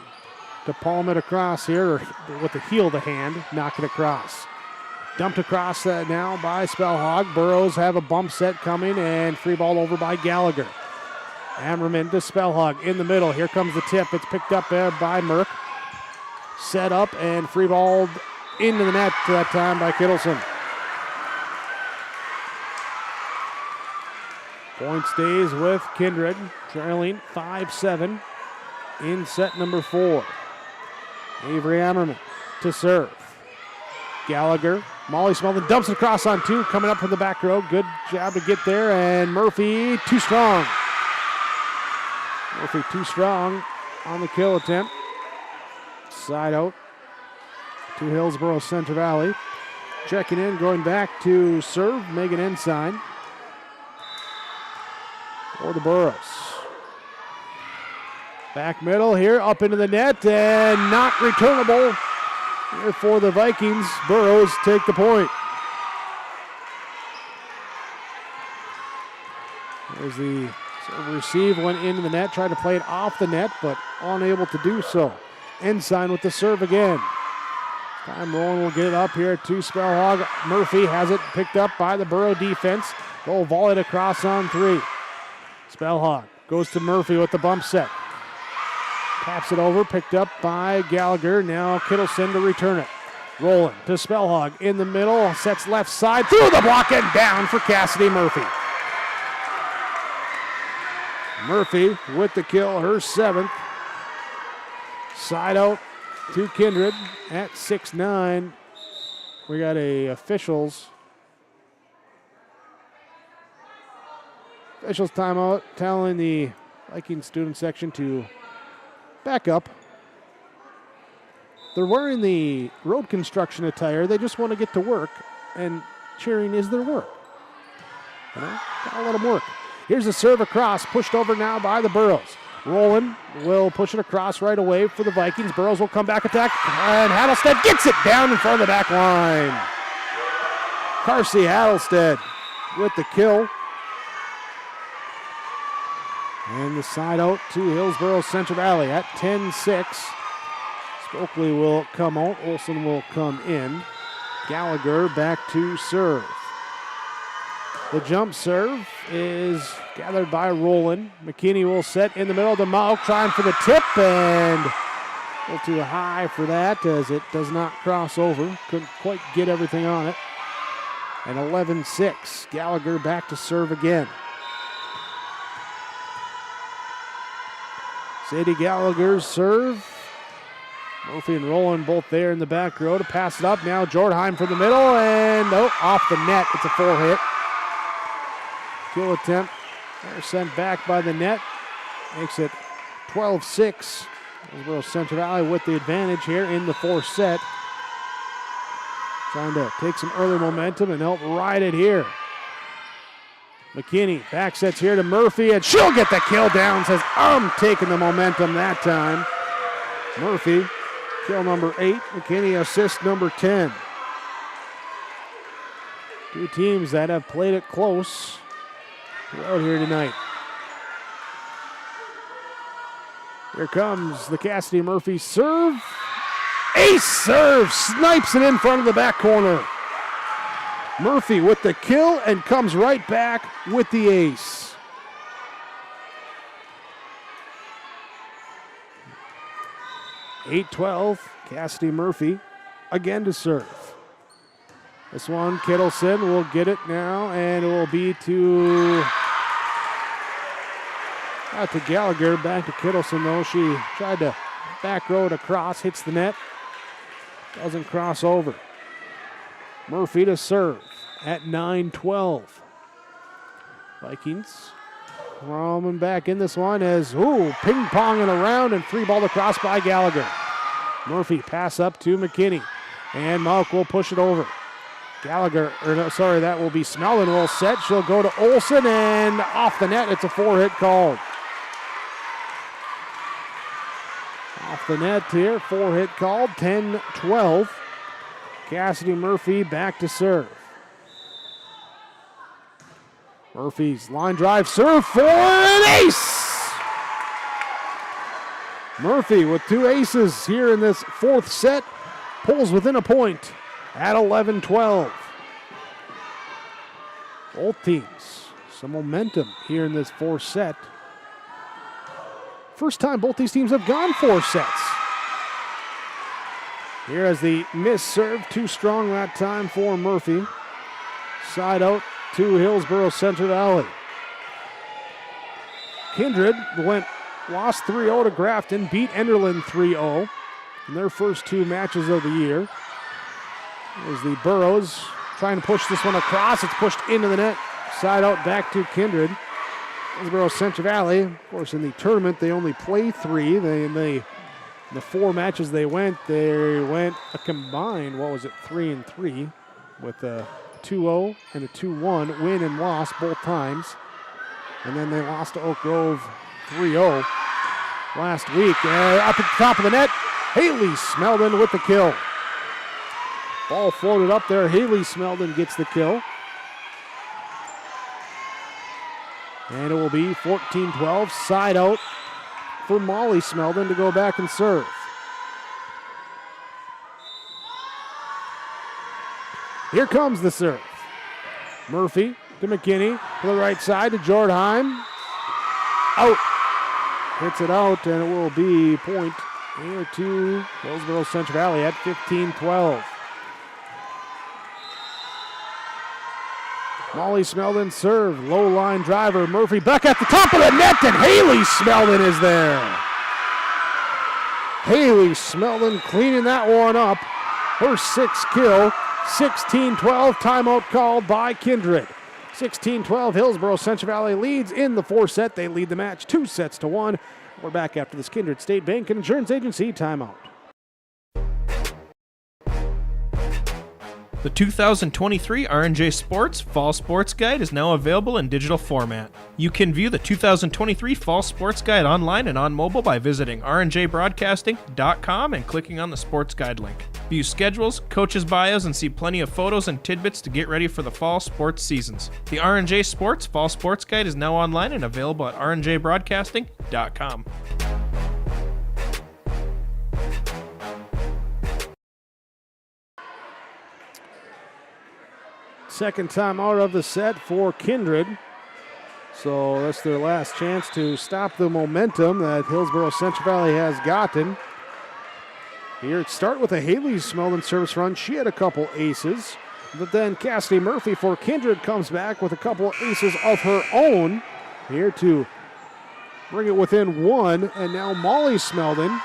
to palm it across here with the heel of the hand, knock it across. Dumped across now by Spellhog. Burrows have a bump set coming and free ball over by Gallagher. Ammerman to Spellhog in the middle. Here comes the tip. It's picked up there by Merck. Set up and free balled into the net that time by Kittleson. Point stays with Kindred, trailing 5-7 in set number 4. Avery Ammerman to serve. Gallagher, Molly Smeldon dumps it across on 2, coming up from the back row. Good job to get there, and Murphy too strong. Murphy too strong on the kill attempt. Side out to Hillsboro-Central Valley. Checking in, going back to serve, Megan Ensign. For the Burrows. Back middle here, up into the net, and not returnable here for the Vikings. Burrows take the point. There's the receive, went into the net, tried to play it off the net, but unable to do so. Ensign with the serve again. Time Rowan will get it up here to Spellhog. Murphy has it picked up by the Burrow defense. They'll volley it across on 3. Spellhog goes to Murphy with the bump set. Taps it over, picked up by Gallagher. Now Kittleson to return it. Rolling to Spellhog in the middle. Sets left side through the block and down for Cassidy Murphy. Murphy with the kill, her 7th. Side out to Kindred at 6-9. We got a officials timeout telling the Viking student section to back up. They're wearing the road construction attire. They just want to get to work, and cheering is their work. You know, gotta let them work. Here's a serve across, pushed over now by the Burrows. Roland will push it across right away for the Vikings. Burrows will come back attack, and Hattlestead gets it down in front of the back line. Carsey Hattlestead with the kill. And the side out to Hillsboro-Central Valley at 10-6. Stokely will come out. Olson will come in. Gallagher back to serve. The jump serve is gathered by Roland. McKinney will set in the middle of the mouth, trying for the tip, and a little too high for that as it does not cross over. Couldn't quite get everything on it. And 11-6. Gallagher back to serve again. Sadie Gallagher's serve. Murphy and Rowland both there in the back row to pass it up. Now Jordheim from the middle, and off the net. It's a full hit. Kill attempt. They're sent back by the net. Makes it 12-6. Hillsboro-Central Valley with the advantage here in the fourth set. Trying to take some early momentum and help ride it here. McKinney back sets here to Murphy, and she'll get the kill down. Says, I'm taking the momentum that time. Murphy, kill number 8. McKinney, assist number 10. Two teams that have played it close throughout here tonight. Here comes the Cassidy Murphy serve. Ace serve, snipes it in front of the back corner. Murphy with the kill and comes right back with the ace. (8-12), Cassidy Murphy again to serve. This one, Kittleson will get it now, and it will be to Gallagher. Back to Kittleson, though. She tried to back row it across, hits the net. Doesn't cross over. Murphy to serve at 9-12. Vikings coming back in this one as, ping-ponging around and free ball across by Gallagher. Murphy pass up to McKinney, and Malk will push it over. That will be Smelden will set. She'll go to Olsen, and off the net, it's a 4-hit called. Off the net here, 4-hit called, 10-12. Cassidy Murphy back to serve. Murphy's line drive serve for an ace! Murphy with 2 aces here in this fourth set, pulls within a point at 11-12. Both teams, some momentum here in this fourth set. First time both these teams have gone 4 sets. Here as the miss serve, too strong that time for Murphy. Side out to Hillsboro-Central Valley. Kindred lost 3-0 to Grafton, beat Enderlin 3-0 in their first 2 matches of the year. As the Burrows trying to push this one across, it's pushed into the net. Side out back to Kindred. Hillsboro-Central Valley, of course, in the tournament, they only play 3. The 4 matches they went a combined, 3-3, with a 2-0 and a 2-1 win and loss both times. And then they lost to Oak Grove 3-0 last week. Up at the top of the net, Haley Smeldon with the kill. Ball floated up there. Haley Smeldon gets the kill. And it will be 14-12, side out for Molly Smeldon to go back and serve. Here comes the serve. Murphy to McKinney, to the right side to Jordheim. Out. Hits it out, and it will be point here to Hillsboro-Central Valley at 15-12. Molly Smeldon serve, low line driver. Murphy back at the top of the net, and Haley Smeldon is there. Haley Smeldon cleaning that one up. Her 6th kill, 16-12, timeout called by Kindred. 16-12, Hillsboro-Central Valley leads in the 4th set. They lead the match 2-1. We're back after this Kindred State Bank and Insurance Agency timeout. The 2023 R&J Sports Fall Sports Guide is now available in digital format. You can view the 2023 Fall Sports Guide online and on mobile by visiting rnjbroadcasting.com and clicking on the Sports Guide link. View schedules, coaches' bios, and see plenty of photos and tidbits to get ready for the fall sports seasons. The R&J Sports Fall Sports Guide is now online and available at rnjbroadcasting.com. Second time out of the set for Kindred. So that's their last chance to stop the momentum that Hillsboro-Central Valley has gotten. Here it start with a Haley Smeldon service run. She had a couple aces. But then Cassidy Murphy for Kindred comes back with a couple aces of her own. Here to bring it within 1, and now Molly Smeldon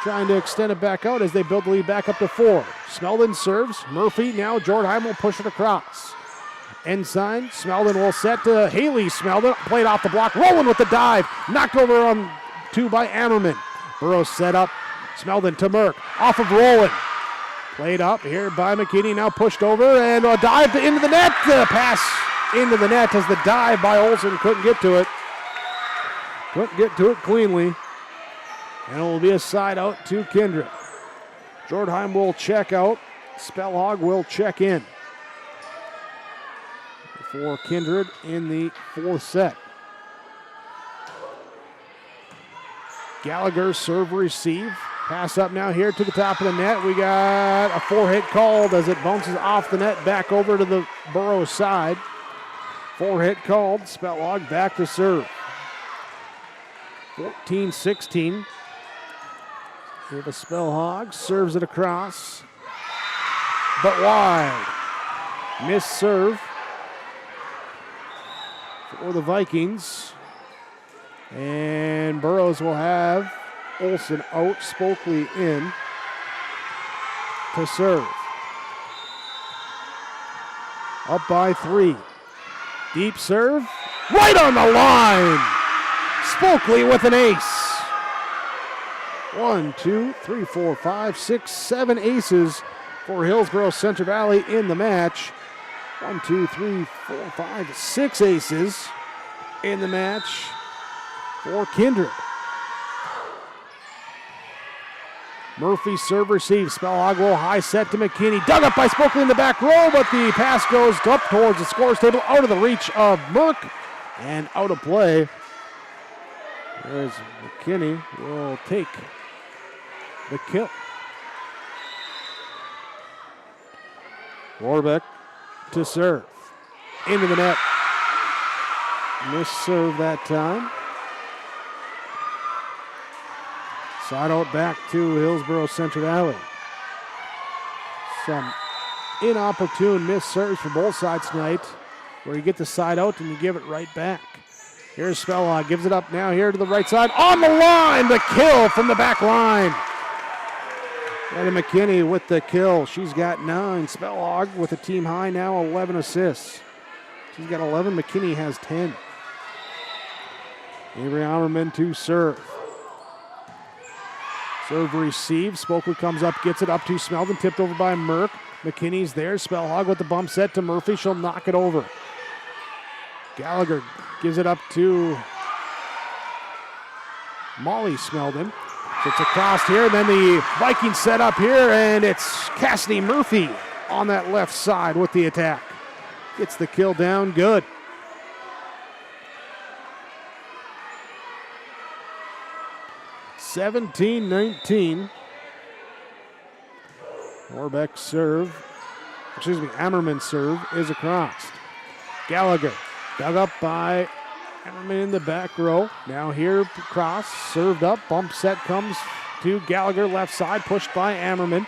trying to extend it back out as they build the lead back up to 4. Smeldon serves. Murphy, now Jordheim will push it across. Ensign, Smeldon will set to Haley Smeldon. Played off the block. Rowan with the dive. Knocked over on 2 by Ammerman. Burrows set up. Smeldon to Merck. Off of Rowan. Played up here by McKinney. Now pushed over and a dive into the net. Pass into the net as the dive by Olsen couldn't get to it. Couldn't get to it cleanly. And it will be a side out to Kindred. Jordheim will check out. Spellhog will check in for Kindred in the 4th set. Gallagher serve receive. Pass up now here to the top of the net. We got a 4-hit called as it bounces off the net back over to the Burrows side. 4-hit called. Spellhog back to serve. 14-16. Here the Spellhog serves it across, but wide. Miss serve for the Vikings. And Burrows will have Olsen out, Spokely in to serve. Up by 3. Deep serve, right on the line. Spokely with an ace. 1, 2, 3, 4, 5, 6, 7 aces for Hillsboro-Central Valley in the match. 1, 2, 3, 4, 5, 6 aces in the match for Kindred. Murphy serve receive. Spellhog will high set to McKinney. Dug up by Spokely in the back row, but the pass goes up towards the scores table, out of the reach of Merck and out of play. There's McKinney will take the kill. Warbeck to serve. Into the net. Miss serve that time. Side out back to Hillsboro-Central Valley. Some inopportune miss serves for both sides tonight, where you get the side out and you give it right back. Here's Spellhog, gives it up now here to the right side. On the line, the kill from the back line. Eddie McKinney with the kill. She's got 9. Spellhog with a team high now, 11 assists. She's got 11. McKinney has 10. Avery Ammerman to serve. Serve receive. Spokely comes up, gets it up to Smeldon, tipped over by Merck. McKinney's there. Spellhog with the bump set to Murphy. She'll knock it over. Gallagher gives it up to Molly Smeldon. So it's across here, and then the Vikings set up here, and it's Cassidy Murphy on that left side with the attack. Gets the kill down good. (17-19). Warbeck's serve, Ammerman's serve is across. Gallagher dug up by Ammerman in the back row. Now here, cross, served up. Bump set comes to Gallagher, left side, pushed by Ammerman.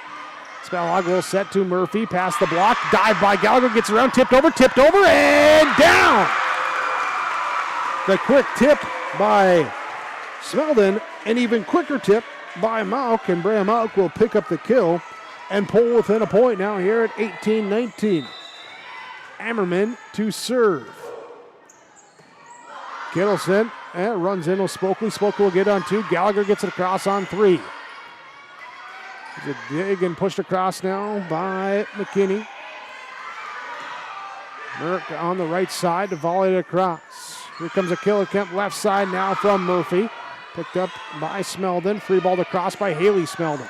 Spellhog will set to Murphy, past the block. Dive by Gallagher, gets around, tipped over, and down! The quick tip by Smeldon, an even quicker tip by Mauk, and Brea Mauk will pick up the kill and pull within a point now here at 18-19. Ammerman to serve. Kittleson runs in with Spokely. Spokely will get on 2. Gallagher gets it across on 3. There's a dig and pushed across now by McKinney. Merck on the right side to volley it across. Here comes a kill attempt left side now from Murphy. Picked up by Smeldon. Free ball across by Haley Smeldon.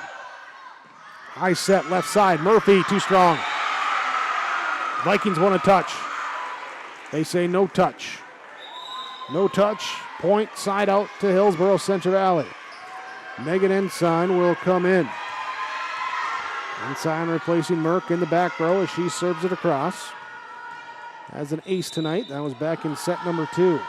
High set left side. Murphy too strong. Vikings want a touch. They say no touch. No touch. Point side out to Hillsboro-Central Valley. Megan Ensign will come in. Ensign replacing Merck in the back row as she serves it across. Has an ace tonight. That was back in set number 2.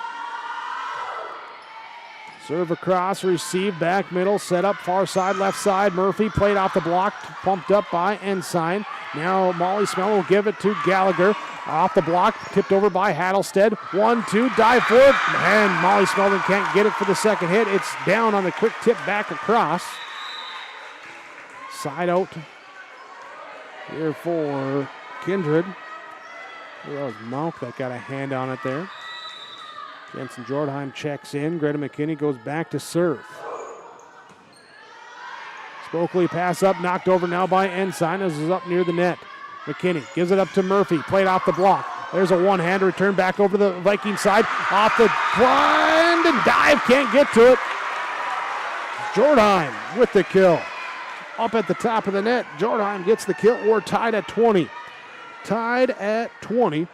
Serve across, receive, back middle, set up, far side, left side. Murphy played off the block, pumped up by Ensign. Now Molly Smell will give it to Gallagher. Off the block, tipped over by Hattlestead. 1-2, dive for it. And Molly Smeldon can't get it for the second hit. It's down on the quick tip back across. Side out here for Kindred. That was Malk that got a hand on it there. Jensen Jordheim checks in. Greta McKinney goes back to serve. Spokely pass up, knocked over now by Ensign as is up near the net. McKinney gives it up to Murphy, played off the block. There's a one-hand return back over to the Viking side. Off the blind and dive, can't get to it. Jordheim with the kill. Up at the top of the net, Jordheim gets the kill. We're tied at 20. Tied at 20.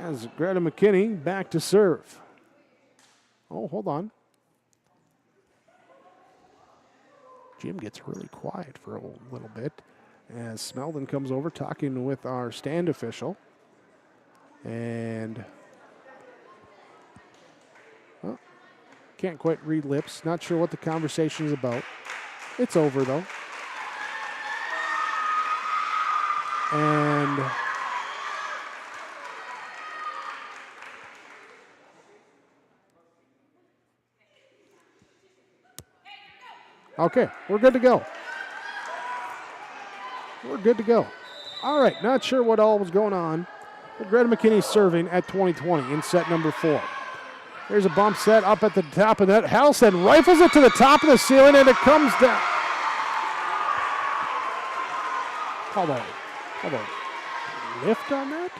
As Greta McKinney back to serve. Oh, hold on. Jim gets really quiet for a little bit as Smeldon comes over talking with our stand official. And can't quite read lips. Not sure what the conversation is about. It's over though. And okay, we're good to go. We're good to go. All right, not sure what all was going on, but Greta McKinney serving at 20-20 in set number 4. There's a bump set up at the top of that. Halstead rifles it to the top of the ceiling, and it comes down. How about lift on that?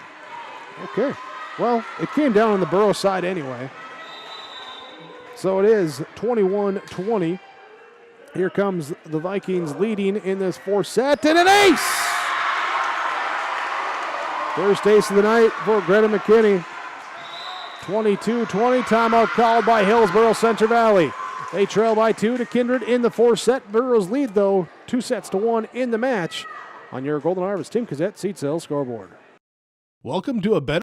Okay. Well, it came down on the Burrow side anyway. So it is 21-20. Here comes the Vikings leading in this 4th set, and an ace! First ace of the night for Greta McKinney. 22-20, timeout called by Hillsboro-Central Valley. They trail by 2 to Kindred in the 4th set. Burrows lead, though, 2-1 in the match. On your Golden Harvest, Tim Cassette, Seat Sales Scoreboard. Welcome to a better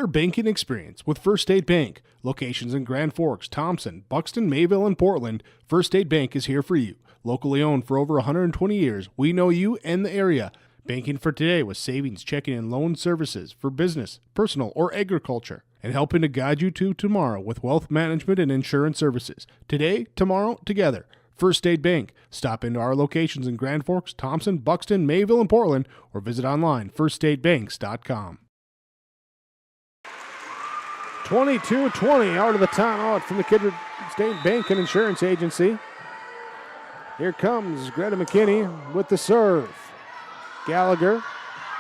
banking experience with First State Bank. Locations in Grand Forks, Thompson, Buxton, Mayville, and Portland. First State Bank is here for you. Locally owned for over 120 years, we know you and the area. Banking for today with savings, checking, and loan services for business, personal, or agriculture. And helping to guide you to tomorrow with wealth management and insurance services. Today, tomorrow, together. First State Bank. Stop into our locations in Grand Forks, Thompson, Buxton, Mayville, and Portland, or visit online, firststatebanks.com. 22-20 out of the timeout from the Kindred State Bank and Insurance Agency. Here comes Greta McKinney with the serve. Gallagher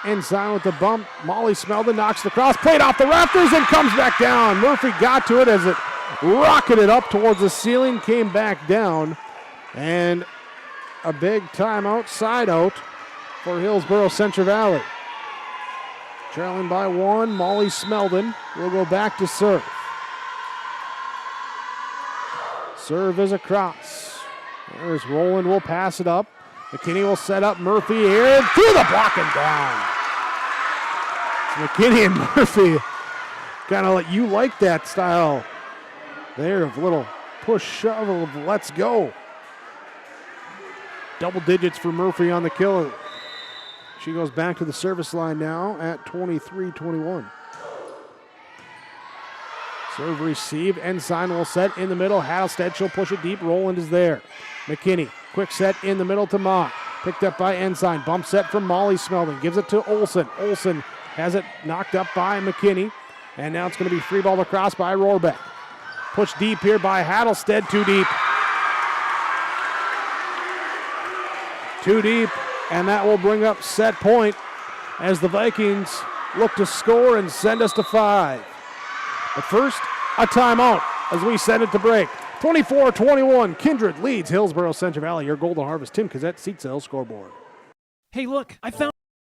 inside with the bump. Molly Smeldon knocks the cross, played off the rafters and comes back down. Murphy got to it as it rocketed up towards the ceiling, came back down. And a big timeout, side out for Hillsboro-Central Valley. Trailing by 1, Molly Smeldon will go back to serve. Serve is across. There's Roland, will pass it up. McKinney will set up Murphy here, through the block and down. McKinney and Murphy kind of you like that style there of little push shove of let's go. Double digits for Murphy on the kill. She goes back to the service line now at 23-21. Serve received. Ensign will set in the middle. Hattlestead, she'll push it deep. Roland is there. McKinney, quick set in the middle to Mock. Picked up by Ensign. Bump set from Molly Smeldon. Gives it to Olsen. Olsen has it knocked up by McKinney. And now it's going to be free ball across by Rohrbeck. Pushed deep here by Hattlestead. Too deep. Too deep. And that will bring up set point as the Vikings look to score and send us to 5. But first, a timeout as we send it to break. 24-21, Kindred leads Hillsboro-Central Valley. Your Golden Harvest, Tim Cassette, Seat Sales Scoreboard. Hey, look, I found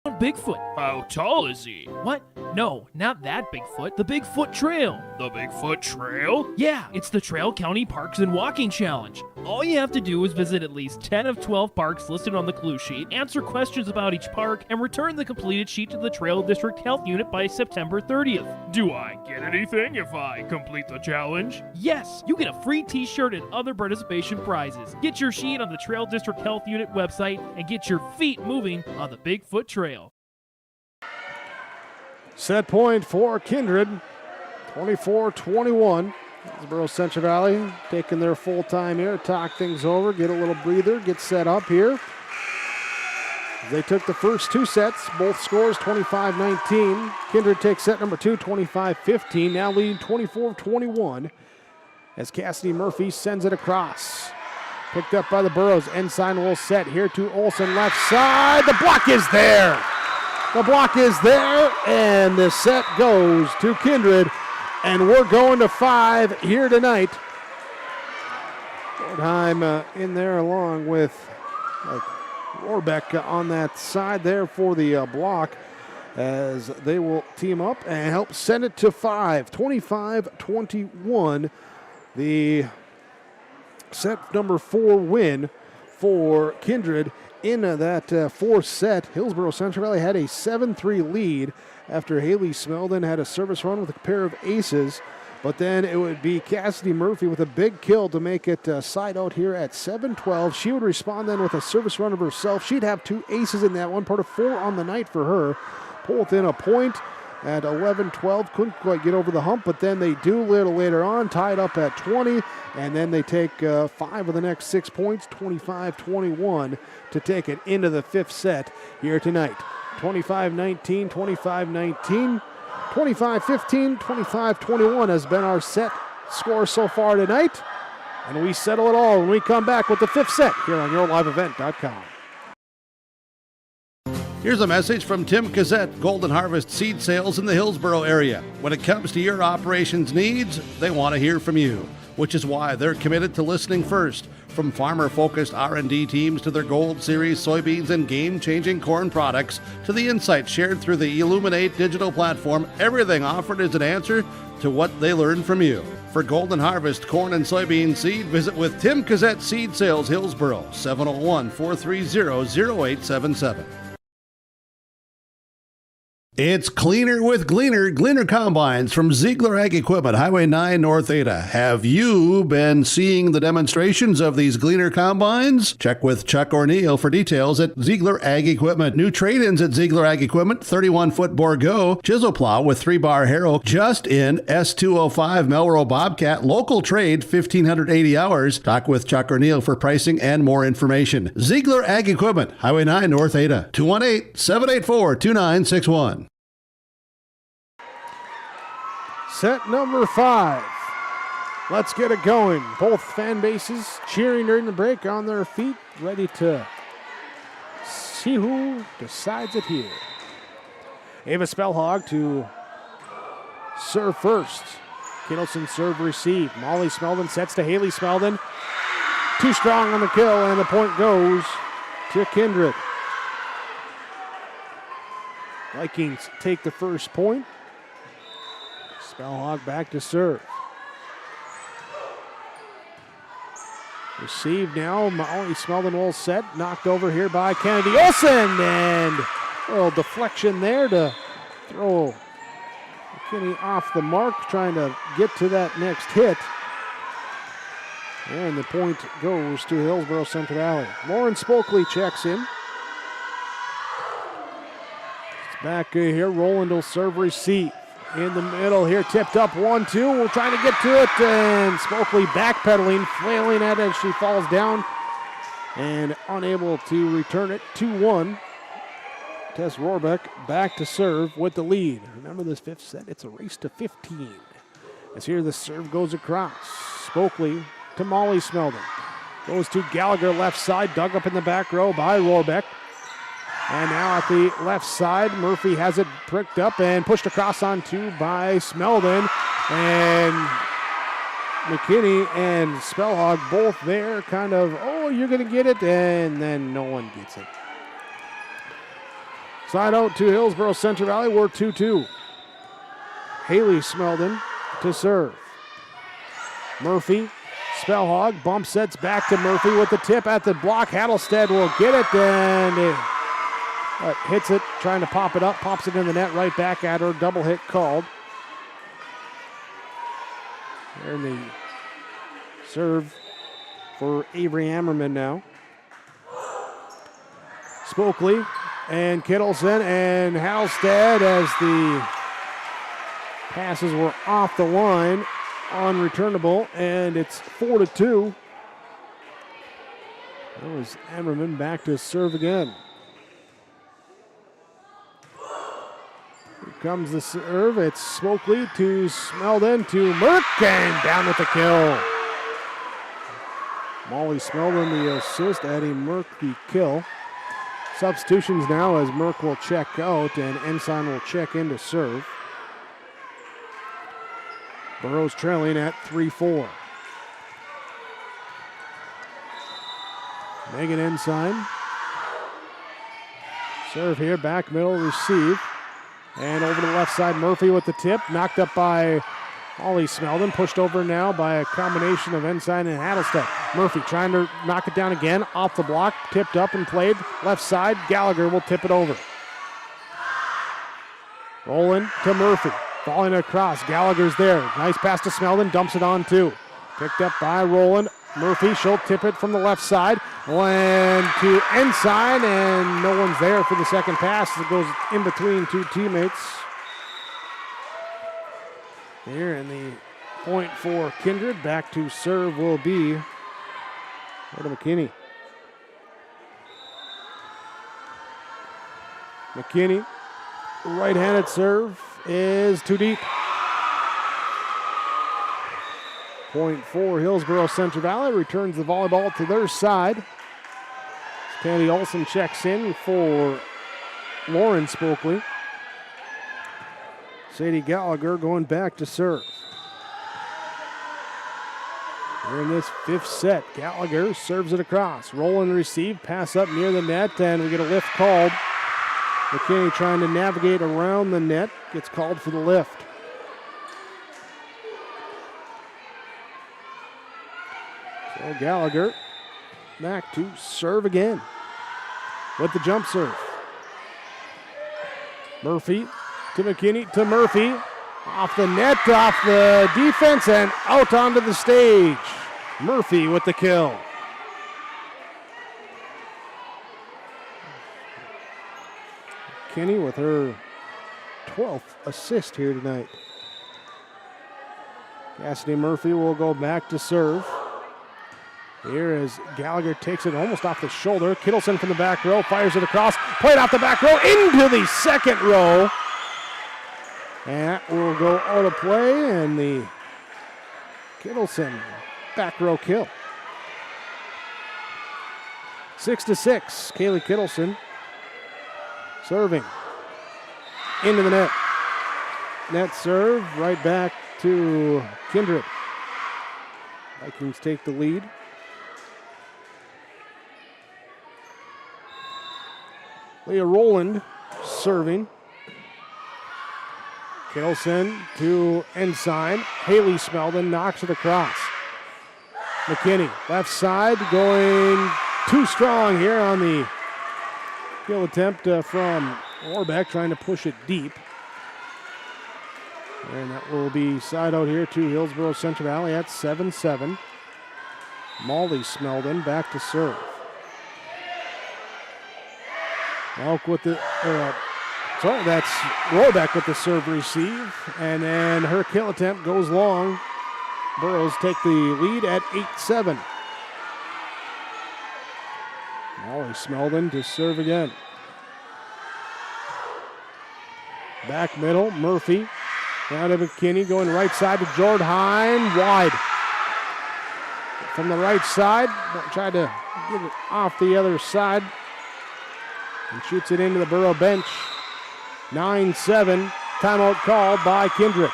Bigfoot. How tall is he? What? No, not that Bigfoot. The Bigfoot Trail. The Bigfoot Trail? Yeah, it's the Trail County Parks and Walking Challenge. All you have to do is visit at least 10 of 12 parks listed on the clue sheet, answer questions about each park, and return the completed sheet to the Trail District Health Unit by September 30th. Do I get anything if I complete the challenge? Yes, you get a free t-shirt and other participation prizes. Get your sheet on the Trail District Health Unit website and get your feet moving on the Bigfoot Trail. Set point for Kindred, 24-21. Hillsboro-Central Valley taking their full time here, talk things over, get a little breather, get set up here. They took the first two sets, both scores 25-19. Kindred takes set number 2, 25-15, now leading 24-21 as Cassidy Murphy sends it across. Picked up by the Burrows, Ensign will set here to Olsen, left side. The block is there. The block is there, and the set goes to Kindred, and we're going to 5 here tonight. Nordheim in there along with Rohrbeck on that side there for the block as they will team up and help send it to 5. 25-21, the set number 4 win for Kindred. In that fourth set, Hillsboro-Central Valley had a 7-3 lead after Haley Smeldon had a service run with a pair of aces. But then it would be Cassidy Murphy with a big kill to make it side out here at 7-12. She would respond then with a service run of herself. She'd have 2 aces in that one, part of 4 on the night for her. Pull within a point at 11-12. Couldn't quite get over the hump, but then they do later on, tied up at 20, and then they take 5 of the next 6 points, 25-21, to take it into the 5th set here tonight. 25-19, 25-19. 25-15, 25-21 has been our set score so far tonight. And we settle it all when we come back with the 5th set here on YourLiveEvent.com. Here's a message from Tim Cassette, Golden Harvest Seed Sales in the Hillsboro area. When it comes to your operations needs, they want to hear from you, which is why they're committed to listening first. From farmer-focused R&D teams to their Gold Series soybeans and game-changing corn products to the insights shared through the Illuminate digital platform, everything offered is an answer to what they learned from you. For Golden Harvest corn and soybean seed, visit with Tim Cassette Seed Sales Hillsboro, 701-430-0877. It's cleaner with Gleaner. Gleaner Combines from Ziegler Ag Equipment, Highway 9 North Ada. Have you been seeing the demonstrations of these Gleaner Combines? Check with Chuck O'Neill for details at Ziegler Ag Equipment. New trade-ins at Ziegler Ag Equipment, 31-foot Borgo, chisel plow with 3-bar harrow, just in S205 Melrose Bobcat, local trade, 1,580 hours. Talk with Chuck O'Neill for pricing and more information. Ziegler Ag Equipment, Highway 9 North Ada, 218-784-2961. Set number 5. Let's get it going. Both fan bases cheering during the break, on their feet, ready to see who decides it here. Ava Spellhog to serve first. Kittleson serve receive. Molly Smeldon sets to Haley Smeldon. Too strong on the kill, and the point goes to Kindred. Vikings take the first point. Spellhog back to serve. Received now. Molly Smeldon will set. Knocked over here by Kennedy Olsen. And a little deflection there to throw McKinney off the mark, trying to get to that next hit. And the point goes to Hillsboro-Central Valley. Lauren Spokley checks in. It's back here. Roland will serve receive. In the middle here, tipped up 1-2. We're trying to get to it, and Spokley backpedaling, flailing at it as she falls down and unable to return it. 2-1. Tess Rohrbeck back to serve with the lead. Remember this 5th set, it's a race to 15. As here the serve goes across. Spokley to Molly Smeldon. Goes to Gallagher left side, dug up in the back row by Rohrbeck. And now at the left side, Murphy has it pricked up and pushed across onto by Smeldon. And McKinney and Spellhog both there, kind of, oh, you're going to get it, and then no one gets it. Side out to Hillsboro-Central Valley, we're 2-2. Haley Smeldon to serve. Murphy, Spellhog, bump sets back to Murphy with the tip at the block. Hattelstead will get it, and hits it, trying to pop it up, pops it in the net, right back at her. Double hit called. And the serve for Avery Ammerman now. Spokley and Kittleson and Halstead as the Passes were off the line, unreturnable, and it's 4-2. That was Emmerman back to serve again. Here comes the serve. It's Smokely to Smeldon to Merck, and down with the kill. Molly Smeldon the assist, adding Merck the kill. Substitutions now as Merck will check out and Ensign will check in to serve. Burrows trailing at 3-4. Megan Ensign. Serve here, back middle, receive. And over to the left side, Murphy with the tip. Knocked up by Holly Smeldon. Pushed over now by a combination of Ensign and Hattlestead. Murphy trying to knock it down again. Off the block, tipped up and played. Left side, Gallagher will tip it over. Rolling to Murphy. Falling across, Gallagher's there. Nice pass to Smeldon, dumps it on too. Picked up by Roland. Murphy, she'll tip it from the left side. Land to Ensign, and no one's there for the second pass. It goes in between two teammates. Here, and the point for Kindred. Back to serve will be Rhoda McKinney. McKinney, right-handed serve is too deep. Point for Hillsboro-Central Valley. Returns the volleyball to their side. Candy Olson checks in for Lauren Spokely. Sadie Gallagher going back to serve. We're in this fifth set. Gallagher serves it across. Roll and receive. Pass up near the net, and we get a lift called. McKinney trying to navigate around the net. Gets called for the lift. So Gallagher back to serve again with the jump serve. Murphy to McKinney to Murphy. Off the net, off the defense, and out onto the stage. Murphy with the kill. McKinney with her 12th assist here tonight. Cassidy Murphy will go back to serve. Here as Gallagher takes it almost off the shoulder. Kittleson from the back row, fires it across, played off the back row into the second row. And that will go out of play, and the Kittleson back row kill. 6-6, Kaylee Kittleson serving into the net. Net serve right back to Kindred. Vikings take the lead. Leah Rowland serving. Kittleson to Ensign. Haley Smeldon knocks it across. McKinney, left side, going too strong here on the kill attempt from Orbeck, trying to push it deep. And that will be side out here to Hillsboro-Central Valley at 7-7. Molly Smeldon back to serve. Elk with the, that's Roebeck with the serve receive, and then her kill attempt goes long. Burrows take the lead at 8-7. Molly Smeldon to serve again. Back middle, Murphy. Down to McKinney, going right side to Jordheim, wide. From the right side, tried to get it off the other side. And shoots it into the Burrow bench. 9-7, timeout called by Kindred.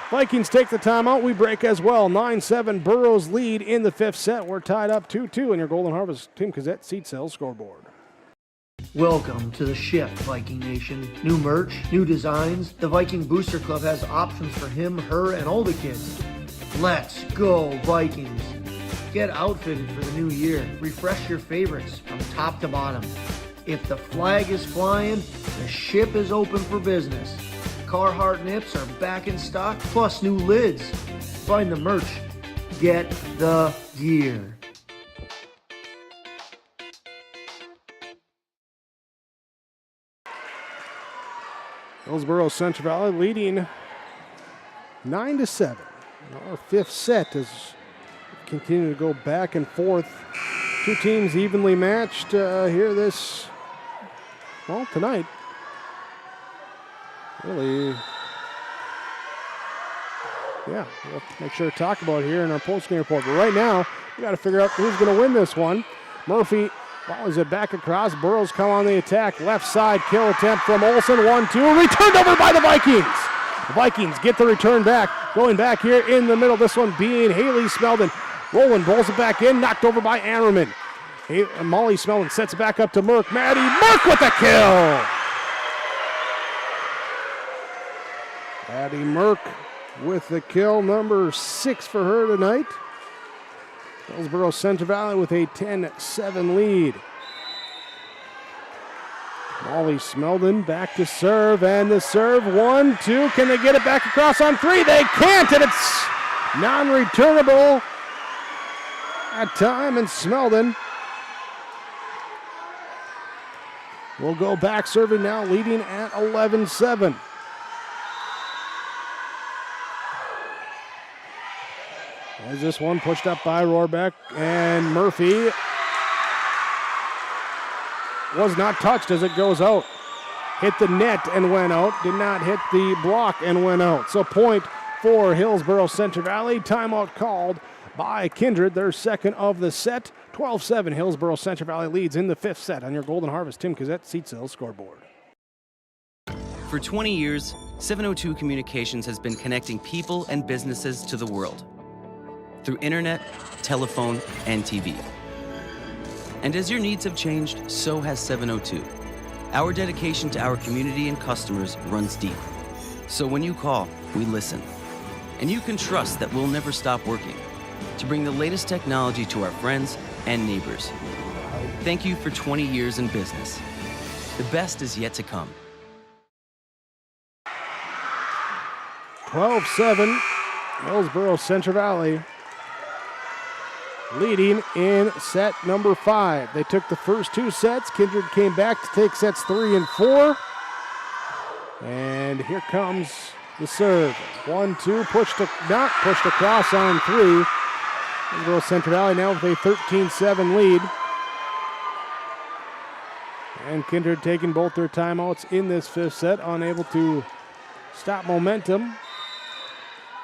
Vikings take the timeout. We break as well. 9-7, Burrows lead in the fifth set. We're tied up 2-2 in your Golden Harvest Team Gazette seat sales scoreboard. Welcome to the Shift, Viking Nation. New merch, new designs. The Viking Booster Club has options for him, her, and all the kids. Let's go, Vikings. Get outfitted for the new year. Refresh your favorites from top to bottom. If the flag is flying, the ship is open for business. Carhartt nips are back in stock, plus new lids. Find the merch. Get the gear. Hillsboro-Central Valley leading 9-7. Our fifth set is continuing to go back and forth. Two teams evenly matched here tonight. Really, we'll make sure to talk about it here in our postgame report. But right now, we got to figure out who's going to win this one. Murphy follows it back across. Burrows come on the attack. Left side kill attempt from Olsen. 1-2. Returned over by the Vikings. The Vikings get the return back. Going back here in the middle. This one being Haley Smeldon. Roland bowls it back in. Knocked over by Ammerman. Molly Smeldon sets it back up to Merck. Maddie Merck with the kill. Maddie Merck with the kill, number 6 for her tonight. Hillsboro-Central Valley with a 10-7 lead. Molly Smeldon back to serve, and the serve, 1-2. Can they get it back across on 3? They can't, and it's non-returnable at time, and Smeldon will go back serving now, leading at 11-7. As this one pushed up by Rohrbeck, and Murphy was not touched as it goes out. Hit the net and went out. Did not hit the block and went out. So point for Hillsboro-Central Valley. Timeout called by Kindred, their second of the set. 12-7, Hillsboro-Central Valley leads in the fifth set. On your Golden Harvest, Tim Kazette, Seat Sales Scoreboard. For 20 years, 702 Communications has been connecting people and businesses to the world through internet, telephone, and TV. And as your needs have changed, so has 702. Our dedication to our community and customers runs deep. So when you call, we listen. And you can trust that we'll never stop working to bring the latest technology to our friends and neighbors. Thank you for 20 years in business. The best is yet to come. 12-7, Hillsboro-Central Valley leading in set number 5. They took the first 2 sets. Kindred came back to take sets 3 and 4. And here comes the serve. 1-2, not pushed across on 3. Hillsboro-Central Valley now with a 13-7 lead. And Kindred taking both their timeouts in this fifth set, unable to stop momentum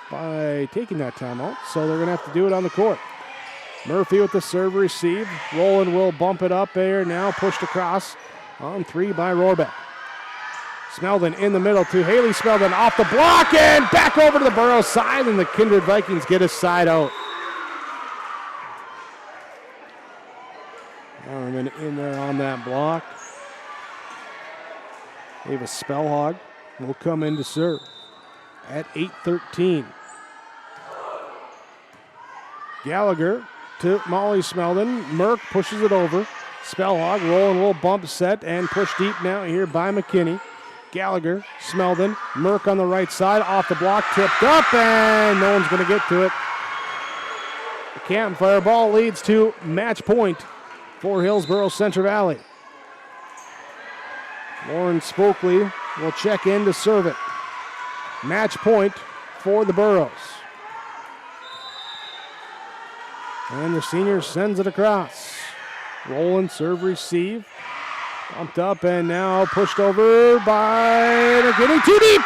by taking that timeout. So they're going to have to do it on the court. Murphy with the serve receive. Roland will bump it up there. Now pushed across on 3 by Rohrbeck. Smeldon in the middle to Haley Smeldon off the block and back over to the Burrows side, and the Kindred Vikings get a side out. Arman in there on that block. Ava Spellhog will come in to serve at 8-13. Gallagher to Molly Smeldon. Merck pushes it over. Spellhog, Roland will bump set and push deep now here by McKinney. Gallagher, Smeldon, Merck on the right side, off the block, tipped up, and no one's going to get to it. The campfire ball leads to match point for Hillsboro-Central Valley. Lauren Spokley will check in to serve it. Match point for the Burrows. And the senior sends it across. Roland, serve, receive. Bumped up and now pushed over by McKinney. Too deep!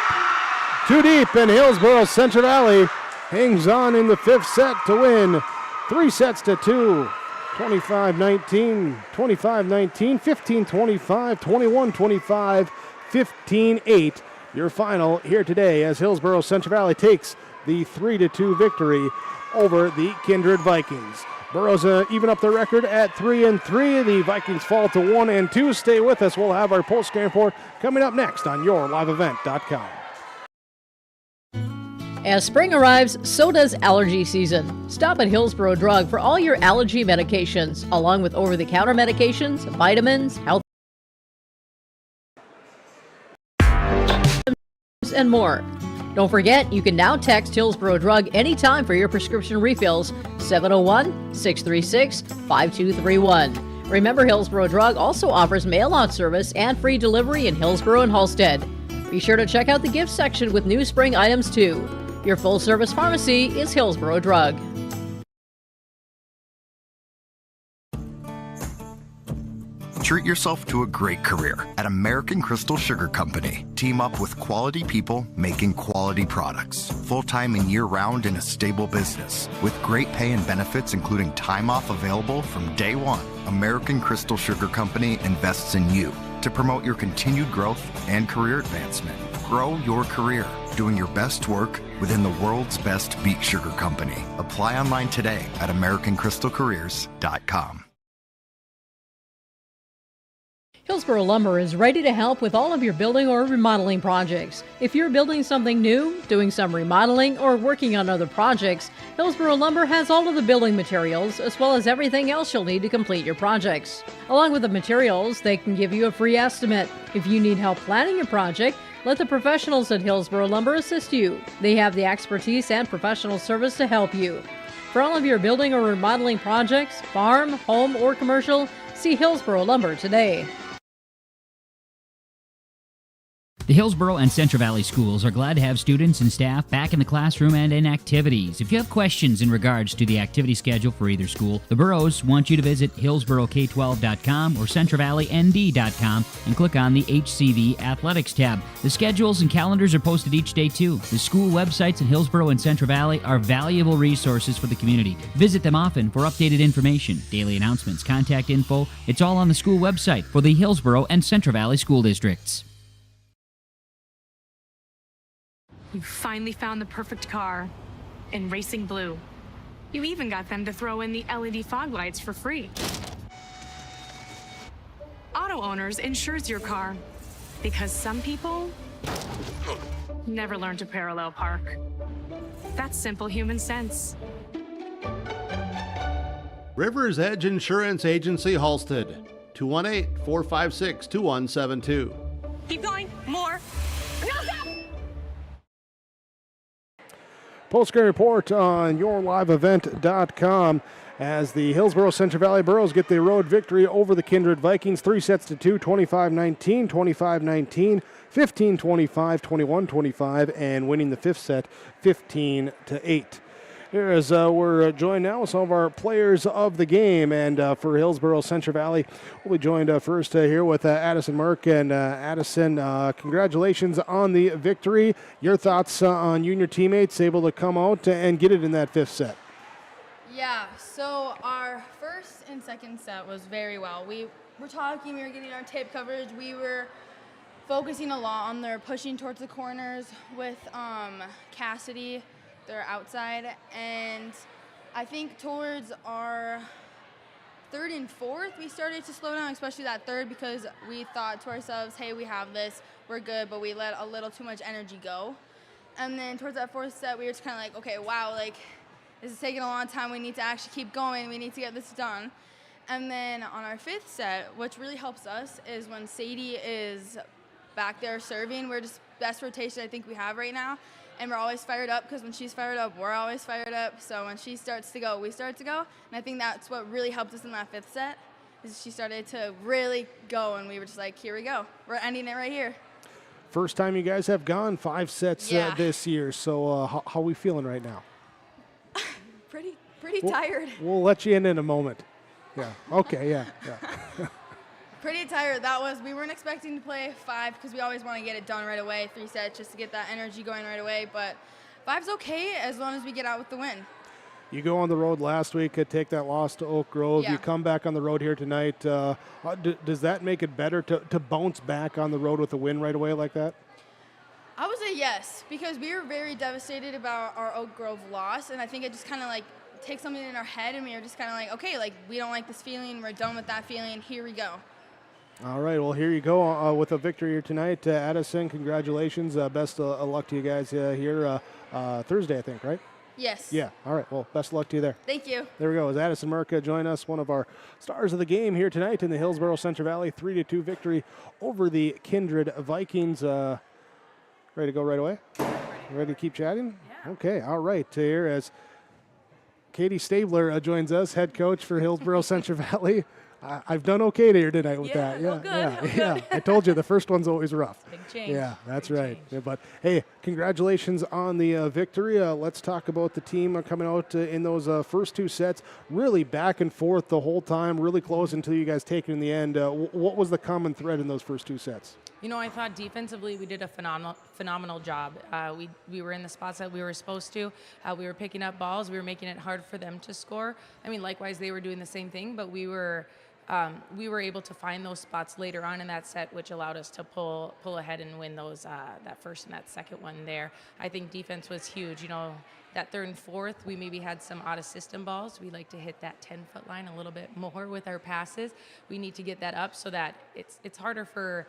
Too deep, and Hillsboro-Central Valley hangs on in the fifth set to win 3-2. 25-19, 25-19, 15-25, 21-25, 15-8. Your final here today as Hillsboro-Central Valley takes the 3-2 victory over the Kindred Vikings. Burrows even up their record at 3-3. The Vikings fall to 1-2. Stay with us. We'll have our post-game report coming up next on YourLiveEvent.com. As spring arrives, so does allergy season. Stop at Hillsboro Drug for all your allergy medications, along with over-the-counter medications, vitamins, health, and more. Don't forget, you can now text Hillsboro Drug anytime for your prescription refills, 701-636-5231. Remember, Hillsboro Drug also offers mail-out service and free delivery in Hillsboro and Halstead. Be sure to check out the gift section with new spring items, too. Your full-service pharmacy is Hillsboro Drug. Treat yourself to a great career at American Crystal Sugar Company. Team up with quality people making quality products. Full-time and year-round in a stable business. With great pay and benefits including time off available from day one. American Crystal Sugar Company invests in you to promote your continued growth and career advancement. Grow your career doing your best work within the world's best beet sugar company. Apply online today at AmericanCrystalCareers.com. Hillsboro Lumber is ready to help with all of your building or remodeling projects. If you're building something new, doing some remodeling, or working on other projects, Hillsboro Lumber has all of the building materials as well as everything else you'll need to complete your projects. Along with the materials, they can give you a free estimate. If you need help planning your project, let the professionals at Hillsboro Lumber assist you. They have the expertise and professional service to help you. For all of your building or remodeling projects, farm, home, or commercial, see Hillsboro Lumber today. The Hillsboro and Central Valley schools are glad to have students and staff back in the classroom and in activities. If you have questions in regards to the activity schedule for either school, the Burrows want you to visit hillsboroK12.com or centralvalleynd.com and click on the HCV Athletics tab. The schedules and calendars are posted each day too. The school websites in Hillsboro and Central Valley are valuable resources for the community. Visit them often for updated information, daily announcements, contact info. It's all on the school website for the Hillsboro and Central Valley school districts. You finally found the perfect car in racing blue. You even got them to throw in the LED fog lights for free. Auto Owners insures your car because some people never learn to parallel park. That's simple human sense. River's Edge Insurance Agency, Halstead, 218-456-2172. Keep going, more. No, stop! Postgame report on yourliveevent.com as the Hillsboro-Central Valley Burros get the road victory over the Kindred Vikings, 3-2, 25-19, 25-19, 15-25, 21-25, and winning the fifth set, 15-8. Here as we're joined now with some of our players of the game, and for Hillsboro-Central Valley, we'll be joined first here with Addison Merck. And Addison, congratulations on the victory. Your thoughts on you and your teammates able to come out and get it in that fifth set? Yeah, so our first and second set was very well. We were talking, we were getting our tape coverage, we were focusing a lot on their pushing towards the corners with Cassidy. They're outside, and I think towards our third and fourth, we started to slow down, especially that third, because we thought to ourselves, hey, we have this, we're good, but we let a little too much energy go. And then towards that fourth set, we were just kind of like, okay, wow, like, this is taking a long time, we need to actually keep going, we need to get this done. And then on our fifth set, what really helps us is when Sadie is back there serving, we're just best rotation I think we have right now. And we're always fired up because when she's fired up, we're always fired up. So when she starts to go, we start to go. And I think that's what really helped us in that fifth set is she started to really go, and we were just like, here we go. We're ending it right here. First time you guys have gone 5 sets this year. So how are we feeling right now? Pretty tired. We'll let you in a moment. Yeah. Okay, yeah. Pretty tired. We weren't expecting to play 5 because we always want to get it done right away, 3 sets just to get that energy going right away. But 5's okay as long as we get out with the win. You go on the road last week, take that loss to Oak Grove. Yeah. You come back on the road here tonight. Does that make it better to bounce back on the road with a win right away like that? I would say yes, because we were very devastated about our Oak Grove loss, and I think it just kind of like takes something in our head, and we were just kind of like, okay, like we don't like this feeling, we're done with that feeling, here we go. All right, well, here you go with a victory here tonight. Addison, congratulations. Best of luck to you guys here Thursday, I think, right? Yes. Yeah, all right. Well, best of luck to you there. Thank you. There we go. As Addison Merca join us, one of our stars of the game here tonight in the Hillsboro-Central Valley 3-2 victory over the Kindred Vikings. Ready to go right away? Ready to keep chatting? Yeah. Okay, all right. Here as Katie Stabler joins us, head coach for Hillsboro-Central Valley. I've done okay here tonight with that. Yeah, good. Yeah. I told you the first one's always rough. Big change. Yeah, that's right. Yeah, but hey, congratulations on the victory. Let's talk about the team coming out in those first 2 sets. Really back and forth the whole time, really close until you guys take it in the end. What was the common thread in those first 2 sets? You know, I thought defensively we did a phenomenal job. We were in the spots that we were supposed to. We were picking up balls. We were making it hard for them to score. I mean, likewise, they were doing the same thing, but we were able to find those spots later on in that set, which allowed us to pull ahead and win those that first and that second one there. I think defense was huge. You know, that third and fourth, we maybe had some out-of-system balls. We like to hit that 10-foot line a little bit more with our passes. We need to get that up so that it's harder for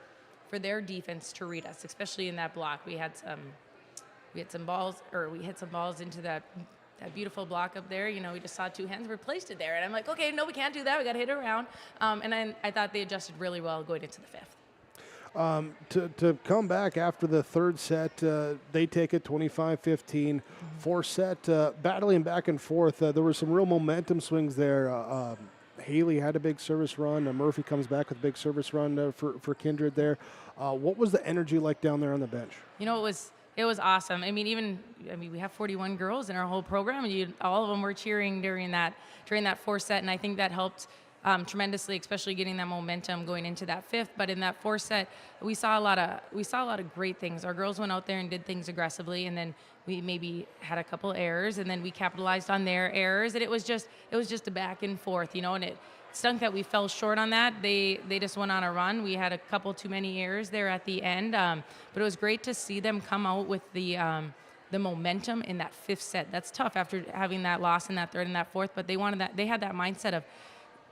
their defense to read us, especially in that block. We hit some balls into that beautiful block up there. You know, we just saw 2 hands, replaced it there. And I'm like, okay, no, we can't do that. We got to hit it around. And I thought they adjusted really well going into the 5th. To come back after the third set, they take it 25-15. Fourth set, battling back and forth. There were some real momentum swings there. Haley had a big service run. Murphy comes back with a big service run for Kindred there. What was the energy like down there on the bench? You know, it was awesome. I mean, we have 41 girls in our whole program, and all of them were cheering during that fourth set, and I think that helped tremendously, especially getting that momentum going into that 5th. But in that fourth set, we saw a lot of great things. Our girls went out there and did things aggressively, and then we maybe had a couple errors, and then we capitalized on their errors, and it was just a back and forth, you know, and it stunk that we fell short on that. They just went on a run. We had a couple too many errors there at the end, but it was great to see them come out with the momentum in that 5th set. That's tough after having that loss in that third and that fourth, but they had that mindset of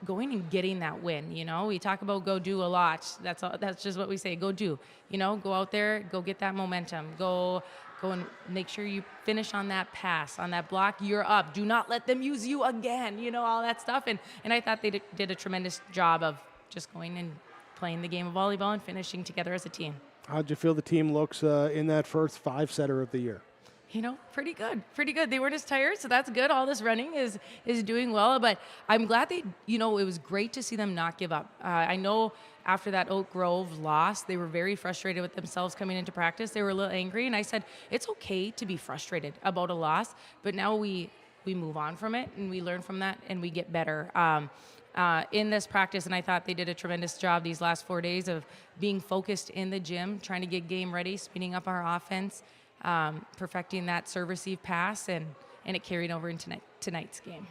going and getting that win. You know, we talk about go do a lot. That's just what we say. Go do. You know, go out there, go get that momentum. Go and make sure you finish on that pass, on that block. You're up. Do not let them use you again. You know, all that stuff. And I thought they did a tremendous job of just going and playing the game of volleyball and finishing together as a team. How'd you feel the team looks in that first 5-setter of the year? You know, pretty good. They weren't as tired, so that's good. All this running is doing well, but I'm glad it was great to see them not give up. I know after that Oak Grove loss, they were very frustrated with themselves coming into practice. They were a little angry, and I said, it's okay to be frustrated about a loss, but now we move on from it, and we learn from that, and we get better. In this practice, and I thought they did a tremendous job these last 4 days of being focused in the gym, trying to get game ready, speeding up our offense, perfecting that serve receive pass, and it carried over into tonight's game.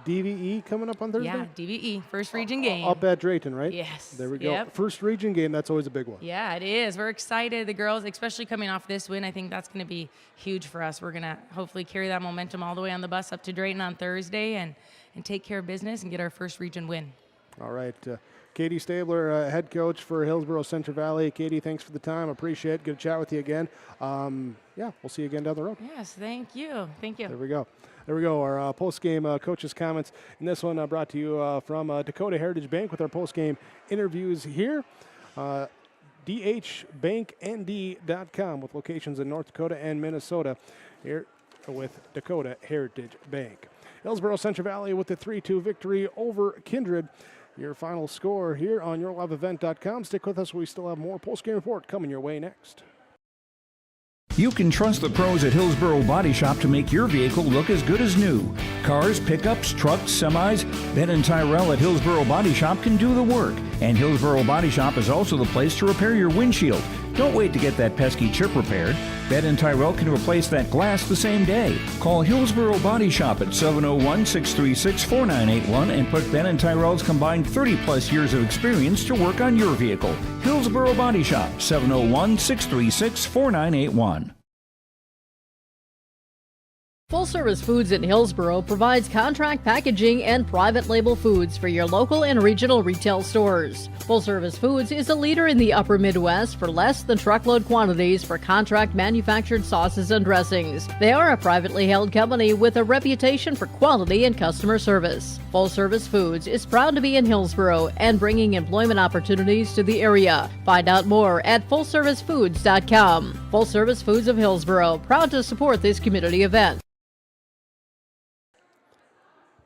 DVE coming up on Thursday? Yeah, DVE, first region game. Up at Drayton, right? Yes. There we go. Yep. First region game, that's always a big one. Yeah, it is. We're excited. The girls, especially coming off this win, I think that's going to be huge for us. We're going to hopefully carry that momentum all the way on the bus up to Drayton on Thursday and take care of business and get our first region win. All right. Katie Stabler, head coach for Hillsboro-Central Valley. Katie, thanks for the time. Appreciate it. Good to chat with you again. We'll see you again down the road. Yes, thank you. There we go. Our post-game coaches' comments. And this one brought to you from Dakota Heritage Bank with our post-game interviews here. dhbanknd.com with locations in North Dakota and Minnesota here with Dakota Heritage Bank. Hillsboro-Central Valley with the 3-2 victory over Kindred. Your final score here on yourliveevent.com. Stick with us. We still have more post-game report coming your way next. You can trust the pros at Hillsboro Body Shop to make your vehicle look as good as new. Cars, pickups, trucks, semis, Ben and Tyrell at Hillsboro Body Shop can do the work. And Hillsboro Body Shop is also the place to repair your windshield. Don't wait to get that pesky chip repaired. Ben and Tyrell can replace that glass the same day. Call Hillsboro Body Shop at 701-636-4981 and put Ben and Tyrell's combined 30-plus years of experience to work on your vehicle. Hillsboro Body Shop, 701-636-4981. Full Service Foods in Hillsboro provides contract packaging and private label foods for your local and regional retail stores. Full Service Foods is a leader in the upper Midwest for less than truckload quantities for contract manufactured sauces and dressings. They are a privately held company with a reputation for quality and customer service. Full Service Foods is proud to be in Hillsboro and bringing employment opportunities to the area. Find out more at fullservicefoods.com. Full Service Foods of Hillsboro, proud to support this community event.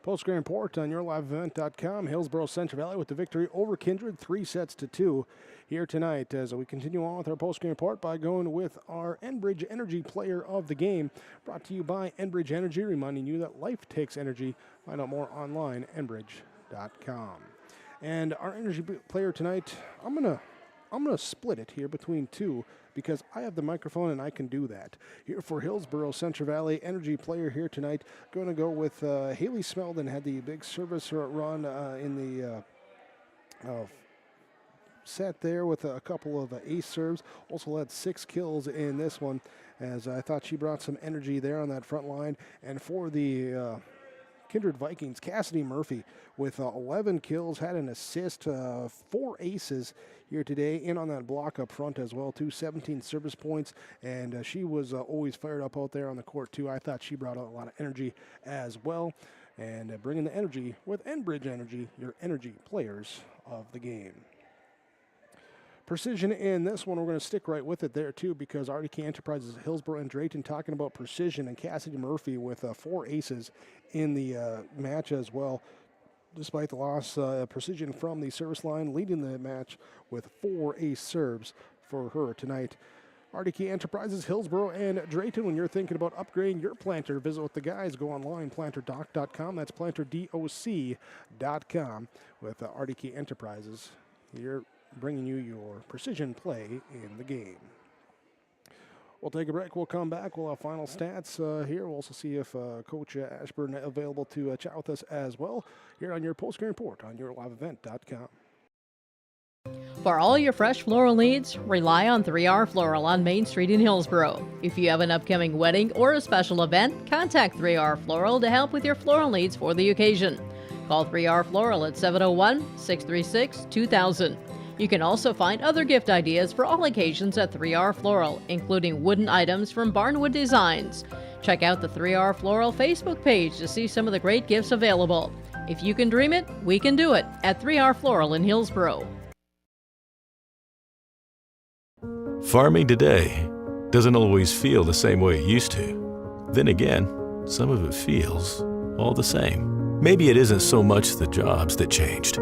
Postgame report on yourliveevent.com. Hillsboro-Central Valley with the victory over Kindred, 3-2 here tonight. As we continue on with our postgame report by going with our Enbridge Energy player of the game. Brought to you by Enbridge Energy, reminding you that life takes energy. Find out more online, enbridge.com. And our energy player tonight, I'm gonna split it here between two because I have the microphone and I can do that. Here for Hillsboro-Central Valley energy player here tonight, going to go with Haley Smeldon. Had the big service run in the set there with a couple of ace serves. Also had 6 kills in this one, as I thought she brought some energy there on that front line. And for the Kindred Vikings, Cassidy Murphy with 11 kills, had an assist, 4 aces here today, in on that block up front as well, 17 service points, and she was always fired up out there on the court too. I thought she brought out a lot of energy as well, and bringing the energy with Enbridge Energy, your energy players of the game. Precision in this one, we're going to stick right with it there too, because RDK Enterprises, Hillsboro and Drayton talking about precision, and Cassidy Murphy with 4 aces in the match as well. Despite the loss, precision from the service line, leading the match with 4 ace serves for her tonight. RDK Enterprises, Hillsboro and Drayton, when you're thinking about upgrading your planter, visit with the guys. Go online, planterdoc.com. That's planterdoc.com with RDK Enterprises. You're bringing you your precision play in the game. We'll take a break. We'll come back. We'll have final stats here. We'll also see if Coach Ashburn available to chat with us as well here on your postgame report on yourliveevent.com. For all your fresh floral needs, rely on 3R Floral on Main Street in Hillsboro. If you have an upcoming wedding or a special event, contact 3R Floral to help with your floral needs for the occasion. Call 3R Floral at 701-636-2000. You can also find other gift ideas for all occasions at 3R Floral, including wooden items from Barnwood Designs. Check out the 3R Floral Facebook page to see some of the great gifts available. If you can dream it, we can do it at 3R Floral in Hillsboro. Farming today doesn't always feel the same way it used to. Then again, some of it feels all the same. Maybe it isn't so much the jobs that changed,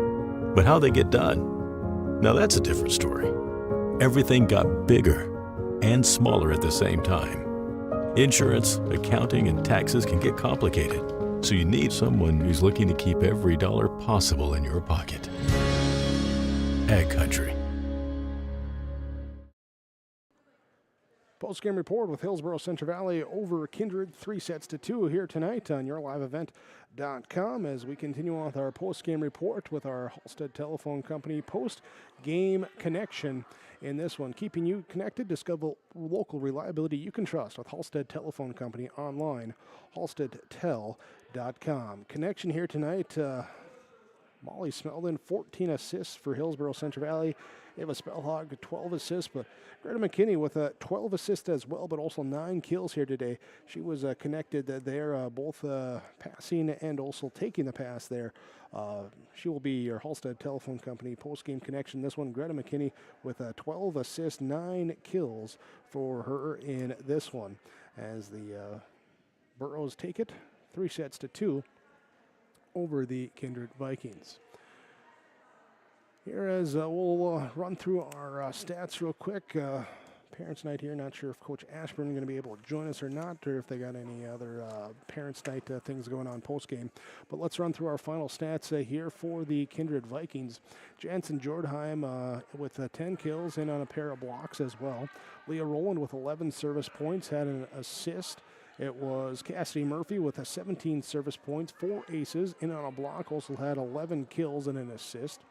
but how they get done. Now that's a different story. Everything got bigger and smaller at the same time. Insurance, accounting, and taxes can get complicated, so you need someone who's looking to keep every dollar possible in your pocket. Ag Country. Post-game report with Hillsboro-Central Valley over Kindred, 3-2 here tonight on yourliveevent.com as we continue on with our post-game report with our Halstead Telephone Company post-game connection. In this one, keeping you connected, discover local reliability you can trust with Halstead Telephone Company online, halsteadtel.com. Connection here tonight, Molly Smeldon, 14 assists for Hillsboro-Central Valley. Ava Spellhog, 12 assists, but Greta McKinney with 12 assists as well, but also 9 kills here today. She was connected there, both passing and also taking the pass there. She will be your Halstead Telephone Company post-game connection. This one, Greta McKinney with 12 assists, 9 kills for her in this one. As the Burros take it 3-2 over the Kindred Vikings. Here as we'll run through our stats real quick. Parents' night here. Not sure if Coach Ashburn is going to be able to join us or not, or if they got any other Parents' night things going on post-game. But let's run through our final stats here for the Kindred Vikings. Jansen Jordheim with 10 kills in on a pair of blocks as well. Leah Rowland with 11 service points, had an assist. It was Cassidy Murphy with 17 service points, 4 aces, in on a block, also had 11 kills and an assist.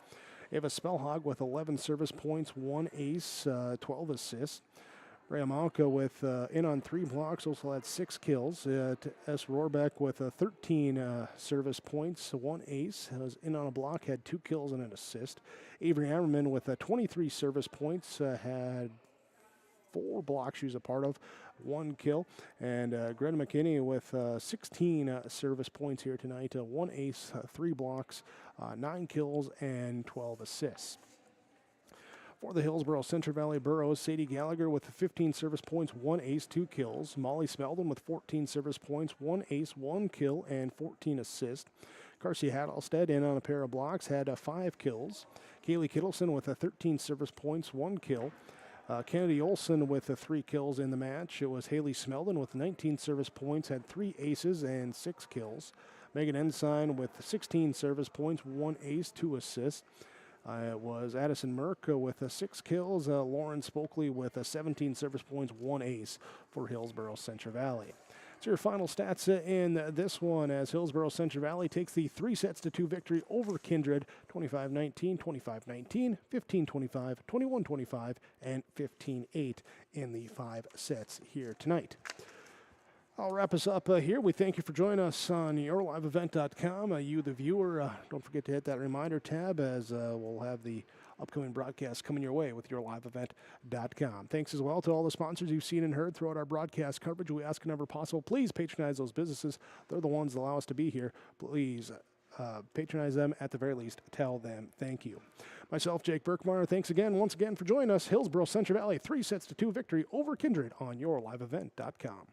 Ava Spellhog with 11 service points, 1 ace, 12 assists. Rhea Malka with in on 3 blocks, also had 6 kills. S. Rohrbeck with 13 service points, 1 ace, was in on a block, had 2 kills and an assist. Avery Ammerman with 23 service points, had 4 blocks she was a part of, 1 kill. And Greta McKinney with 16 service points here tonight, 1 ace, 3 blocks, 9 kills, and 12 assists. For the Hillsboro-Central Valley Burros, Sadie Gallagher with 15 service points, 1 ace, 2 kills. Molly Smeldon with 14 service points, 1 ace, 1 kill, and 14 assists. Carcy Hadalstead in on a pair of blocks, had 5 kills. Kaylee Kittleson with 13 service points, 1 kill. Kennedy Olson with 3 kills in the match. It was Haley Smeldon with 19 service points, had 3 aces and 6 kills. Megan Ensign with 16 service points, 1 ace, 2 assists. It was Addison Merck with 6 kills. Lauren Spokley with 17 service points, 1 ace for Hillsboro-Central Valley. So your final stats in this one as Hillsboro-Central Valley takes the 3-2 victory over Kindred, 25-19, 25-19, 15-25, 21-25, and 15-8 in the 5 sets here tonight. I'll wrap us up here. We thank you for joining us on yourliveevent.com. You, the viewer, don't forget to hit that reminder tab as we'll have the upcoming broadcast coming your way with yourliveevent.com. Thanks as well to all the sponsors you've seen and heard throughout our broadcast coverage. We ask whenever possible, please patronize those businesses. They're the ones that allow us to be here. Please patronize them. At the very least, tell them thank you. Myself, Jake Birkmeyer, thanks once again for joining us. Hillsboro-Central Valley, 3-2 victory over Kindred on yourliveevent.com.